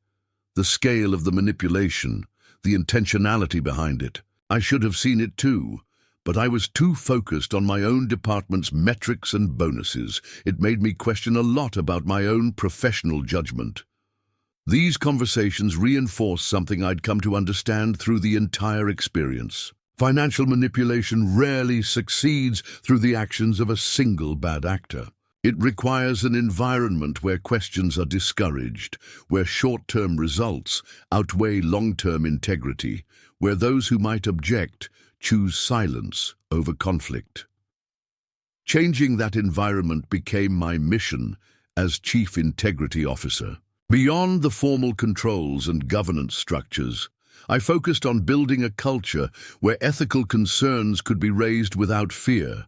"The scale of the manipulation, the intentionality behind it. I should have seen it too, but I was too focused on my own department's metrics and bonuses. It made me question a lot about my own professional judgment." These conversations reinforced something I'd come to understand through the entire experience. Financial manipulation rarely succeeds through the actions of a single bad actor. It requires an environment where questions are discouraged, where short-term results outweigh long-term integrity, where those who might object choose silence over conflict. Changing that environment became my mission as Chief Integrity Officer. Beyond the formal controls and governance structures, I focused on building a culture where ethical concerns could be raised without fear,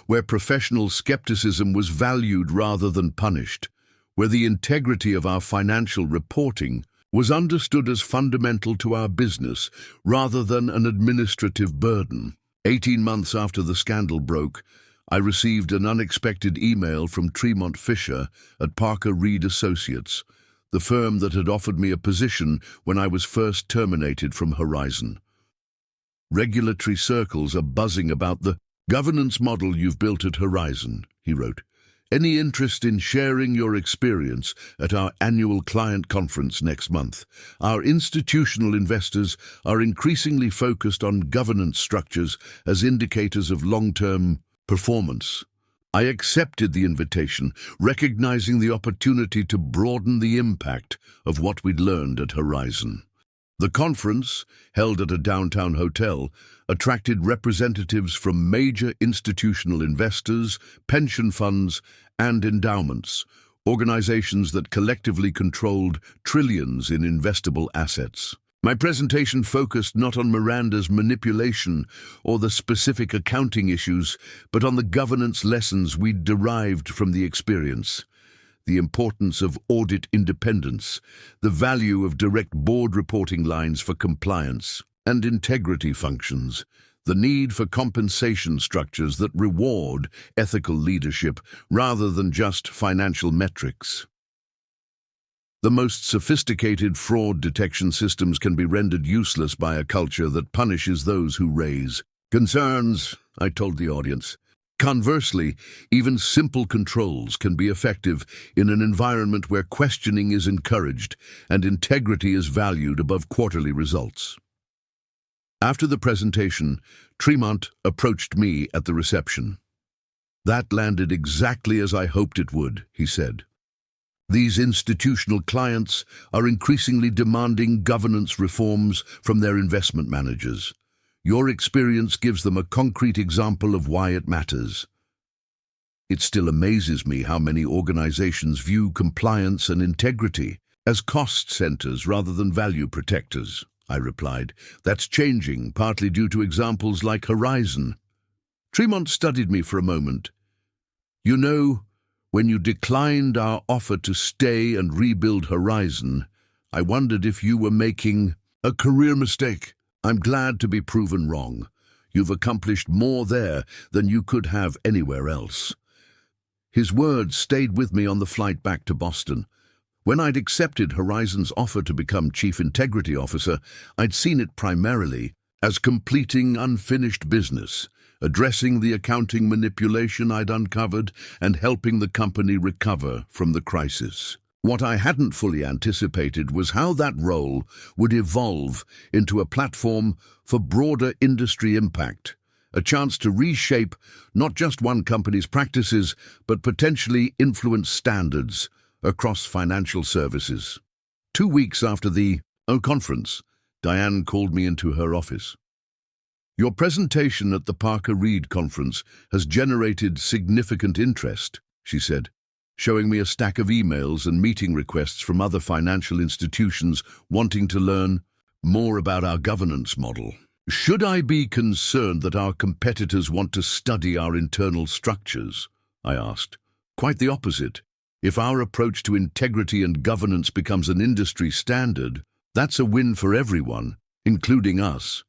where professional skepticism was valued rather than punished, where the integrity of our financial reporting was understood as fundamental to our business rather than an administrative burden. 18 months after the scandal broke, I received an unexpected email from Tremont Fisher at Parker Reed Associates, the firm that had offered me a position when I was first terminated from Horizon. "Regulatory circles are buzzing about the governance model you've built at Horizon," he wrote. "Any interest in sharing your experience at our annual client conference next month? Our institutional investors are increasingly focused on governance structures as indicators of long-term performance." I accepted the invitation, recognizing the opportunity to broaden the impact of what we'd learned at Horizon. The conference, held at a downtown hotel, attracted representatives from major institutional investors, pension funds, and endowments, organizations that collectively controlled trillions in investable assets. My presentation focused not on Miranda's manipulation or the specific accounting issues, but on the governance lessons we'd derived from the experience. The importance of audit independence, the value of direct board reporting lines for compliance and integrity functions, the need for compensation structures that reward ethical leadership rather than just financial metrics. The most sophisticated fraud detection systems can be rendered useless by a culture that punishes those who raise concerns, I told the audience. Conversely, even simple controls can be effective in an environment where questioning is encouraged and integrity is valued above quarterly results. After the presentation, Tremont approached me at the reception. "That landed exactly as I hoped it would," he said. "These institutional clients are increasingly demanding governance reforms from their investment managers. Your experience gives them a concrete example of why it matters." It still amazes me how many organizations view compliance and integrity as cost centers rather than value protectors, I replied. "That's changing, partly due to examples like Horizon." Tremont studied me for a moment. "You know, when you declined our offer to stay and rebuild Horizon, I wondered if you were making a career mistake. I'm glad to be proven wrong. You've accomplished more there than you could have anywhere else." His words stayed with me on the flight back to Boston. When I'd accepted Horizon's offer to become Chief Integrity Officer, I'd seen it primarily as completing unfinished business, addressing the accounting manipulation I'd uncovered, and helping the company recover from the crisis. What I hadn't fully anticipated was how that role would evolve into a platform for broader industry impact, a chance to reshape not just one company's practices, but potentially influence standards across financial services. 2 weeks after the conference, Diane called me into her office. "Your presentation at the Parker Reed conference has generated significant interest," she said, showing me a stack of emails and meeting requests from other financial institutions wanting to learn more about our governance model. Should I be concerned that our competitors want to study our internal structures? I asked. Quite the opposite. If our approach to integrity and governance becomes an industry standard, that's a win for everyone, including us.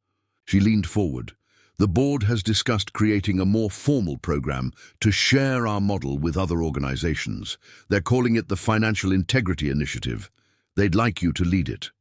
She leaned forward. The board has discussed creating a more formal program to share our model with other organizations. They're calling it the Financial Integrity Initiative. They'd like you to lead it.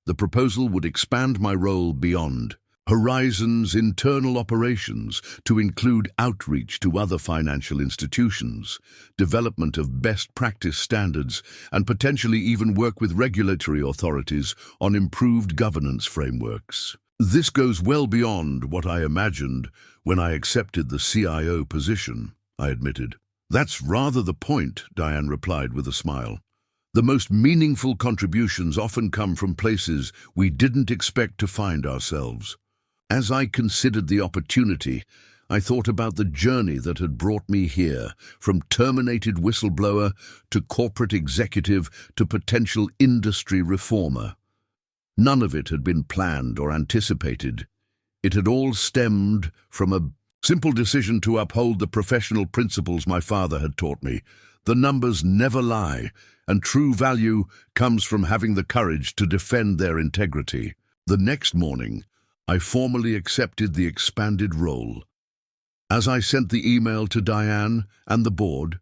The proposal would expand my role beyond Horizon's internal operations to include outreach to other financial institutions, development of best practice standards, and potentially even work with regulatory authorities on improved governance frameworks. This goes well beyond what I imagined when I accepted the CIO position, I admitted. That's rather the point, Diane replied with a smile. The most meaningful contributions often come from places we didn't expect to find ourselves. As I considered the opportunity, I thought about the journey that had brought me here, from terminated whistleblower to corporate executive to potential industry reformer. None of it had been planned or anticipated. It had all stemmed from a simple decision to uphold the professional principles my father had taught me. The numbers never lie, and true value comes from having the courage to defend their integrity. The next morning, I formally accepted the expanded role. As I sent the email to Diane and the board,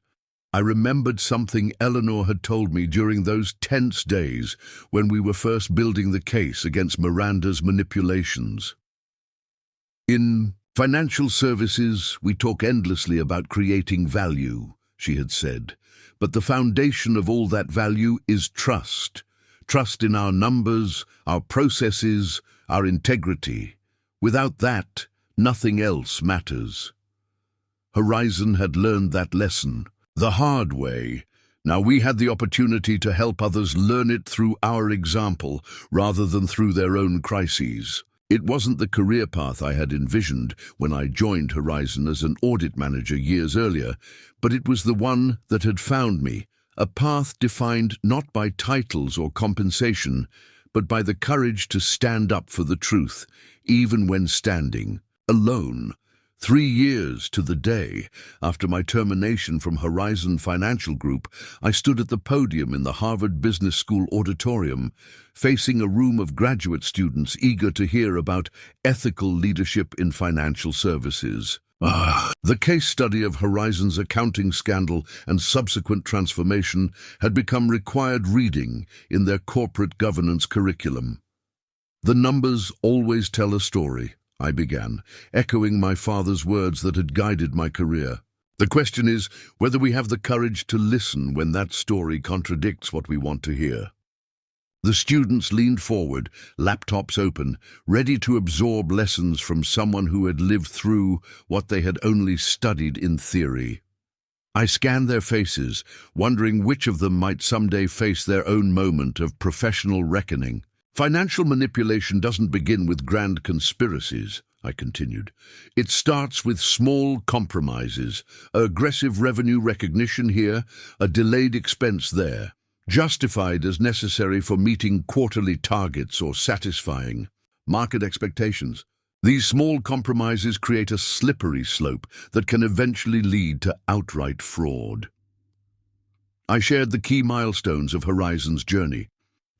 I remembered something Eleanor had told me during those tense days when we were first building the case against Miranda's manipulations. In financial services, we talk endlessly about creating value, she had said, but the foundation of all that value is trust. Trust in our numbers, our processes, our integrity. Without that, nothing else matters. Horizon had learned that lesson the hard way. Now we had the opportunity to help others learn it through our example rather than through their own crises. It wasn't the career path I had envisioned when I joined Horizon as an audit manager years earlier, but it was the one that had found me, a path defined not by titles or compensation, but by the courage to stand up for the truth, even when standing alone. 3 years to the day after my termination from Horizon Financial Group, I stood at the podium in the Harvard Business School auditorium, facing a room of graduate students eager to hear about ethical leadership in financial services. The case study of Horizon's accounting scandal and subsequent transformation had become required reading in their corporate governance curriculum. The numbers always tell a story, I began, echoing my father's words that had guided my career. The question is whether we have the courage to listen when that story contradicts what we want to hear. The students leaned forward, laptops open, ready to absorb lessons from someone who had lived through what they had only studied in theory. I scanned their faces, wondering which of them might someday face their own moment of professional reckoning. Financial manipulation doesn't begin with grand conspiracies, I continued. It starts with small compromises, aggressive revenue recognition here, a delayed expense there, justified as necessary for meeting quarterly targets or satisfying market expectations. These small compromises create a slippery slope that can eventually lead to outright fraud. I shared the key milestones of Horizon's journey.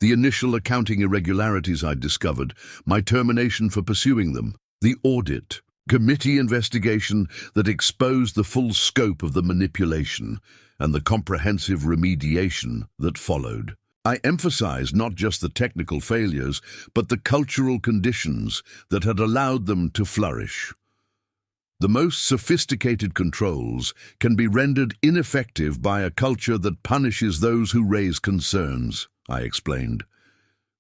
The initial accounting irregularities I'd discovered, my termination for pursuing them, the audit, committee investigation that exposed the full scope of the manipulation, and the comprehensive remediation that followed. I emphasized not just the technical failures, but the cultural conditions that had allowed them to flourish. The most sophisticated controls can be rendered ineffective by a culture that punishes those who raise concerns, I explained.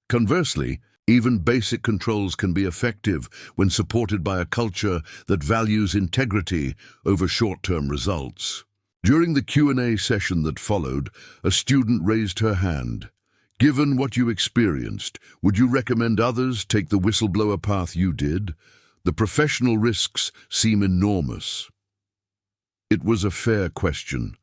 Conversely, even basic controls can be effective when supported by a culture that values integrity over short-term results. During the Q&A session that followed, a student raised her hand. Given what you experienced, would you recommend others take the whistleblower path you did? The professional risks seem enormous. It was a fair question,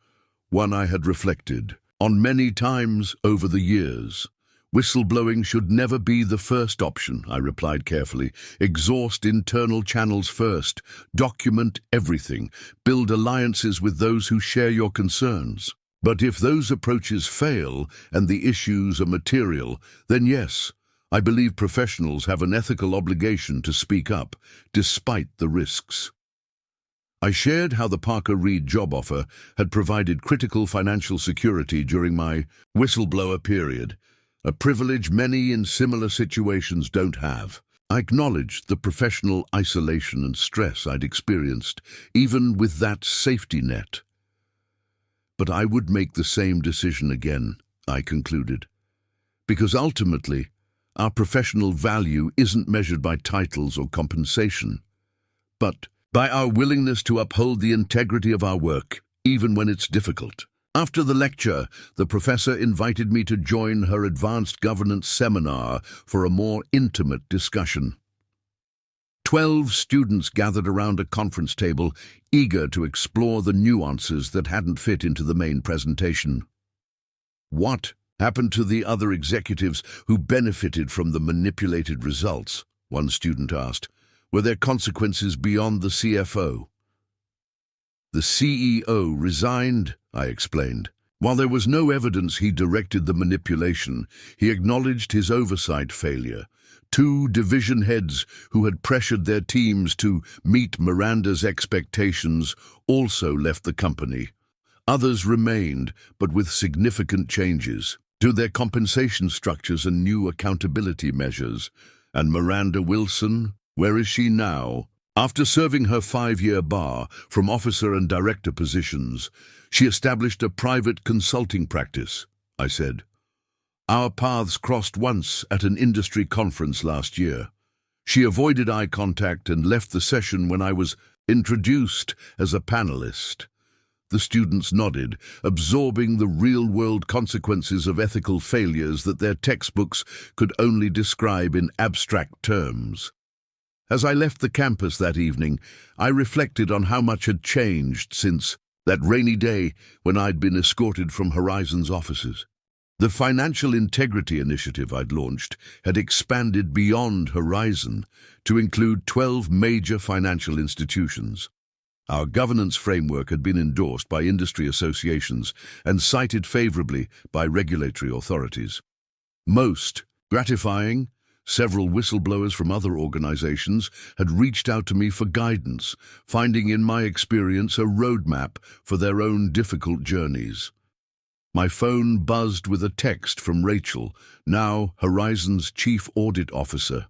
one I had reflected on many times over the years. Whistleblowing should never be the first option, I replied carefully. Exhaust internal channels first. Document everything. Build alliances with those who share your concerns. But if those approaches fail and the issues are material, then yes, I believe professionals have an ethical obligation to speak up, despite the risks. I shared how the Parker Reid job offer had provided critical financial security during my whistleblower period, a privilege many in similar situations don't have. I acknowledged the professional isolation and stress I'd experienced, even with that safety net. But I would make the same decision again, I concluded, because ultimately, our professional value isn't measured by titles or compensation, but by our willingness to uphold the integrity of our work, even when it's difficult. After the lecture, the professor invited me to join her advanced governance seminar for a more intimate discussion. 12 students gathered around a conference table, eager to explore the nuances that hadn't fit into the main presentation. What happened to the other executives who benefited from the manipulated results? One student asked. Were there consequences beyond the CFO? The CEO resigned, I explained. While there was no evidence he directed the manipulation, he acknowledged his oversight failure. 2 division heads who had pressured their teams to meet Miranda's expectations also left the company. Others remained, but with significant changes to their compensation structures and new accountability measures. And Miranda Wilson, where is she now? After serving her 5-year bar from officer and director positions, she established a private consulting practice, I said. Our paths crossed once at an industry conference last year. She avoided eye contact and left the session when I was introduced as a panelist. The students nodded, absorbing the real-world consequences of ethical failures that their textbooks could only describe in abstract terms. As I left the campus that evening, I reflected on how much had changed since that rainy day when I'd been escorted from Horizon's offices. The Financial Integrity Initiative I'd launched had expanded beyond Horizon to include 12 major financial institutions. Our governance framework had been endorsed by industry associations and cited favorably by regulatory authorities. Most gratifying, several whistleblowers from other organizations had reached out to me for guidance, finding in my experience a roadmap for their own difficult journeys. My phone buzzed with a text from Rachel, now Horizon's Chief Audit Officer.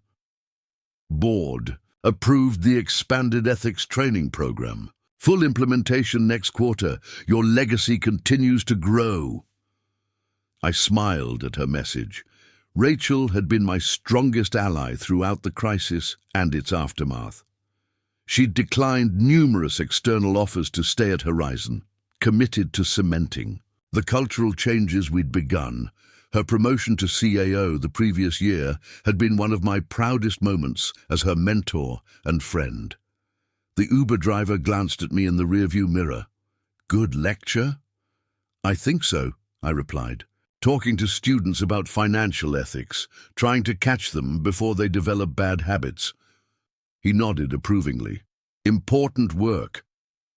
Board approved the expanded ethics training program. Full implementation next quarter. Your legacy continues to grow. I smiled at her message. Rachel had been my strongest ally throughout the crisis and its aftermath. She'd declined numerous external offers to stay at Horizon, committed to cementing the cultural changes we'd begun. Her promotion to CAO the previous year had been one of my proudest moments as her mentor and friend. The Uber driver glanced at me in the rearview mirror. Good lecture? I think so, I replied. Talking to students about financial ethics, trying to catch them before they develop bad habits. He nodded approvingly. Important work.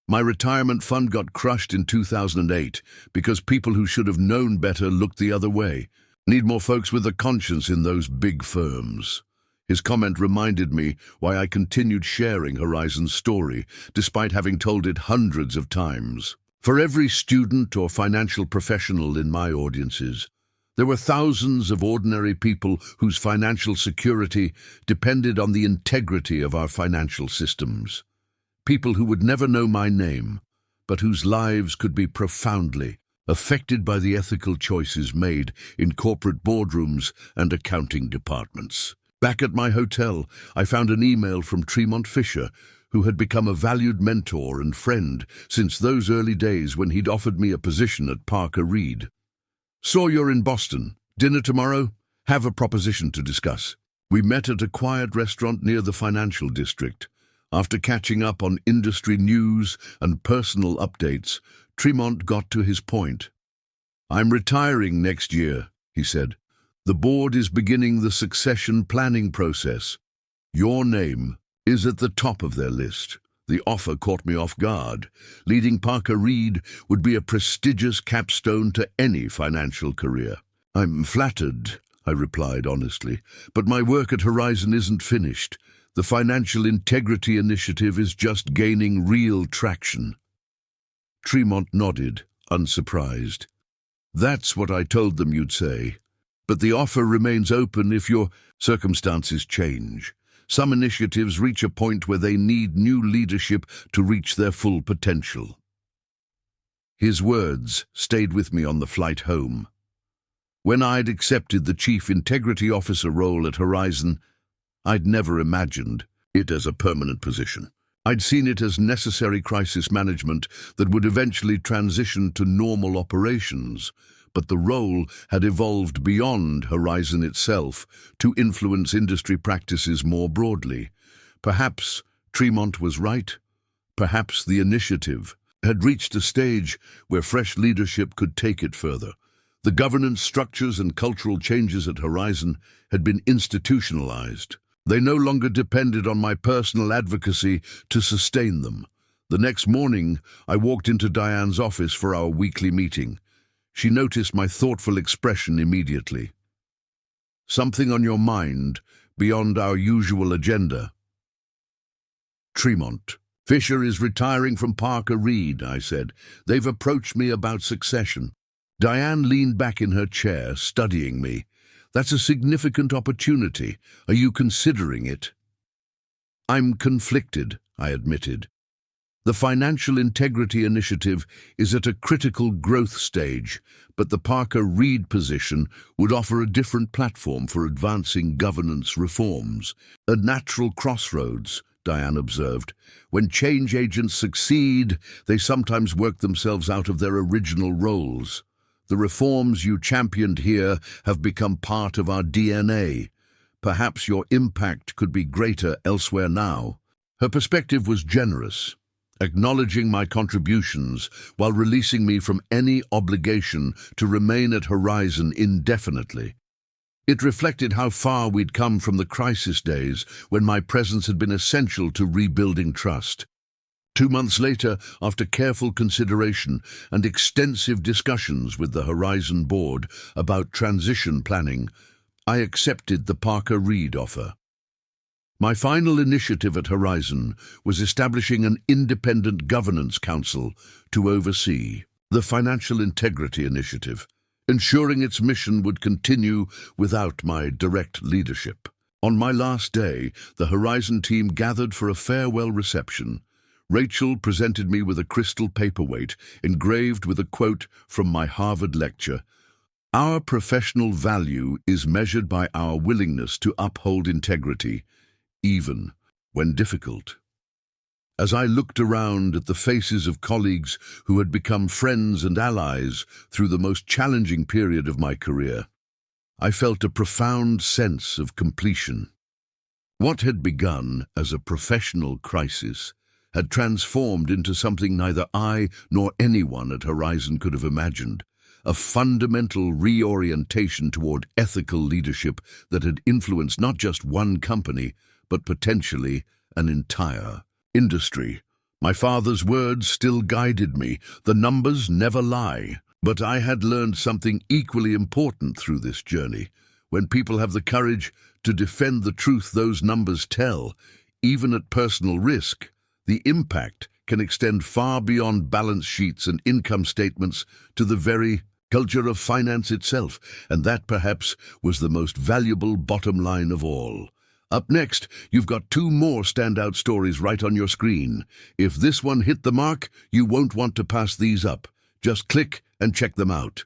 My retirement fund got crushed in 2008 because people who should have known better looked the other way. Need more folks with a conscience in those big firms. His comment reminded me why I continued sharing Horizon's story, despite having told it hundreds of times. For every student or financial professional in my audiences, there were thousands of ordinary people whose financial security depended on the integrity of our financial systems. People who would never know my name, but whose lives could be profoundly affected by the ethical choices made in corporate boardrooms and accounting departments. Back at my hotel, I found an email from Tremont Fisher, who had become a valued mentor and friend since those early days when he'd offered me a position at Parker Reid. Saw you're in Boston. Dinner tomorrow? Have a proposition to discuss. We met at a quiet restaurant near the financial district. After catching up on industry news and personal updates, Tremont got to his point. I'm retiring next year, he said. The board is beginning the succession planning process. Your name is at the top of their list. The offer caught me off guard. Leading Parker Reid would be a prestigious capstone to any financial career. I'm flattered, I replied honestly, but my work at Horizon isn't finished. The Financial Integrity Initiative is just gaining real traction. Tremont nodded, unsurprised. That's what I told them you'd say. But the offer remains open if your circumstances change. Some initiatives reach a point where they need new leadership to reach their full potential. His words stayed with me on the flight home. When I'd accepted the Chief Integrity Officer role at Horizon, I'd never imagined it as a permanent position. I'd seen it as necessary crisis management that would eventually transition to normal operations, but the role had evolved beyond Horizon itself to influence industry practices more broadly. Perhaps Tremont was right. Perhaps the initiative had reached a stage where fresh leadership could take it further. The governance structures and cultural changes at Horizon had been institutionalized. They no longer depended on my personal advocacy to sustain them. The next morning, I walked into Diane's office for our weekly meeting. She noticed my thoughtful expression immediately. "Something on your mind beyond our usual agenda?" "Tremont. Fisher is retiring from Parker Reid," I said. "They've approached me about succession." Diane leaned back in her chair, studying me. "That's a significant opportunity. Are you considering it?" "I'm conflicted," I admitted. "The Financial Integrity Initiative is at a critical growth stage, but the Parker Reid position would offer a different platform for advancing governance reforms. A natural crossroads," Diane observed. "When change agents succeed, they sometimes work themselves out of their original roles. The reforms you championed here have become part of our DNA. Perhaps your impact could be greater elsewhere now." Her perspective was generous, acknowledging my contributions while releasing me from any obligation to remain at Horizon indefinitely. It reflected how far we'd come from the crisis days when my presence had been essential to rebuilding trust. 2 months later, after careful consideration and extensive discussions with the Horizon board about transition planning, I accepted the Parker Reid offer. My final initiative at Horizon was establishing an independent governance council to oversee the Financial Integrity Initiative, ensuring its mission would continue without my direct leadership. On my last day, the Horizon team gathered for a farewell reception. Rachel presented me with a crystal paperweight engraved with a quote from my Harvard lecture. "Our professional value is measured by our willingness to uphold integrity, even when difficult." As I looked around at the faces of colleagues who had become friends and allies through the most challenging period of my career, I felt a profound sense of completion. What had begun as a professional crisis had transformed into something neither I nor anyone at Horizon could have imagined, a fundamental reorientation toward ethical leadership that had influenced not just one company, but potentially an entire industry. My father's words still guided me. The numbers never lie. But I had learned something equally important through this journey. When people have the courage to defend the truth those numbers tell, even at personal risk, the impact can extend far beyond balance sheets and income statements to the very culture of finance itself, and that perhaps was the most valuable bottom line of all. Up next, you've got 2 more standout stories right on your screen. If this one hit the mark, you won't want to pass these up. Just click and check them out.